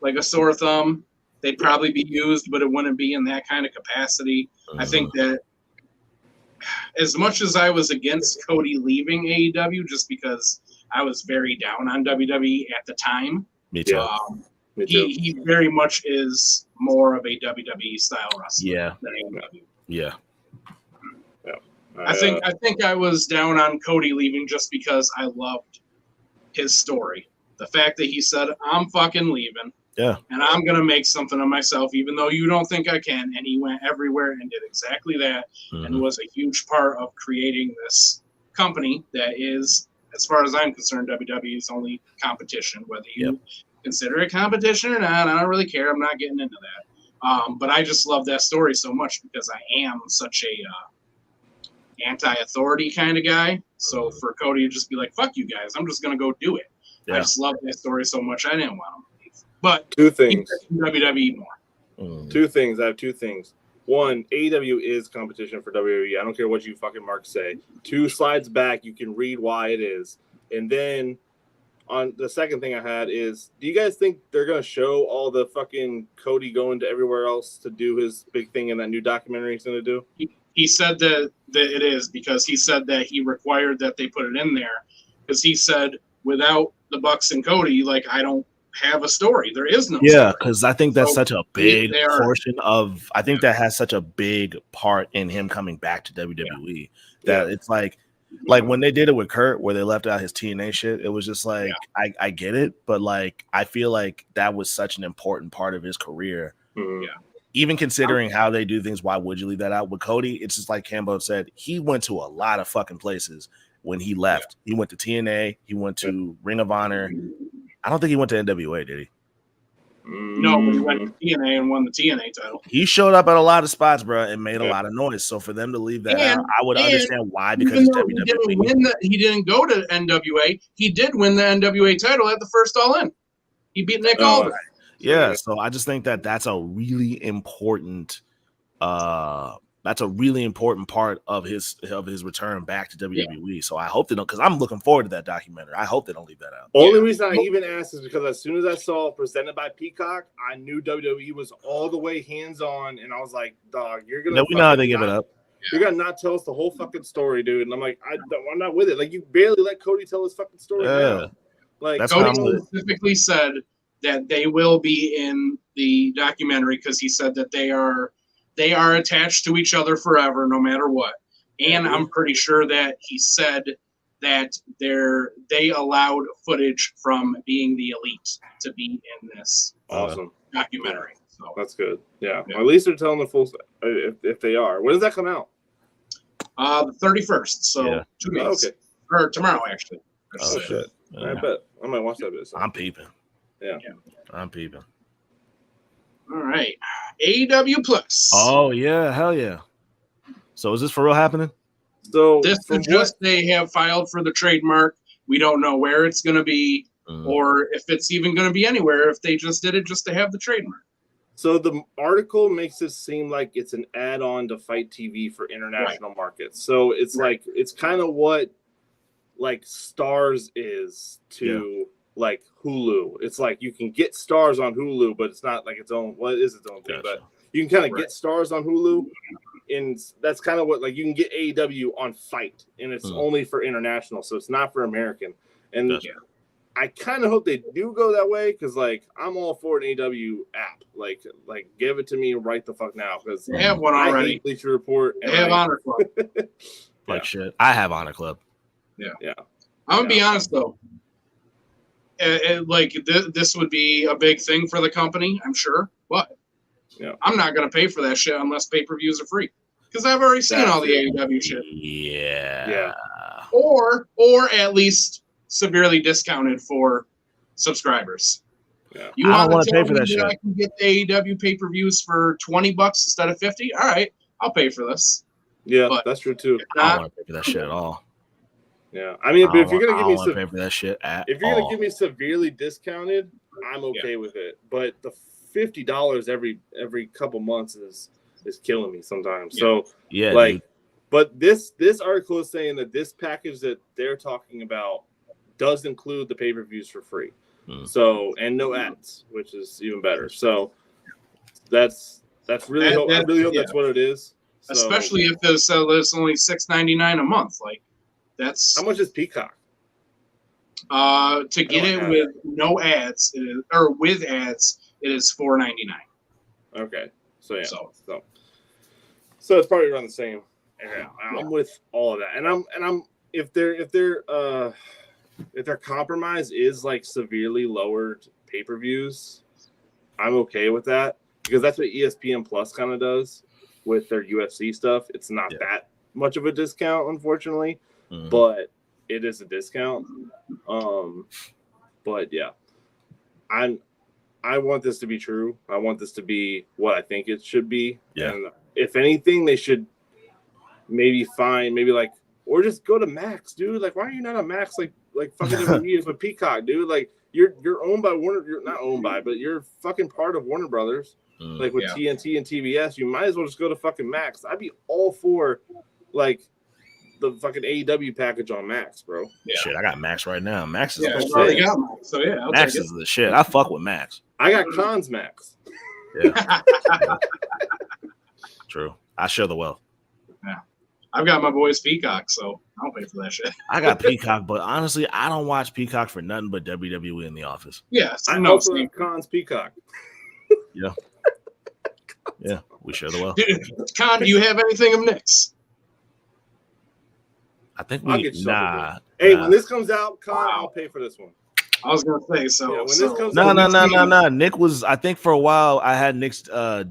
like a sore thumb. They'd probably be used, but it wouldn't be in that kind of capacity. I think that as much as I was against Cody leaving AEW just because I was very down on WWE at the time, Me too. He very much is more of a WWE style wrestler than AEW. Yeah. I think I was down on Cody leaving just because I loved his story. The fact that he said, I'm fucking leaving. Yeah. And I'm going to make something of myself, even though you don't think I can. And he went everywhere and did exactly that and was a huge part of creating this company that is, as far as I'm concerned, WWE's only competition. Whether you consider it competition or not, I don't really care. I'm not getting into that. But I just love that story so much because I am such a anti-authority kind of guy. So for Cody to just be like, fuck you guys, I'm just going to go do it. I just love that story so much. I didn't want him to leave. But two things. WWE more. Two things. I have two things. One, AEW is competition for WWE. I don't care what you fucking Mark say. 2 slides back, you can read why it is. And then on the second thing I had is, do you guys think they're going to show all the fucking Cody going to everywhere else to do his big thing in that new documentary he's going to do? He said that it is because he said that he required that they put it in there because he said without the Bucks and Cody, like, I don't have a story. There is no story. Because I think that's such a big portion of, I think that has such a big part in him coming back to WWE that it's like when they did it with Kurt, where they left out his TNA shit, it was just like, I get it, but like, I feel like that was such an important part of his career. Even considering how they do things, why would you leave that out? With Cody, it's just like Cambo said, he went to a lot of fucking places when he left. He went to TNA, he went to Ring of Honor. I don't think he went to NWA, did he? No, but he went to TNA and won the TNA title. He showed up at a lot of spots, bro, and made a lot of noise. So for them to leave that out, I would understand why, because it's WWE. He didn't go to NWA. He did win the NWA title at the first All In. He beat Nick Aldis. Yeah, so I just think that that's a really important part of his return back to WWE. So I hope they don't, because I'm looking forward to that documentary. I hope they don't leave that out. Only reason I even asked is because as soon as I saw presented by Peacock, I knew WWE was all the way hands-on, and I was like, dog, you're gonna we know how they give it up. You're gonna not tell us the whole fucking story, dude. And I'm like, I'm not with it. Like, you barely let Cody tell his fucking story now. Like, that's Cody specifically said that they will be in the documentary because he said that they are attached to each other forever, no matter what. And I'm pretty sure that he said that they allowed footage from being the Elite to be in this documentary. So that's good. Yeah. Well, at least they're telling the full if they are. When does that come out? The 31st. So 2 days. Okay. Or tomorrow, actually. Oh shit! I bet I might watch that bit. I'm peeping. Yeah, I'm peeping. All right, AEW Plus. Oh yeah, hell yeah! So is this for real happening? So this is just they have filed for the trademark. We don't know where it's going to be, or if it's even going to be anywhere. If they just did it just to have the trademark. So the article makes it seem like it's an add-on to Fight TV for international markets. So it's like it's kind of what like Stars is to like Hulu. It's like you can get Stars on Hulu, but it's not like its own. Well, it is its own thing, but you can kind of get Stars on Hulu, and that's kind of what like you can get AEW on Fight, and it's only for international, so it's not for American. And I kind of hope they do go that way because like I'm all for an AEW app. Like give it to me right the fuck now because they have one already. I hate Bleacher Report. They have Honor Club. Shit, I have Honor Club. Yeah. I'm gonna be honest though. This would be a big thing for the company, I'm sure, but I'm not gonna pay for that shit unless pay-per-views are free because I've already seen all the AEW shit. Yeah. Or at least severely discounted for subscribers. Yeah. You want to pay for that shit? I can get the AEW pay-per-views for $20 instead of $50. All right, I'll pay for this. Yeah, that's true too. I don't want to pay for that shit at all. Yeah, I mean, but if you're gonna give me pay for that shit if you're gonna give me severely discounted, I'm okay with it. But the $50 every couple months is is killing me sometimes. Yeah. So Yeah, like, dude. but this article is saying that this package that they're talking about does include the pay-per-views for free. So, and no ads, which is even better. So that's really I really hope that's what it is. So, especially if there's only $6.99 a month. Like that's how much is Peacock? To get it with no ads, or with ads, it is $4.99. Okay, so yeah, so it's probably around the same. Yeah, I'm with all of that, and I'm if their compromise is like severely lowered pay-per-views, I'm okay with that because that's what ESPN Plus kind of does with their UFC stuff. It's not that much of a discount, unfortunately, but it is a discount. But yeah, I want this to be true. I want this to be what I think it should be. Yeah. And if anything, they should maybe or just go to Max, dude. Like, why are you not on Max? Like fucking with Peacock, dude. Like, you're owned by Warner. You're not owned by, but you're fucking part of Warner Brothers. Like with TNT and TBS, you might as well just go to fucking Max. I'd be all for like the fucking AEW package on Max, bro. Yeah. Shit, I got Max right now. Max is the shit. Got Max, so yeah, Max is the shit. I fuck with Max. I got Cons Max. Yeah. True. I share the wealth. Yeah. I've got my boys Peacock, so I don't pay for that shit. I got Peacock, but honestly, I don't watch Peacock for nothing but WWE in the office. Yes, I know. Cons Peacock. Yeah. Yeah, we share the wealth. Con, do you have anything of Nick's? I think we Hey, when this comes out, Con, I'll pay for this one. I was gonna say so. Yeah, when this comes no. Nick was. I think for a while I had Nick's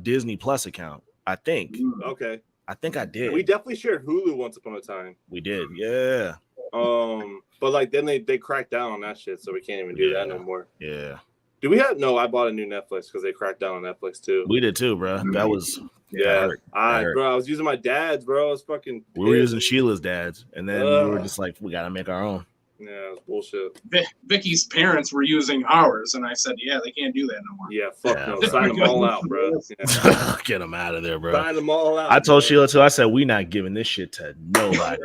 Disney Plus account. I think. Okay. I think I did. We definitely shared Hulu once upon a time. We did, yeah. But like then they cracked down on that shit, so we can't even do that no more. Yeah. Do we have? No, I bought a new Netflix because they cracked down on Netflix too. We did too, bro. That was bro. I was using my dad's, bro. I was fucking. We were using Sheila's dad's, and then we were just like, we gotta make our own. Yeah, it was bullshit. Vicky's parents were using ours, and I said, "Yeah, they can't do that no more." Yeah, fuck no. Sign them all out, bro. Yeah. Get them out of there, bro. Sign them all out. I told Sheila too. I said, we not giving this shit to nobody.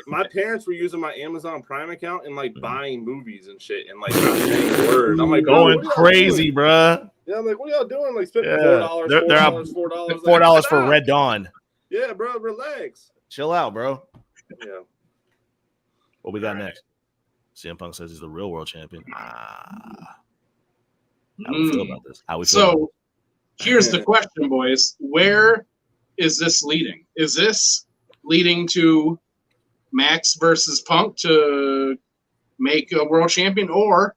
My parents were using my Amazon Prime account and like buying movies and shit, and like not saying words. I'm like going crazy, bro. Yeah, I'm like, what are y'all doing? Like spending $4, $4 for Red Dawn. Yeah, bro, relax. Chill out, bro. Yeah. What we got next? CM Punk says he's the real world champion. How we feel about this? Here's the question, boys. Where is this leading? Is this leading to Max versus Punk to make a world champion, or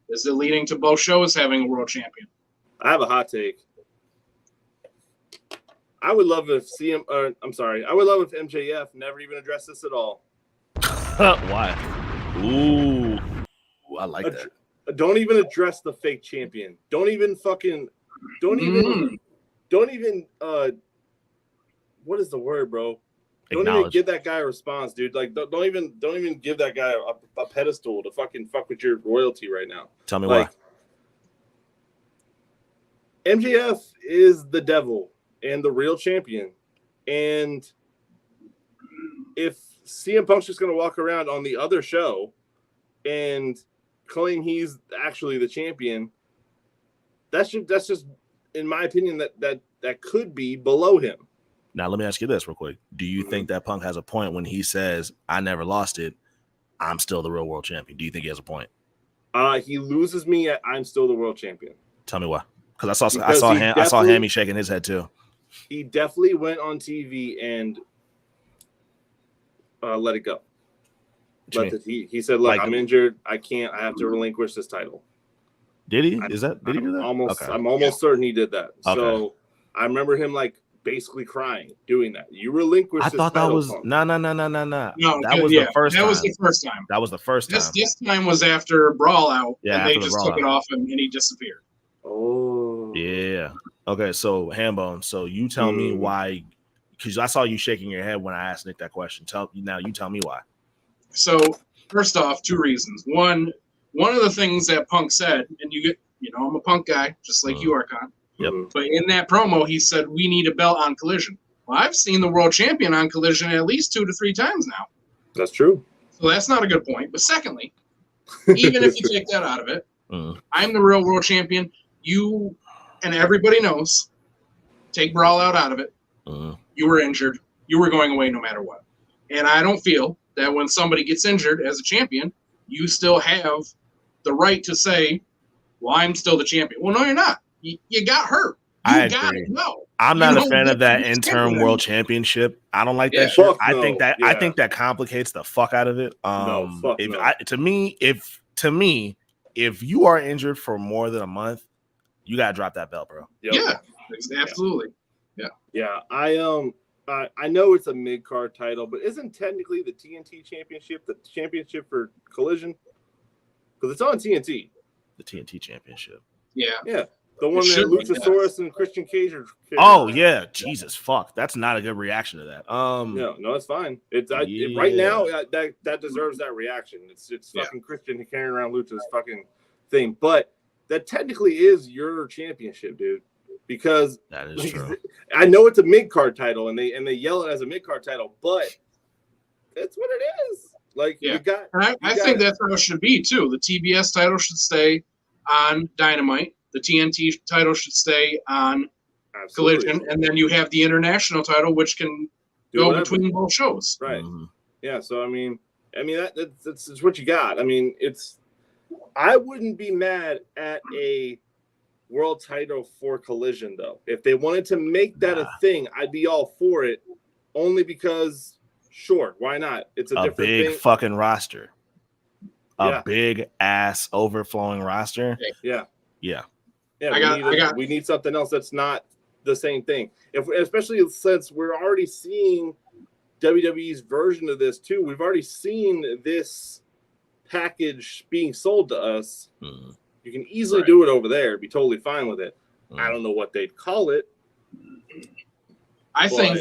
is it leading to both shows having a world champion? I have a hot take. I would love if MJF never even addressed this at all. Why? Ooh, I like that. Don't even address the fake champion. Don't even what is the word, bro? Don't even give that guy a response, dude. Like don't even give that guy a pedestal to fucking fuck with your royalty right now. Tell me why. MJF is the devil and the real champion. And if CM Punk's just going to walk around on the other show and claim he's actually the champion, that's just in my opinion, that could be below him. Now, let me ask you this real quick. Do you think that Punk has a point when he says, I never lost it, I'm still the real world champion? Do you think he has a point? He loses me at I'm still the world champion. Tell me why. Because I saw Hammy shaking his head too. He definitely went on TV and let it go. He said, look, I'm injured. I have to relinquish this title. Did he? Did he do that? I'm almost certain he did that. Okay. So I remember him like basically crying doing that. You relinquished this title. I thought that was no. That was the first time. That was the first time. This time was after Brawl Out. Yeah, and they just took it off and he disappeared. Oh. Yeah. Okay, so Hambone, so you tell me why, because I saw you shaking your head when I asked Nick that question. You tell me why. So first off, two reasons. One of the things that Punk said, and I'm a Punk guy, just like you are, Con. Yep. But in that promo, he said, we need a belt on Collision. Well, I've seen the world champion on Collision at least 2 to 3 times now. That's true. So that's not a good point. But secondly, even if you take that out of it, I'm the real world champion. You and everybody knows, take Brawl out of it. You were injured. You were going away no matter what. And I don't feel that when somebody gets injured as a champion, you still have the right to say, well, I'm still the champion. Well, no, you're not. You got hurt. I got agree. it. No. I'm not a fan of that interim world championship. I don't like that shit. Fuck I no. think that complicates the fuck out of it. To me, if you are injured for more than a month, you gotta drop that belt, bro. Yep. Yeah, absolutely. Yeah. I know it's a mid-card title, but isn't technically the TNT championship the championship for Collision? Because it's on TNT. The TNT championship. Yeah. Yeah. The one that Luchasaurus and Christian Cage are. Oh yeah, Jesus fuck! That's not a good reaction to that. No, it's fine. Right now that deserves that reaction. It's fucking Christian carrying around Lucha's fucking thing, but that technically is your championship, dude. Because that is true. I know it's a mid card title, and they yell it as a mid card title, but it's what it is. Like you got. I think that's how it should be too. The TBS title should stay on Dynamite. The TNT title should stay on Collision, and then you have the international title, which can go between both shows. Right. Yeah. So I mean, that's what you got. I mean, I wouldn't be mad at a world title for Collision though. If they wanted to make that a thing, I'd be all for it. Only because, sure, why not? It's a different big thing. Fucking roster. A big ass overflowing roster. Yeah. Yeah, we need something else that's not the same thing. Especially since we're already seeing WWE's version of this too. We've already seen this package being sold to us. You can easily do it over there. Be totally fine with it. I don't know what they'd call it. I think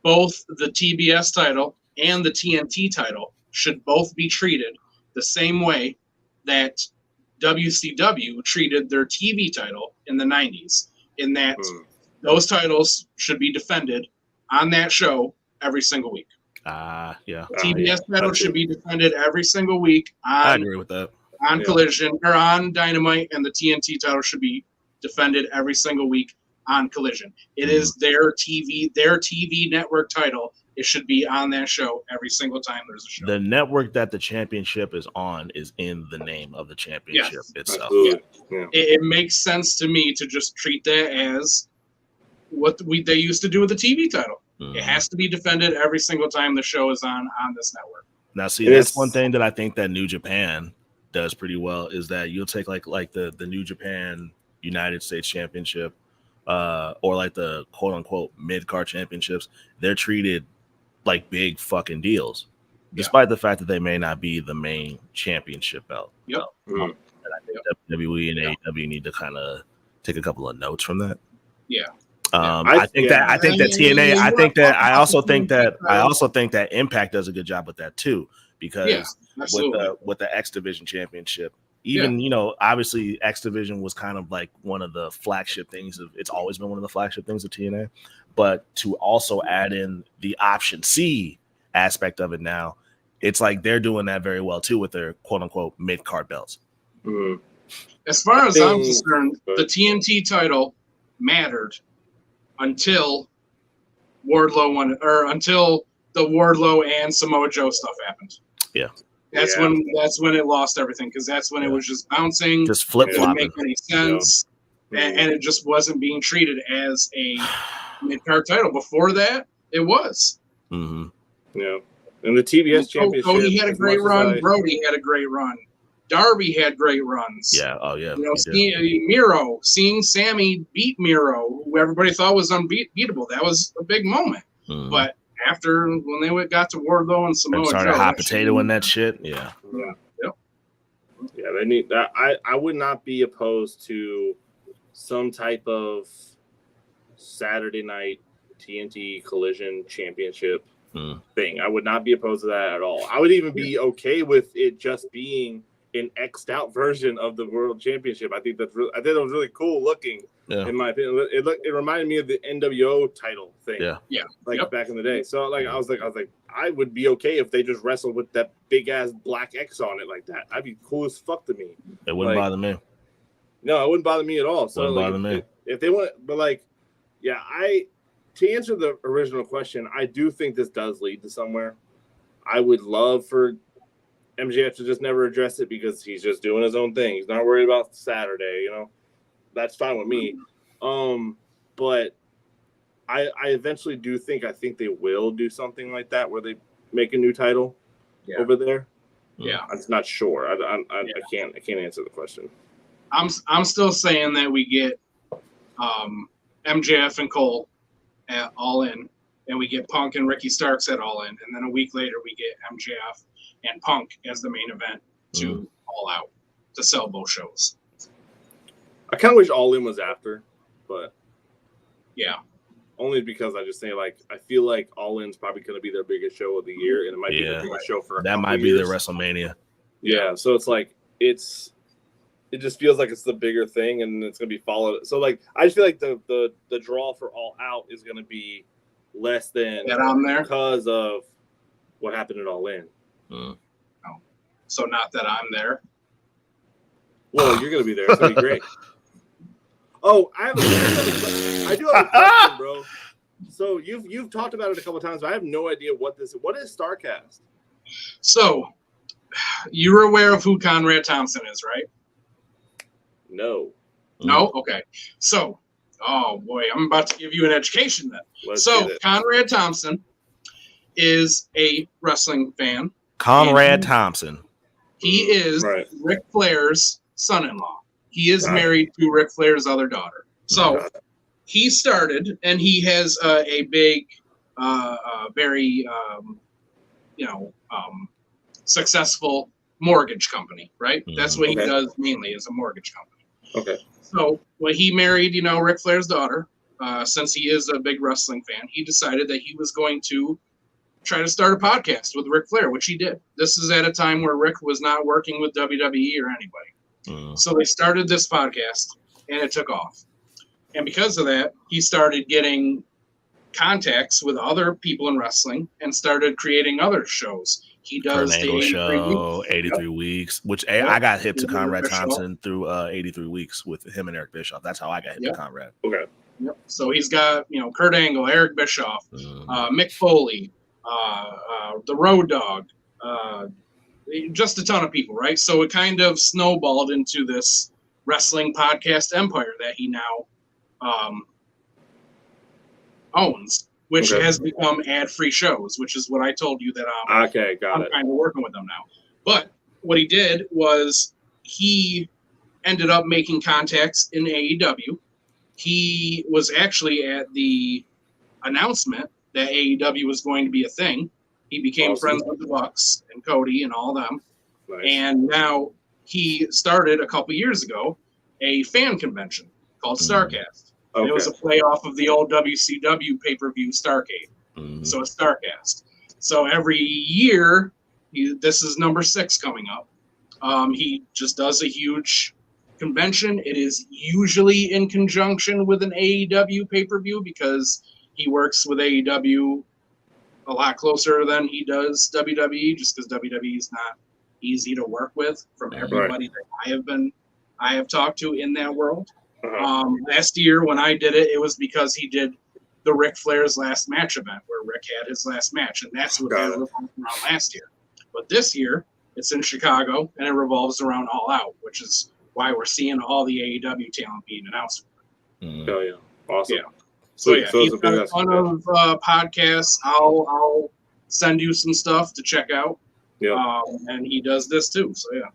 both the TBS title and the TNT title should both be treated the same way that WCW treated their TV title in the 90s, in that those titles should be defended on that show every single week. TBS title should be defended every single week I agree with that. On Collision or on Dynamite, and the TNT title should be defended every single week on Collision. It is their TV network title. It should be on that show every single time there's a show. The network that the championship is on is in the name of the championship itself. It makes sense to me to just treat that as what they used to do with the TV title. It has to be defended every single time the show is on this network. Now, see, that's one thing that I think that New Japan does pretty well, is that you'll take like the New Japan United States Championship or like the quote unquote mid-card championships. They're treated like big fucking deals, despite the fact that they may not be the main championship belt. Yep. And I think WWE and AEW need to kind of take a couple of notes from that. Yeah. I think that TNA. I also think that Impact does a good job with that too, because with the X Division Championship, even obviously X Division was kind of like one of the flagship things it's always been one of the flagship things of TNA, but to also add in the option C aspect of it now, it's like they're doing that very well too with their quote unquote mid card belts. As far as I'm concerned, the TNT title mattered until Wardlow won, or until the Wardlow and Samoa Joe stuff happened. Yeah. That's when it lost everything, because that's when it was just bouncing, just flip flopping. Didn't make any sense, and it just wasn't being treated as a mid-card title. Before that, it was. Yeah, and the TBS championship. Cody had a great run. Brody had a great run. Darby had great runs. Yeah. Oh yeah. Seeing Sammy beat Miro, who everybody thought was unbeatable, that was a big moment. But after when they got to Wardlow and Samoa Joe, started hot potato in that shit. Yeah, they need that. I would not be opposed to some type of Saturday night TNT Collision Championship thing. I would not be opposed to that at all. I would even be okay with it just being an X'd out version of the World Championship. I think that was really cool looking. Yeah. In my opinion, it reminded me of the NWO title thing. Yeah. Like back in the day. So like I was like I would be okay if they just wrestled with that big ass black X on it like that. That'd be cool as fuck to me. It wouldn't bother me. No, it wouldn't bother me at all. So Wouldn't bother me. If they want, but like, yeah, to answer the original question, I do think this does lead to somewhere. I would love for MJF to just never address it because he's just doing his own thing. He's not worried about Saturday, you know. That's fine with me. But I eventually do think they will do something like that where they make a new title over there. Yeah, I'm not sure. I can't answer the question. I'm still saying that we get MJF and Cole at All In, and we get Punk and Ricky Starks at All In, and then a week later we get MJF and Punk as the main event to All Out to sell both shows. I kind of wish All In was after, but yeah, only because I just think I feel like All In's probably going to be their biggest show of the year, and it might be their biggest show for that might be their WrestleMania. Yeah, so it's like it just feels like it's the bigger thing, and it's going to be followed. So like I just feel like the draw for All Out is going to be less than that I'm there because of what happened at All In. Oh. So not that I'm there. Well, you're going to be there. It's going to be great. Oh, I do have a question, bro. So you've talked about it a couple of times, but I have no idea what is StarCast? So you're aware of who Conrad Thompson is, right? No. No? Okay. So, oh boy, I'm about to give you an education then. So Conrad Thompson is a wrestling fan. Conrad Thompson. He is Ric Flair's son-in-law. He is married to Ric Flair's other daughter. So he started, and he has a big, very, successful mortgage company, right? That's what he does mainly, is a mortgage company. Okay. So when he married, Ric Flair's daughter, since he is a big wrestling fan, he decided that he was going to try to start a podcast with Ric Flair, which he did. This is at a time where Ric was not working with WWE or anybody. So they started this podcast, and it took off. And because of that, he started getting contacts with other people in wrestling and started creating other shows. He does the 83 Weeks, which I got hip to Conrad Thompson through 83 Weeks with him and Eric Bischoff. That's how I got hip to Conrad. Okay. Yep. So he's got, Kurt Angle, Eric Bischoff, Mick Foley, the Road Dogg, just a ton of people, right? So it kind of snowballed into this wrestling podcast empire that he now owns, which has become ad-free shows, which is what I told you that I'm kind of working with them now. But what he did was he ended up making contacts in AEW. He was actually at the announcement that AEW was going to be a thing. He became friends with the Bucks and Cody and all them. Nice. And now he started a couple years ago a fan convention called StarCast. And it was a play off of the old WCW pay-per-view Starrcade. So it's StarCast. So every year, this is number 6 coming up. He just does a huge convention. It is usually in conjunction with an AEW pay-per-view because he works with AEW a lot closer than he does WWE, just because WWE is not easy to work with from everybody that I have talked to in that world. Last year when I did it, it was because he did the Ric Flair's last match event where Ric had his last match, and that's what they revolved around last year. But this year, it's in Chicago, and it revolves around All Out, which is why we're seeing all the AEW talent being announced. Oh yeah, awesome. Yeah. So he's got a ton of podcasts. I'll send you some stuff to check out. Yeah. And he does this too. So yeah.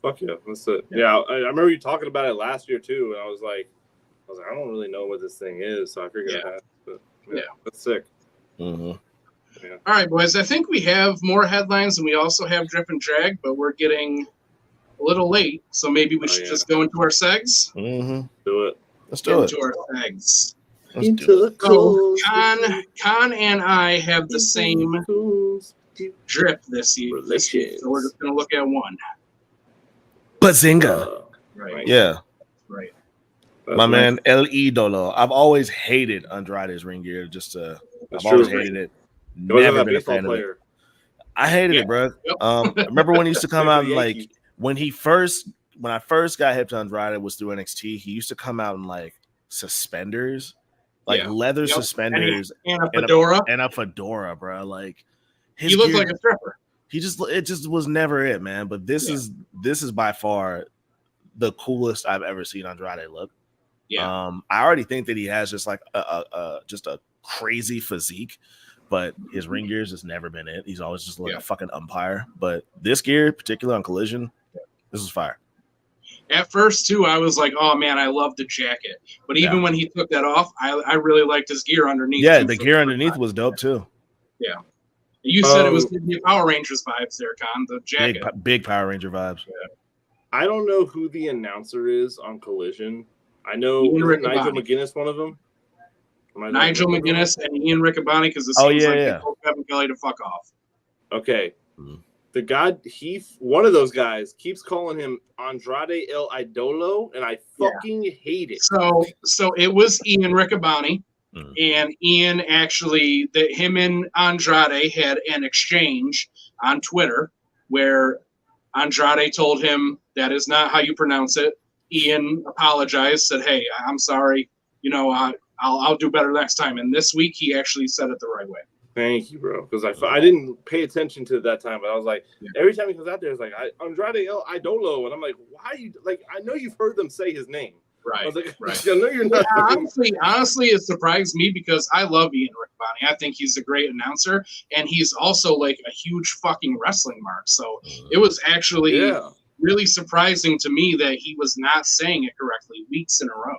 Fuck yeah, that's it. Yeah, I remember you talking about it last year too, and I was like, I don't really know what this thing is, so I figured I'd ask. But that's sick. Yeah. All right, boys. I think we have more headlines, and we also have Drip and Drag, but we're getting a little late, so maybe we should just go into our segs. Do it. Let's do it. Into our segs. So Con and I have the same drip this year, so we're just going to look at one. Bazinga. Right. Yeah. Right. My man, El Idolo. I've always hated Andrade's ring gear. I've always hated it. Never been a fan of it. I hated it, bro. Yep. Remember when he used to come out and like when I first got hip to Andrade was through NXT. He used to come out in like suspenders, like leather suspenders, and a fedora, and a fedora, bro. Like he looked like a stripper. It just was never it, man. But this is by far the coolest I've ever seen Andrade look. Yeah. I already think that he has just like a crazy physique, but his ring gear's just never been it. He's always just like a fucking umpire. But this gear, particularly on Collision, this is fire. At first, too, I was like, "Oh man, I love the jacket." But even when he took that off, I really liked his gear underneath. Yeah, the gear underneath was dope too. Yeah, you said it was the Power Rangers vibes there, Con. The jacket, big Power Ranger vibes. Yeah. I don't know who the announcer is on Collision. I know Nigel McGuinness, one of them. Nigel McGuinness and Ian Riccaboni, because it seems like they told Kevin Kelly to fuck off. Okay. The guy, one of those guys keeps calling him Andrade El Idolo, and I fucking hate it. So it was Ian Riccaboni, and Ian actually, him and Andrade had an exchange on Twitter where Andrade told him that is not how you pronounce it. Ian apologized, said, "Hey, I'm sorry. You know, I'll do better next time." And this week, he actually said it the right way. Thank you, bro. Because I didn't pay attention to that time, but I was like, every time he comes out there, it's like Andrade El Idolo, and I'm like, why? I know you've heard them say his name, right? I was like, right. I know you're not. Honestly, it surprised me because I love Ian Riccaboni. I think he's a great announcer, and he's also like a huge fucking wrestling mark. So it was actually really surprising to me that he was not saying it correctly weeks in a row.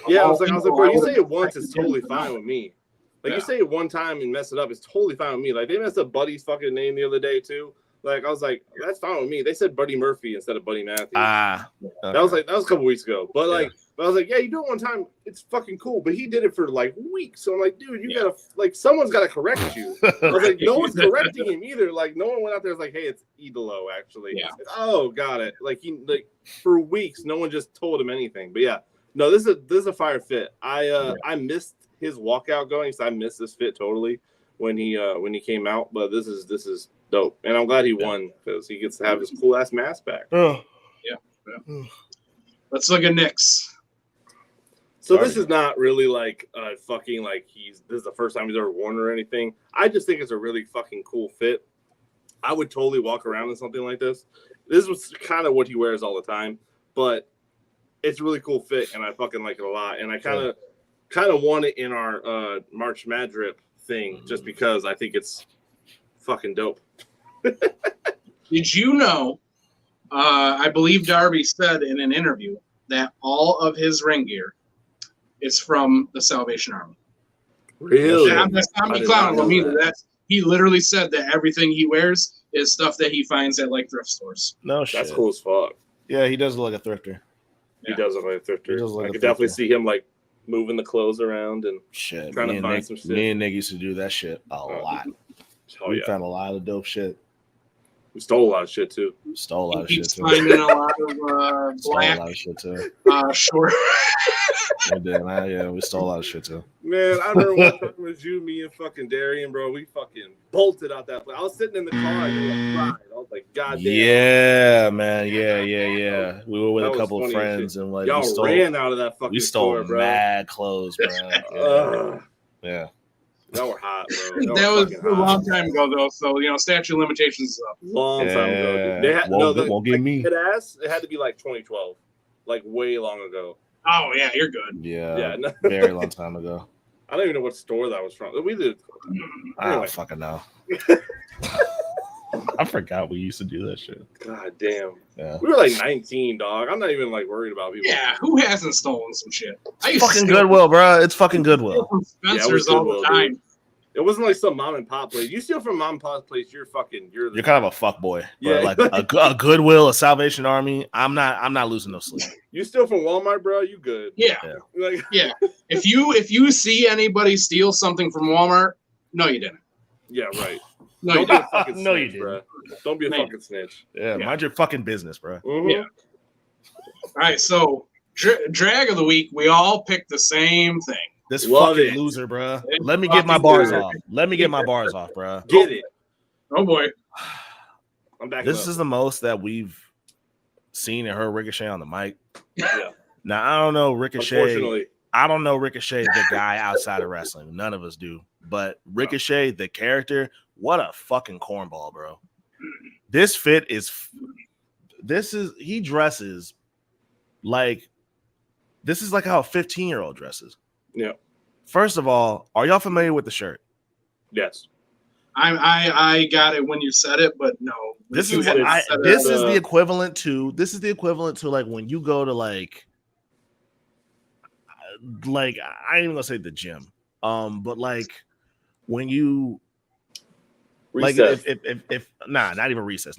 Yeah, I was like, bro, you say it once, it's totally fine with me. Like, you say it one time and mess it up, it's totally fine with me. Like, they messed up Buddy's fucking name the other day, too. Like, I was like, that's fine with me. They said Buddy Murphy instead of Buddy Matthews. Okay. That was a couple weeks ago. But, I was like, yeah, you do it one time, it's fucking cool. But he did it for, like, weeks. So I'm like, dude, you gotta, like, someone's gotta correct you. I was like, no one's correcting him either. Like, no one went out there and was like, hey, it's Idolo, actually. Yeah. Like, oh, got it. Like, for weeks, no one just told him anything. But, yeah. No, this is a fire fit. I missed his walkout going, so I missed this fit totally when he came out. But this is dope, and I'm glad he won because he gets to have his cool ass mask back. Yeah. Let's look at Nick's. So this is not really like fucking like this is the first time he's ever worn or anything. I just think it's a really fucking cool fit. I would totally walk around in something like this. This was kind of what he wears all the time, but it's a really cool fit, and I fucking like it a lot. And I kind of want it in our March Madrip thing just because I think it's fucking dope. Did you know? I believe Darby said in an interview that all of his ring gear is from the Salvation Army. Really? That's not me clowning him either. He literally said that everything he wears is stuff that he finds at like thrift stores. No shit. That's cool as fuck. Yeah, he does look like a thrifter. He does look like a thrifter. I could definitely see him like moving the clothes around and trying to find some shit. Me and Nick used to do that shit a lot. We found a lot of dope shit. We stole a lot of shit too. Stole a lot of shit too. Finding a lot of black, a lot of shit too. Short. We did, man. Yeah, we stole a lot of shit too. Man, I remember one time it was you, me, and fucking Darian, bro. We fucking bolted out that place. I was sitting in the car and I was like, God damn. Yeah, man. Yeah. We were with a couple of friends and like y'all ran out of that fucking we stole store, bro. Mad clothes, bro. Yeah. Y'all were hot, bro. That was a long time ago, though. So statute of limitations is up. Long time ago. Dude. Won't get me. It had to be like 2012, like way long ago. Oh yeah, you're good. Yeah. Very long time ago. I don't even know what store that was from. We did. I don't fucking know. I forgot we used to do that shit. God damn. Yeah. We were like 19, dog. I'm not even like worried about people. Yeah, who hasn't stolen some shit? It's fucking Goodwill, bro. It's fucking Goodwill. Spencer's all the time. Dude. It wasn't like some mom and pop place. You steal from mom and pop place, you're kind of a fuck boy. Yeah. Like a Goodwill, a Salvation Army. I'm not losing no sleep. You steal from Walmart, bro, you good. Yeah. Yeah. If you see anybody steal something from Walmart, no, you didn't. Yeah, right. No, you didn't. No, you didn't. Bro. Don't be a fucking snitch. Yeah, mind your fucking business, bro. Mm-hmm. Yeah. All right, so drag of the week, we all picked the same thing. This Love fucking it. loser, bro. Let me get my bars off. Let me get my bars off, bro. Get it. Oh boy. I'm back. This is the most that we've seen and heard Ricochet on the mic. Yeah. Now I don't know Ricochet. Unfortunately. I don't know Ricochet, the guy outside of wrestling. None of us do. But Ricochet, the character, what a fucking cornball, bro. This fit is. He dresses like. This is like how a 15-year-old dresses. Yeah. First of all, are y'all familiar with the shirt? Yes. I got it when you said it, but no. This You is had what said it. this is the equivalent to. This is the equivalent to like when you go to like I ain't even gonna say the gym, but like when you Recess. like if not even recess,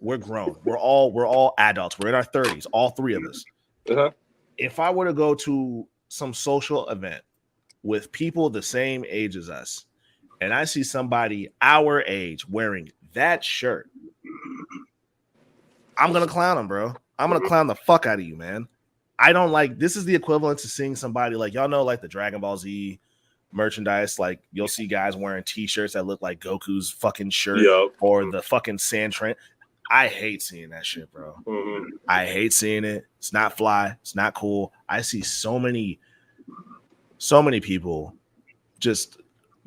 We're grown. We're all adults. We're in our 30s, all three of us. Uh-huh. If I were to go to some social event with people the same age as us, and I see somebody our age wearing that shirt, I'm gonna clown them, bro. I'm gonna clown the fuck out of you, man. I don't like this is the equivalent to seeing somebody like y'all know, like the Dragon Ball Z merchandise. Like you'll see guys wearing t-shirts that look like Goku's fucking shirt or the fucking Sand Trent. I hate seeing that shit, bro. Mm-hmm. I hate seeing it. It's not fly. It's not cool. I see so many people just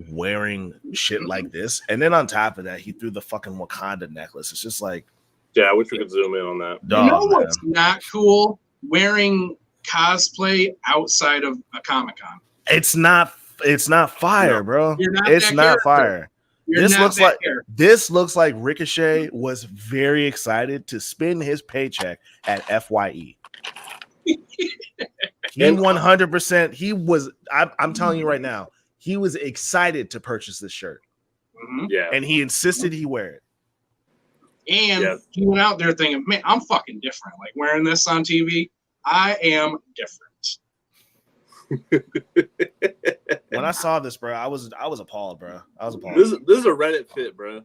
wearing shit like this. And then on top of that, he threw the fucking Wakanda necklace. It's just like, yeah, I wish we could zoom in on that. dog, you know man. what's not cool? Wearing cosplay outside of a Comic-Con. It's not fire, bro. You're not It's that not character. fire. You're This looks like Ricochet was very excited to spend his paycheck at FYE. He 100%. He was. I'm telling you right now. He was excited to purchase this shirt. Mm-hmm. Yeah. And he insisted he wear it. And he went out there thinking, man, I'm fucking different. Like wearing this on TV, I am different. When I saw this, bro, I was appalled, bro. I was appalled. This is a Reddit fit, bro.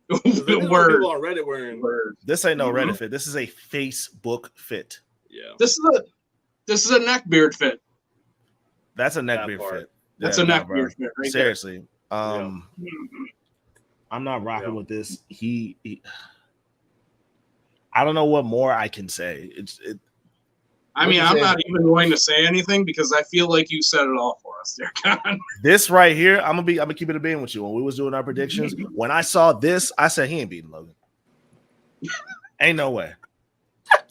Word. People on Reddit wearing. Word. This ain't no Reddit fit. This is a Facebook fit. Yeah. This is a neck beard fit. That's a neck That beard part. fit. That's Yeah, a no, neck bro. beard fit right Seriously. there. I'm not rocking with this. He I don't know what more I can say. I mean, I'm not even going to say anything because I feel like you said it all for us there, Con. This right here, I'm gonna keep it a bean with you. When we was doing our predictions, when I saw this, I said he ain't beating Logan. Ain't no way.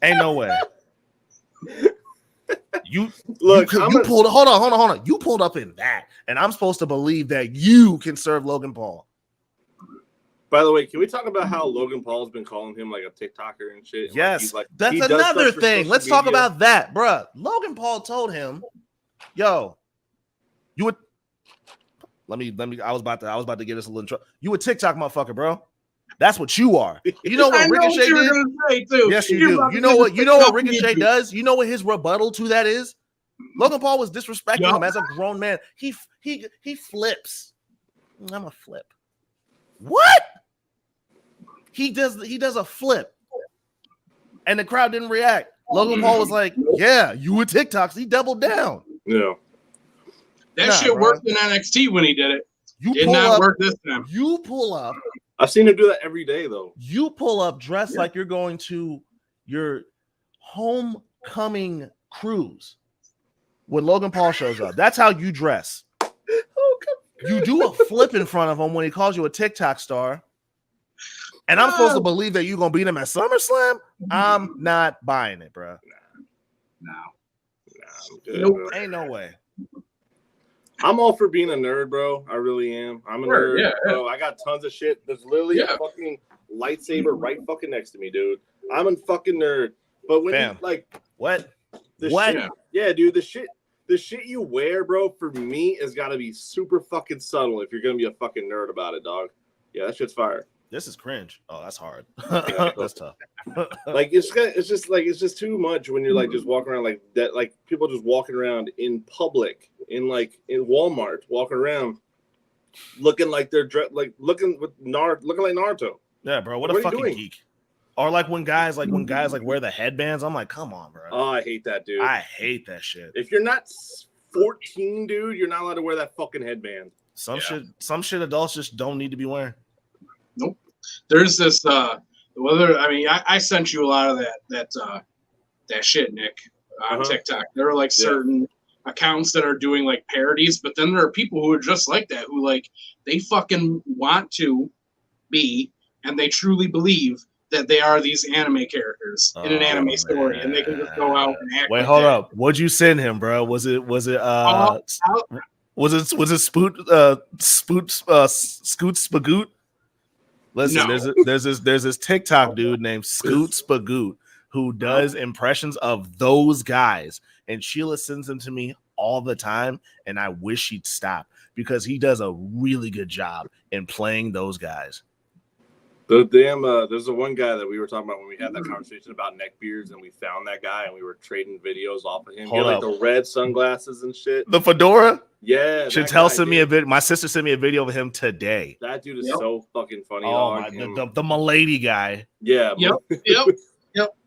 Ain't no way. You pulled hold on. You pulled up in that, and I'm supposed to believe that you can serve Logan Paul. By the way, can we talk about how Logan Paul's been calling him like a TikToker and shit? Yes, like, that's he does another stuff for thing. social Let's talk media. about that, bruh. Logan Paul told him, "Yo, you would let me. I was about to get us a little trouble. You a TikTok motherfucker, bro. That's what you are. You know what Ricochet you were did? gonna say, too. Yes, you You're do. about You to know say what? You know what TikTok Ricochet idiot. does? You know what his rebuttal to that is? Logan Paul was disrespecting Yup. him as a grown man. He flips. I'm a flip. What? He does a flip, and the crowd didn't react. Logan Paul was like, "Yeah, you were TikToks." He doubled down. Yeah. That shit bro. worked in NXT when he did it. You Did pull not up. work this time. You pull up. I've seen him do that every day, though. You pull up dressed like you're going to your homecoming cruise when Logan Paul shows up. That's how you dress. You do a flip in front of him when he calls you a TikTok star. And I'm supposed to believe that you're going to beat him at SummerSlam? I'm not buying it, bro. No. I'm good, Nope. bro. Ain't no way. I'm all for being a nerd, bro. I really am. I'm a Sure, nerd, yeah, bro. I got tons of shit. There's literally a fucking lightsaber right fucking next to me, dude. I'm a fucking nerd. But when Fam. you, like, What? the What? shit, yeah, dude, the shit you wear, bro, for me has got to be super fucking subtle if you're gonna be a fucking nerd about it, dog. Yeah, that shit's fire. This is cringe. Oh, that's hard. That's tough. Like it's just too much when you're like just walking around like that, like people just walking around in public, in Walmart, walking around looking like they're looking like Naruto. Yeah, bro. What What a are you fucking doing? geek. Or like when guys wear the headbands, I'm like, come on, bro. Oh, I hate that, dude. I hate that shit. If you're not 14, dude, you're not allowed to wear that fucking headband. Some shit adults just don't need to be wearing. Nope. There's this I sent you a lot of that shit, Nick, on TikTok. There are like certain accounts that are doing like parodies, but then there are people who are just like that, who like they fucking want to be and they truly believe that they are these anime characters in an anime story, and they can just go out and act. Wait, like hold that. up. What'd you send him, bro? Was it Scoot Spagoot? Listen, No. there's this TikTok dude named Scoot Spagoot who does impressions of those guys, and Sheila sends them to me all the time, and I wish she'd stop because he does a really good job in playing those guys. The damn there's the one guy that we were talking about when we had that conversation about neckbeards, and we found that guy and we were trading videos off of him. He had like the red sunglasses and shit. The fedora? Yeah. Chantel sent me a video. My sister sent me a video of him today. That dude is so fucking funny. Oh, the milady guy. Yeah. Yep.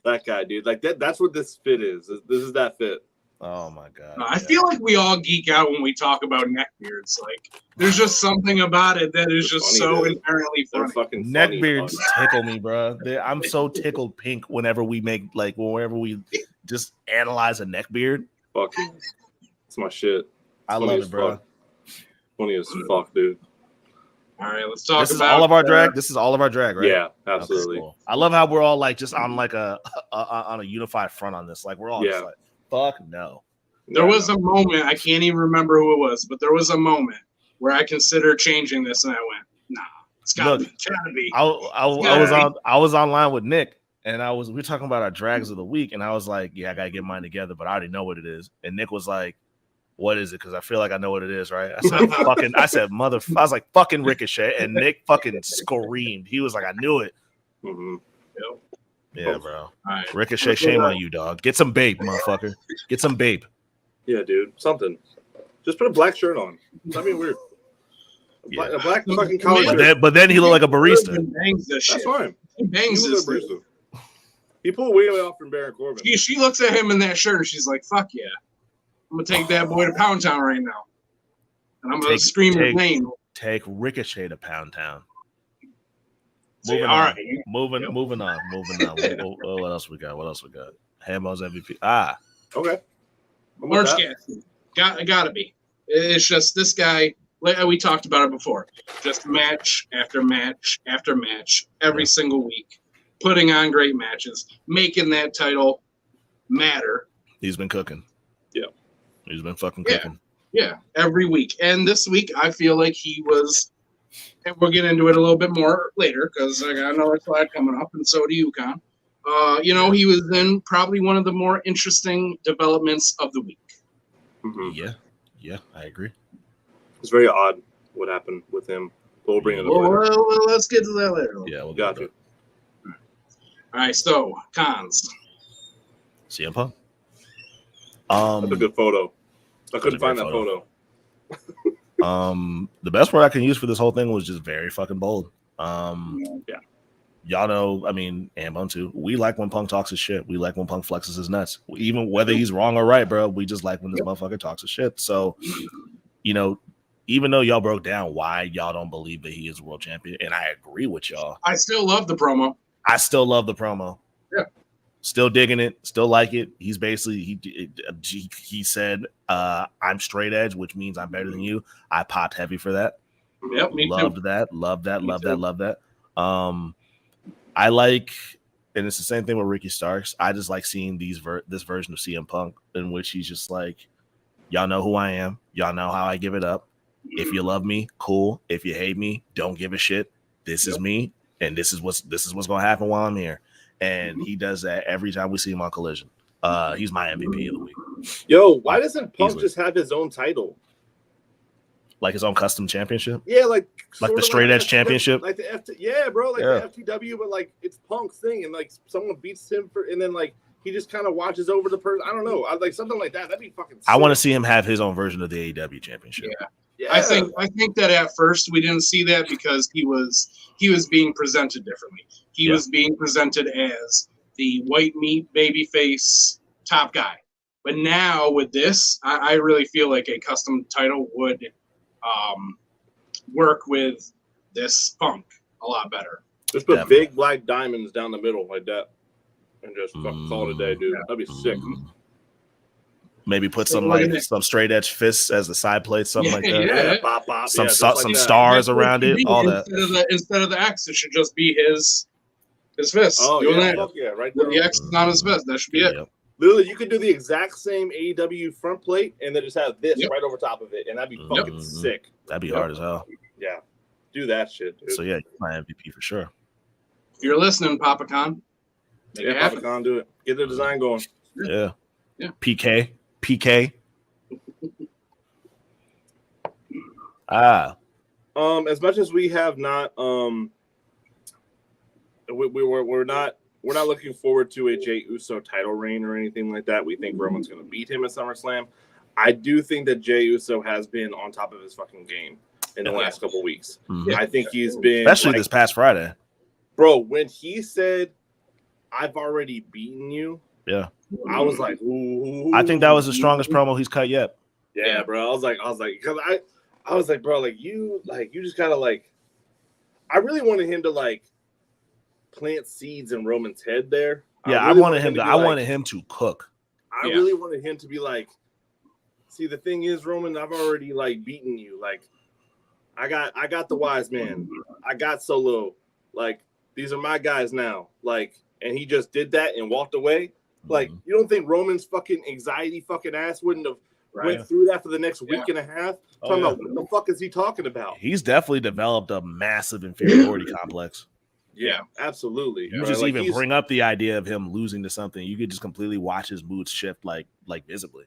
That guy, dude. Like that's what this fit is. This is that fit. Oh my god. I feel like we all geek out when we talk about neckbeards. Like there's just something about it that is just funny, so dude. inherently funny. Fucking Neckbeards tickle me, bro. I'm so tickled pink whenever we just analyze a neckbeard. Fucking, it's my shit. I love it, bro. Funny as fuck, dude. All right, let's talk This is about all of our drag. This is all of our drag, right? Yeah, absolutely. Okay, cool. I love how we're all like just on like on a unified front on this. Like we're all just like, fuck no. There was a moment, I can't even remember who it was, but there was a moment where I considered changing this, and I went, "Nah, it's gotta be." I was online with Nick, and we were talking about our drags of the week, and I was like, "Yeah, I gotta get mine together," but I already know what it is. And Nick was like, "What is it?" Because I feel like I know what it is, right? I was like, "Fucking Ricochet," and Nick fucking screamed. He was like, "I knew it." Mm-hmm. Yep. Yeah, bro. Right. Ricochet, shame on you, dog. Get some babe, motherfucker. Get some babe. Yeah, dude. Something. Just put a black shirt on. I mean, weird. A black fucking collar shirt. But then he looked like a barista. That's fine. He bangs this. He pulled way off from Baron Corbin. She looks at him in that shirt and she's like, "Fuck yeah. I'm going to take that boy to Pound Town right now. And I'm going to scream his name." Take Ricochet to Pound Town. Moving on. What else we got? Hambo's MVP. Okay. Orange Cassidy. Gotta be. It's just this guy, like we talked about it before, just match after match after match every single week, putting on great matches, making that title matter. He's been cooking. Yeah. He's been fucking cooking. Yeah, every week. And this week, I feel like he was, and we'll get into it a little bit more later because I got another slide coming up, and so do you, Con. He was in probably one of the more interesting developments of the week. Mm-hmm. Yeah, I agree. It's very odd what happened with him. We'll bring it up later. Well, let's get to that later. Yeah, we'll got you. All right, so cons. CM Punk. That's a good photo. I couldn't find that photo. The best word I can use for this whole thing was just very fucking bold. Yeah. Y'all know, I mean, and Bun too. We like when Punk talks his shit. We like when Punk flexes his nuts. Even whether he's wrong or right, bro, we just like when this motherfucker talks his shit. So, even though y'all broke down why y'all don't believe that he is world champion, and I agree with y'all. I still love the promo. I still love the promo. Yeah. Still digging it. Still like it. He's basically, he said, I'm straight edge, which means I'm better than you. I popped heavy for that. Yep, me Loved too. that. Love that. I like, and it's the same thing with Ricky Starks. I just like seeing this version of CM Punk in which he's just like, y'all know who I am. Y'all know how I give it up. If you love me, cool. If you hate me, don't give a shit. This is me, and this is what's gonna happen while I'm here. And he does that every time we see him on Collision. He's my MVP of the week. Yo, why doesn't Punk just have his own title? Like his own custom championship? Yeah, like the straight edge championship? Like the bro, like the FTW, but like it's Punk's thing, and like someone beats him and then like he just kind of watches over the person. I don't know. I like something like that. That'd be fucking sick. I want to see him have his own version of the AEW championship. Yeah. I think that at first we didn't see that because he was being presented differently. he was being presented as the white meat babyface top guy. But now with this, I really feel like a custom title would work with this Punk a lot better. Just put big black diamonds down the middle like that, and just fucking call it a day, dude. That'd be sick. Maybe put some straight edge fists as the side plates, something like that. Yeah, bop, bop. Some like stars around it, all that. Instead of the X, it should just be his fist. Oh yeah, right there. The X is on his fist. That should be it. Literally, you could do the exact same AEW front plate and then just have this right over top of it, and that'd be fucking sick. That'd be hard as hell. Yeah, do that shit, dude. So yeah, my MVP for sure. If you're listening, Papa Con, Papa Con, do it. Get the design going. Yeah. PK. As much as we have not, we're not looking forward to a Jey Uso title reign or anything like that. We think Roman's going to beat him at SummerSlam. I do think that Jey Uso has been on top of his fucking game in the last couple weeks. I think he's been, especially this past Friday, bro. When he said, "I've already beaten you," I was like, "Ooh!" I think that was the strongest promo he's cut yet. Yeah, bro. I was like, because I was like, bro, you just kind of like, I really wanted him to like plant seeds in Roman's head there. Yeah, I wanted him to cook. I really wanted him to be like, see, the thing is, Roman, I've already like beaten you. Like, I got the wise man. I got Solo. Like, these are my guys now. Like, and he just did that and walked away. Like, you don't think Roman's fucking anxiety fucking ass wouldn't have went through that for the next week and a half? Talking about what the fuck is he talking about? He's definitely developed a massive inferiority complex. Yeah, absolutely. You just even bring up the idea of him losing to something, you could just completely watch his moods shift like visibly.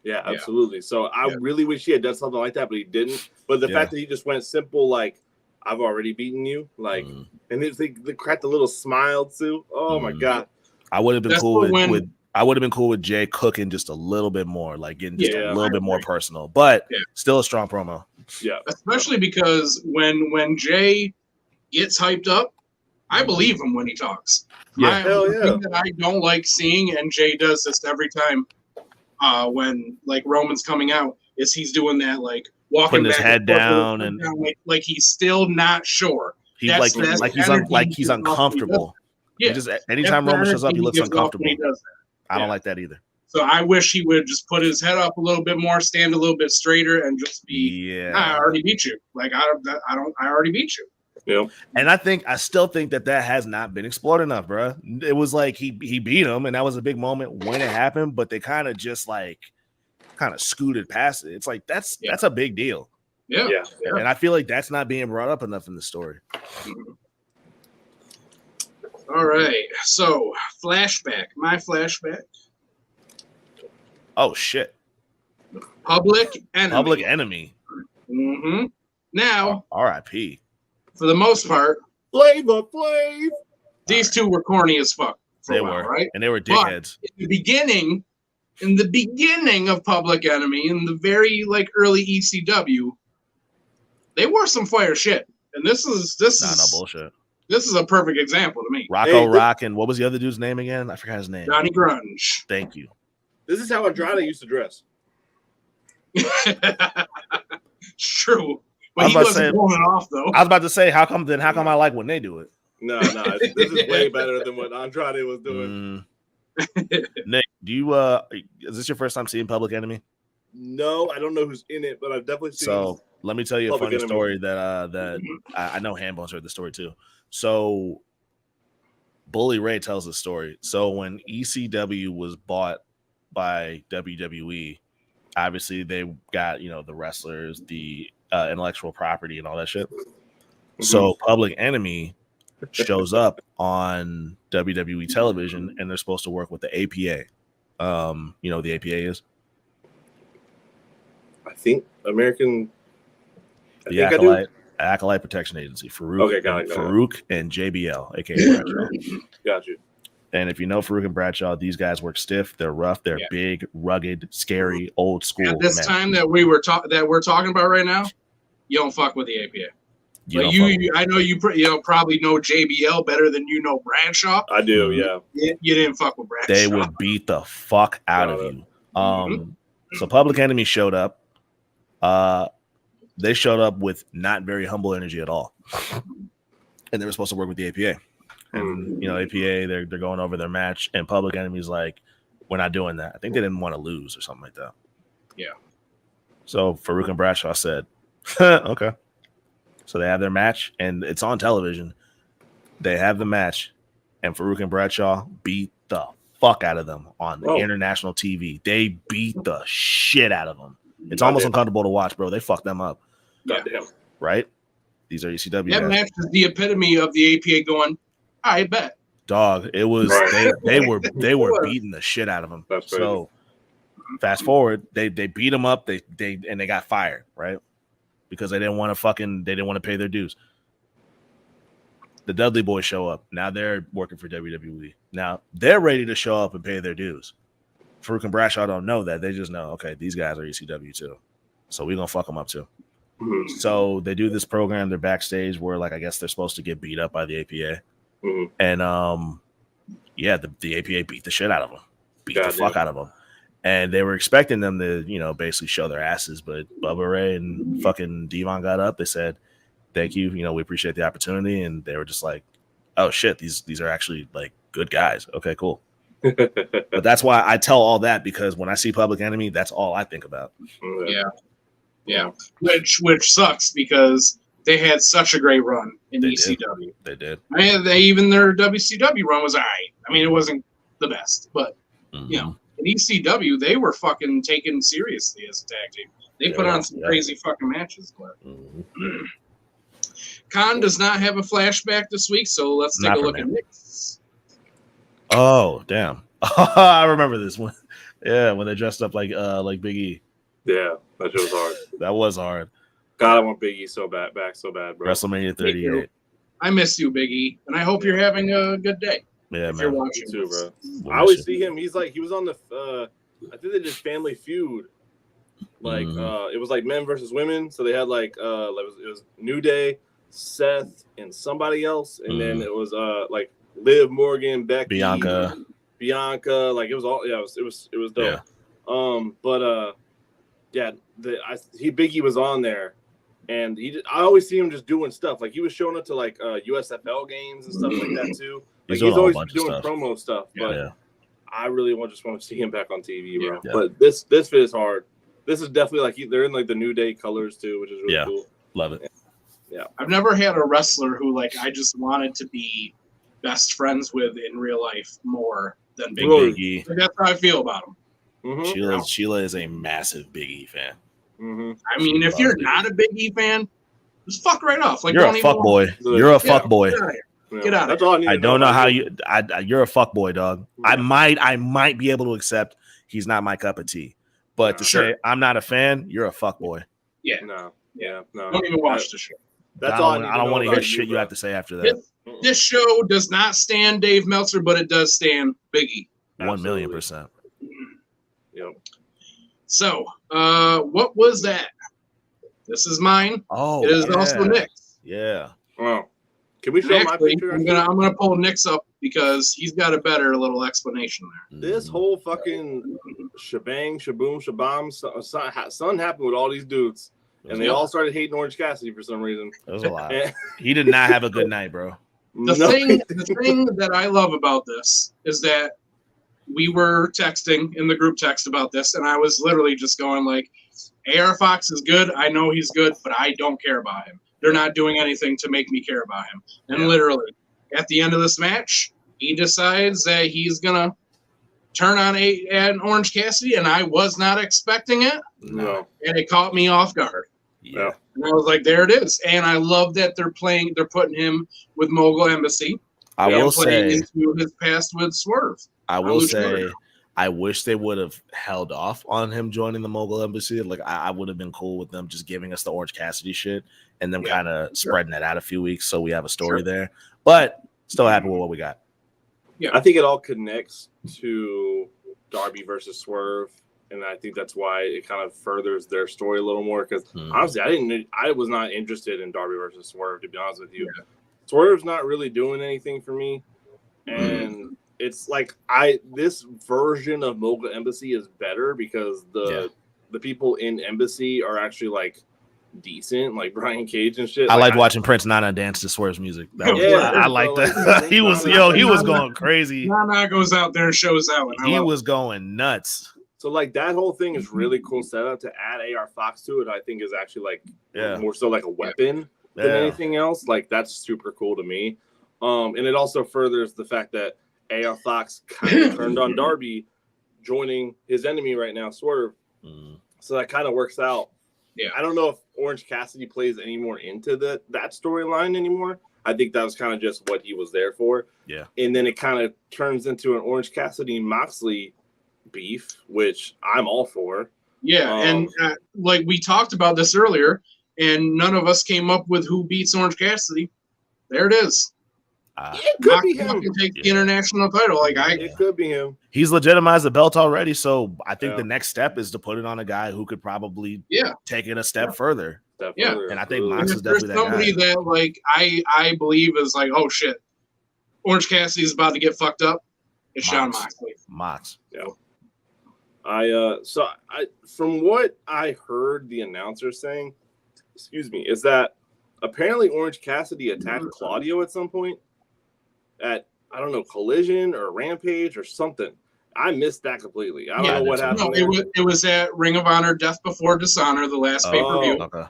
Yeah, absolutely. So I really wish he had done something like that, but he didn't. But the fact that he just went simple, like, I've already beaten you, like, and they cracked a little smile too. Oh my god, I would have been cool with I would have been cool with Jay cooking just a little bit more, like getting just a little bit more personal, but still a strong promo. Yeah, especially because when Jay gets hyped up, I believe him when he talks. Yeah, hell yeah. The thing that I don't like seeing, and Jay does this every time when like Roman's coming out, is he's doing that like walking putting his head down and like he's still not sure. He's he's uncomfortable. Yeah, just anytime Roman shows up, he looks uncomfortable. I don't like that either. So I wish he would just put his head up a little bit more, stand a little bit straighter, and just be, I already beat you. Like I already beat you. Yeah. And I still think that has not been explored enough, bro. It was like he beat him, and that was a big moment when it happened, but they kind of just scooted past it. It's like that's a big deal. Yeah. And I feel like that's not being brought up enough in the story. All right. So flashback. My flashback. Oh shit. Public Enemy. Mm-hmm. Now, R.I.P. For the most part, Flavor Flav. These two were corny as fuck. They were, right? And they were dickheads. But in the beginning of Public Enemy, in the very early ECW, they were some fire shit. And this is no bullshit. This is a perfect example to me. Rocco Rock and what was the other dude's name again? I forgot his name. Johnny Grunge. Thank you. This is how Andrade used to dress. It's true. But he wasn't going off though. I was about to say, how come I like when they do it? No, this is way better than what Andrade was doing. Nick, do you is this your first time seeing Public Enemy? No, I don't know who's in it, but I've definitely seen. So let me tell you a funny story that I know Handbones heard the story too. So Bully Ray tells the story. So when ECW was bought by WWE, obviously they got the wrestlers, the intellectual property, and all that shit. So Public Enemy shows up on WWE television, and they're supposed to work with the APA. You know what the APA is? I think American. Acolyte Protection Agency. Farouk and JBL, aka Bradshaw. Got you. And if you know Farouk and Bradshaw, these guys work stiff. They're rough. They're big, rugged, scary, old school. At this time that we're talking about right now, you don't fuck with the APA. I know you probably know JBL better than you know Bradshaw. I do, yeah. You didn't fuck with Bradshaw. They would beat the fuck out of you. So Public Enemy showed up. They showed up with not very humble energy at all, and they were supposed to work with the APA. And APA, they're going over their match, and Public Enemy's like, we're not doing that. I think they didn't want to lose or something like that. Yeah. So Farouk and Bradshaw said, okay. So they have their match, and it's on television. They have the match, and Farouk and Bradshaw beat the fuck out of them on the international TV. They beat the shit out of them. It's almost uncomfortable to watch, bro. They fucked them up. Goddamn. Right? These are ECW That guys. match is the epitome of the APA going, I bet. Dog, it was they were beating the shit out of them. That's so fast forward, they beat them up, they got fired, right? Because they didn't want to pay their dues. The Dudley Boys show up. Now they're working for WWE. Now they're ready to show up and pay their dues. Farouk and Bradshaw don't know that. They just know, okay, these guys are ECW too. So we're gonna fuck them up too. Mm-hmm. So they do this program, they're backstage where I guess they're supposed to get beat up by the APA. Mm-hmm. And the APA beat the shit out of them. Beat the fuck out of them. And they were expecting them to, basically show their asses, but Bubba Ray and fucking Devon got up. They said, thank you. We appreciate the opportunity. And they were just like, oh shit, these are actually like good guys. Okay, cool. But that's why I tell all that, because when I see Public Enemy, that's all I think about. Yeah. Which sucks because they had such a great run in ECW. They did. Even their WCW run was all right. I mean, it wasn't the best, but in ECW, they were fucking taken seriously as a tag team. They put on some crazy fucking matches. But Khan does not have a flashback this week, so let's take a look at Nick's. Oh, damn. I remember this one. Yeah, when they dressed up like Big E. Yeah, that shit was hard. That was hard. God, I want Big E back so bad, bro. WrestleMania 38. I miss you, Big E, and I hope you're having a good day. Yeah, if man. You're watching too, bro. We'll I always see him. He was on the. I think they did Family Feud. It was like men versus women. So they had it was New Day, Seth, and somebody else, and then it was like Liv Morgan, Becky, Bianca. Like it was all. Yeah, it was dope. Yeah. Big E was on there. And I always see him just doing stuff. Like he was showing up to like USFL games and stuff like that too. Like, he's always doing promo stuff. But I really just want to see him back on TV, bro. Yeah. But this fit is hard. This is definitely like they're in like the New Day colors too, which is really cool. Love it. Yeah. I've never had a wrestler who I just wanted to be best friends with in real life more than Big E. That's how I feel about him. Mm-hmm. Sheila is a massive Big E fan. Mm-hmm. I mean, if you're not a Big E fan, just fuck right off. Like you're a fuck boy. You're a fuck boy. Get out of here. I don't know how you. You're a fuck boy, dog. I might be able to accept he's not my cup of tea, but to say I'm not a fan, you're a fuck boy. Yeah. No. Don't even watch the show. That's all. I don't want to hear shit you have to say after that. This show does not stand Dave Meltzer, but it does stand Big E. 1,000,000%. Yep. So, what was that? This is mine. Oh, it is also Nick's. Yeah. Wow. Can we show my picture? I'm gonna pull Nick's up because he's got a better little explanation there. This whole fucking shebang, shaboom, shabam, something happened with all these dudes, and they all started hating Orange Cassidy for some reason. It was a lot. He did not have a good night, bro. The thing that I love about this is that we were texting in the group text about this, and I was literally just going like, AR Fox is good. I know he's good, but I don't care about him. They're not doing anything to make me care about him. And literally, at the end of this match, he decides that he's going to turn on an Orange Cassidy, and I was not expecting it. No. And it caught me off guard. Yeah. And I was like, there it is. And I love that they're putting him with Mogul Embassy. I will say into his past with Swerve. I will say I wish they would have held off on him joining the Mogul Embassy. Like I would have been cool with them just giving us the Orange Cassidy shit and them kind of spreading that out a few weeks so we have a story there. But still happy with what we got. Yeah, I think it all connects to Darby versus Swerve and I think that's why it kind of furthers their story a little more. Because honestly, I was not interested in Darby versus Swerve, to be honest with you. Yeah. Swerve's not really doing anything for me, and it's like this version of Mogul Embassy is better because the people in Embassy are actually like decent, like Brian Cage and shit. I liked watching Prince Nana dance to Swerve's music. I like that. He was going crazy. Nana goes out there and shows out. He was going nuts. So like that whole thing is really cool setup. To add AR Fox to it, I think is actually like more so like a weapon than anything else. Like that's super cool to me. And it also furthers the fact that AR Fox kind of turned on Darby, joining his enemy right now, Swerve. So that kind of works out. Yeah, I don't know if Orange Cassidy plays any more into that storyline anymore. I think that was kind of just what he was there for. Yeah, and then it kind of turns into an Orange Cassidy Moxley beef, which I'm all for. Yeah, and like we talked about this earlier, and none of us came up with who beats Orange Cassidy. There it is. It could be him. Can take the international title. It could be him. He's legitimized the belt already, so I think the next step is to put it on a guy who could probably take it a step further. And I think Mox is definitely that somebody guy. That like I believe is like, oh shit, Orange Cassidy's about to get fucked up. It's Shawn Moxley. Mox. Yeah. From what I heard the announcer saying, is that apparently Orange Cassidy attacked Claudio at some point at, I don't know, Collision or Rampage or something. I missed that completely. I don't know what happened. No, it was at Ring of Honor Death Before Dishonor, the last pay-per-view. Okay.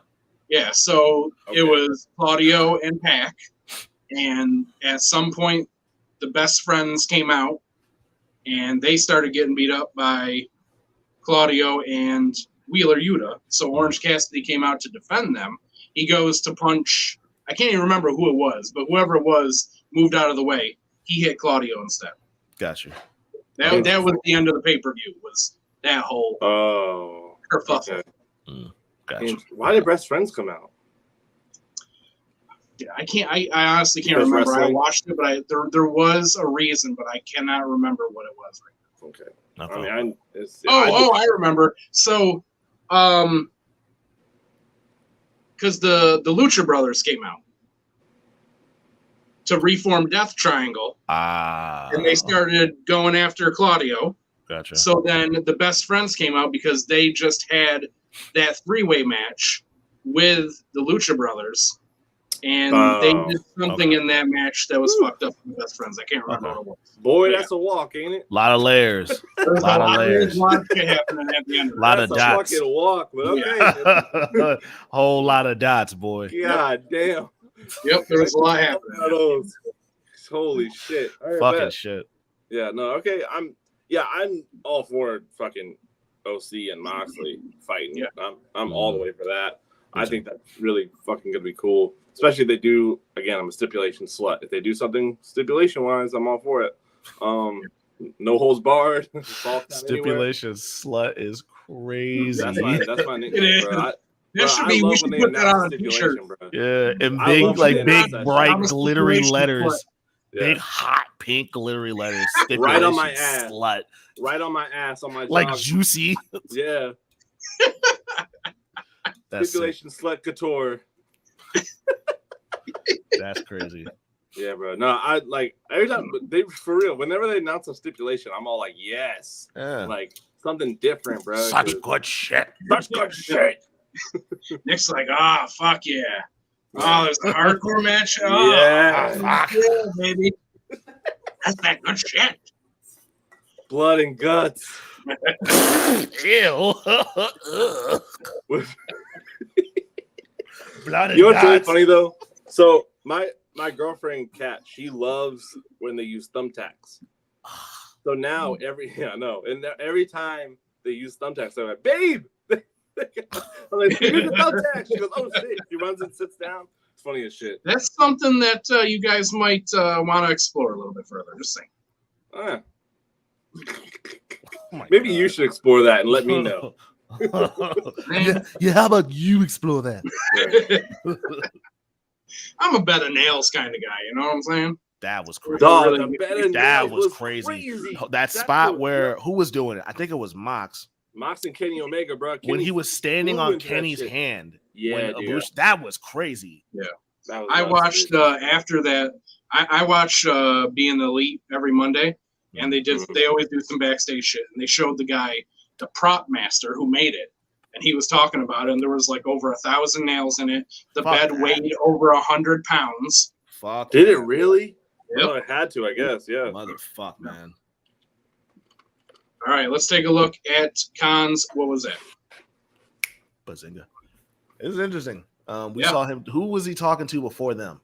Yeah, so it was Claudio and Pac, and at some point the Best Friends came out and they started getting beat up by Claudio and Wheeler Yuta. So Orange Cassidy came out to defend them. He goes to punch, I can't even remember who it was, but whoever it was moved out of the way. He hit Claudio instead. Gotcha. That was the end of the pay-per-view, was that whole kerfuffle. Okay. Gotcha. Why did Best Friends come out? Yeah, I honestly can't remember. Wrestling? I watched it, but there was a reason, but I cannot remember what it was right now. Okay. I mean, I remember. So, because the Lucha Brothers came out to reform Death Triangle, and they started going after Claudio. Gotcha. So then the Best Friends came out because they just had that three-way match with the Lucha Brothers, and they did something in that match that was fucked up for the Best Friends. I can't remember what it was. Boy, that's a walk, ain't it? A lot of layers. A lot of layers. A lot of shit happening at the end. A lot of dots. That's a fucking walk, but okay. Whole lot of dots, boy. God damn. Yep, there was a lot happening. Holy shit. Fucking shit. Yeah, no, okay. I'm all for fucking OC and Moxley fighting. Yeah. I'm all the way for that. I think that's really fucking gonna be cool. Especially if they do, again, I'm a stipulation slut. If they do something stipulation wise, I'm all for it. No holds barred. Stipulation slut is crazy. That's my nickname, bro. We should put that on a t-shirt. Yeah, and big, bright, glittery letters. Yeah. Big, hot, pink, glittery letters. Right on my ass. Slut. Right on my ass, on my like dog. Juicy. Yeah. Stipulation slut couture. That's crazy. Yeah, bro. No, I like every time for real. Whenever they announce a stipulation, I'm all like, yes, like something different, bro. Such good shit. Such good shit. Nick's like, fuck yeah. Oh, there's a hardcore match. Oh, fuck yeah, baby. That's that good shit. Blood and guts. Ew. Blood and you know what's really funny though? So my girlfriend Kat, she loves when they use thumbtacks. So now every time they use thumbtacks, they're like, babe. I'm like, here's the thumbtack. She goes, oh shit. She runs and sits down. It's funny as shit. That's something that you guys might want to explore a little bit further. Just saying. Maybe you should explore that and let me know. Yeah, how about you explore that? I'm a bed of nails kind of guy, you know what I'm saying? That was crazy. That was crazy. That spot where who was doing it? I think it was Mox. Mox and Kenny Omega, bro. when he was standing on Kenny's hand. Yeah, dude. That was crazy. Yeah. Was I watched after that. I watch Being the Elite every Monday, and they always do some backstage shit, and they showed the guy, the prop master who made it, and he was talking about it, and there was like over 1,000 nails in it. The bed weighed over 100 pounds. Fuck. Did it really? Yep. Well, it had to, I guess. Yeah. Motherfuck, man. All right, let's take a look at Khan's. What was that? Bazinga. It was interesting. We saw him. Who was he talking to before them?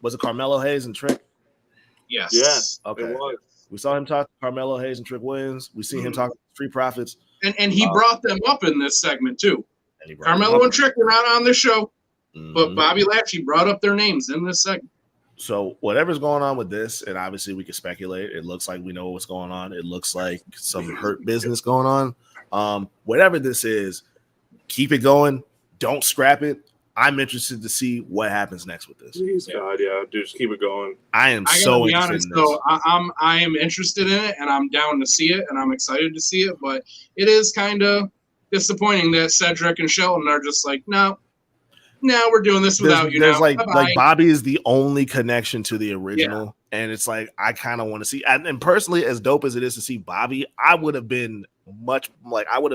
Was it Carmelo Hayes and Trick? Yes. Yes. Okay. It was. We saw him talk to Carmelo Hayes and Trick Williams. We see him talk to Street Profits. And he brought them up in this segment too. And Carmelo and Trick were not on the show, but Bobby Lashley brought up their names in this segment. So whatever's going on with this, and obviously we can speculate. It looks like we know what's going on. It looks like some hurt business going on. Whatever this is, keep it going. Don't scrap it. I'm interested to see what happens next with this. Please, God, yeah, dude, just keep it going. I gotta be honest, though. I am interested in it, and I'm down to see it, and I'm excited to see it. But it is kind of disappointing that Cedric and Shelton are just like, no, we're doing this without you. There's now. like Bobby is the only connection to the original, and it's like I kind of want to see. And personally, as dope as it is to see Bobby, I would have been much like I would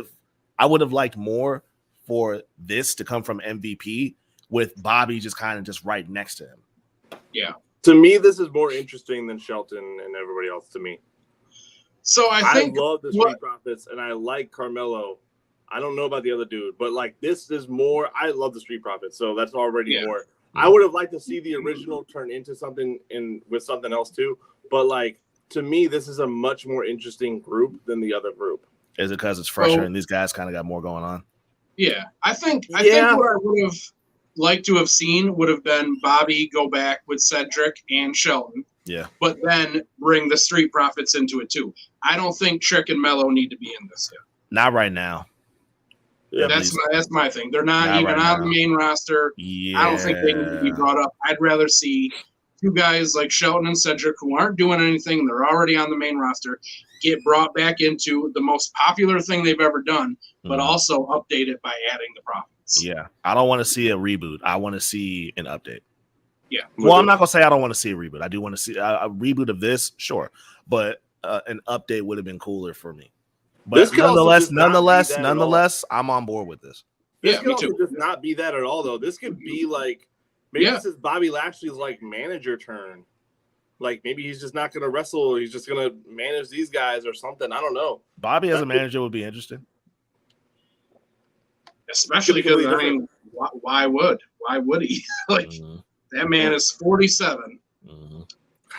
have liked more for this to come from MVP with Bobby just kind of just right next to him. Yeah. To me, this is more interesting than Shelton and everybody else to me. So I love the Street Profits and I like Carmelo. I don't know about the other dude, but like this is more. I love the Street Profits, so that's already more. I would have liked to see the original turn into something with something else too. But like to me, this is a much more interesting group than the other group. Is it because it's fresher and these guys kind of got more going on? Yeah, I think what I would have liked to have seen would have been Bobby go back with Cedric and Shelton. Yeah. But then bring the Street Profits into it too. I don't think Trick and Mello need to be in this yet. Not right now. Yeah, that's my thing. They're not even on the main roster. Yeah. I don't think they need to be brought up. I'd rather see two guys like Shelton and Cedric who aren't doing anything. They're already on the main roster. Get brought back into the most popular thing they've ever done, but also update it by adding the Profits. Yeah. I don't want to see a reboot. I want to see an update. Yeah. Well, I'm not going to say I don't want to see a reboot. I do want to see a reboot of this, sure. But an update would have been cooler for me. But nonetheless, I'm on board with this. This could also just not be that at all, though. This could be like, maybe this is Bobby Lashley's like manager turn. Like maybe he's just not going to wrestle. He's just going to manage these guys or something. I don't know. Bobby as a manager would be interesting. Especially because, I mean, why would he? Like, that man is 47.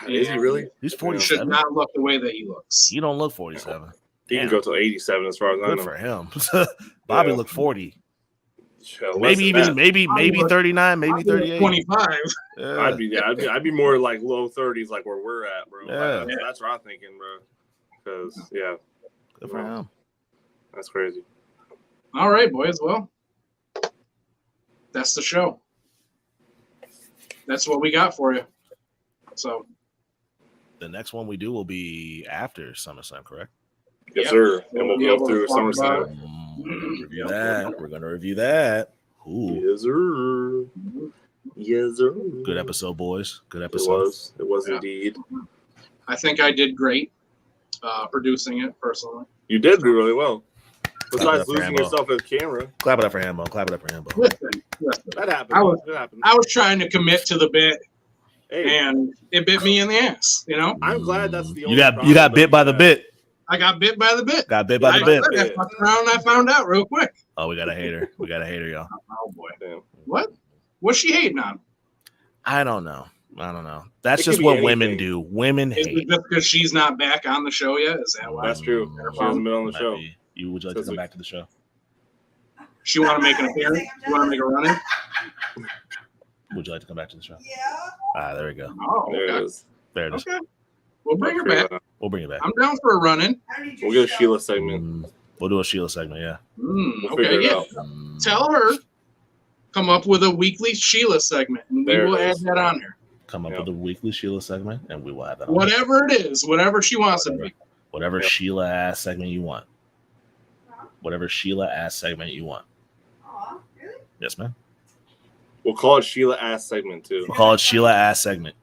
Is he really? He's 47. Should not look the way that he looks. He don't look 47. He can go to 87 as far as I know. Good for him. Bobby looked 40. Yeah, maybe 39, maybe 38. 25. Yeah. I'd be more like low 30s, like where we're at, bro. Yeah. That's what I'm thinking, bro. Because good for him. That's crazy. All right, boys. Well, that's the show. That's what we got for you. So the next one we do will be after SummerSlam, correct? Yes, sir. And we'll go through SummerSlam. We're gonna review that. Ooh. Yes, sir. Yes, sir. Good episode, boys. Good episode. It was indeed. I think I did great producing it personally. You did do really well. Besides losing yourself as camera. Clap it up for Hambo. Clap it up for Hambo. Listen. That happened. I was trying to commit to the bit, and it bit me in the ass. You know. I'm glad that's the only. You got bit by the bit. I got bit by the bit. Got bit by the bit. I fucked around and I found out real quick. Oh, we got a hater. Y'all. Oh boy. Damn. What? What's she hating on? I don't know. That's just what women do. Women hate. Is it just because she's not back on the show yet? Is that why? That's true. She hasn't been on the show. Would you like to come back to the show? She want to make an appearance? You want to make a run-in? Would you like to come back to the show? Yeah. There we go. Oh, okay. There it is. Okay. We'll bring her back. I'm down for a run-in. We'll get a Sheila segment. We'll do a Sheila segment, yeah. Okay, yeah. Tell her, come up with a weekly Sheila segment, and we will add that on there. Come up with a weekly Sheila segment, and we will have that on whatever it is, whatever she wants it to be. Whatever Sheila-ass segment you want. whatever Sheila ass segment you want. Aw, really? Yes, man. We'll call it Sheila ass segment too. We'll call it Sheila ass segment.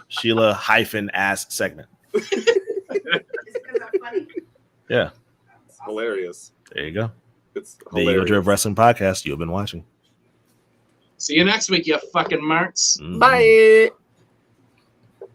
Sheila hyphen ass segment. Is it because I'm funny? Yeah. It's hilarious. There you go. It's The hilarious. EgoDrip Wrestling Podcast you've been watching. See you next week, you fucking marks. Mhm. Bye.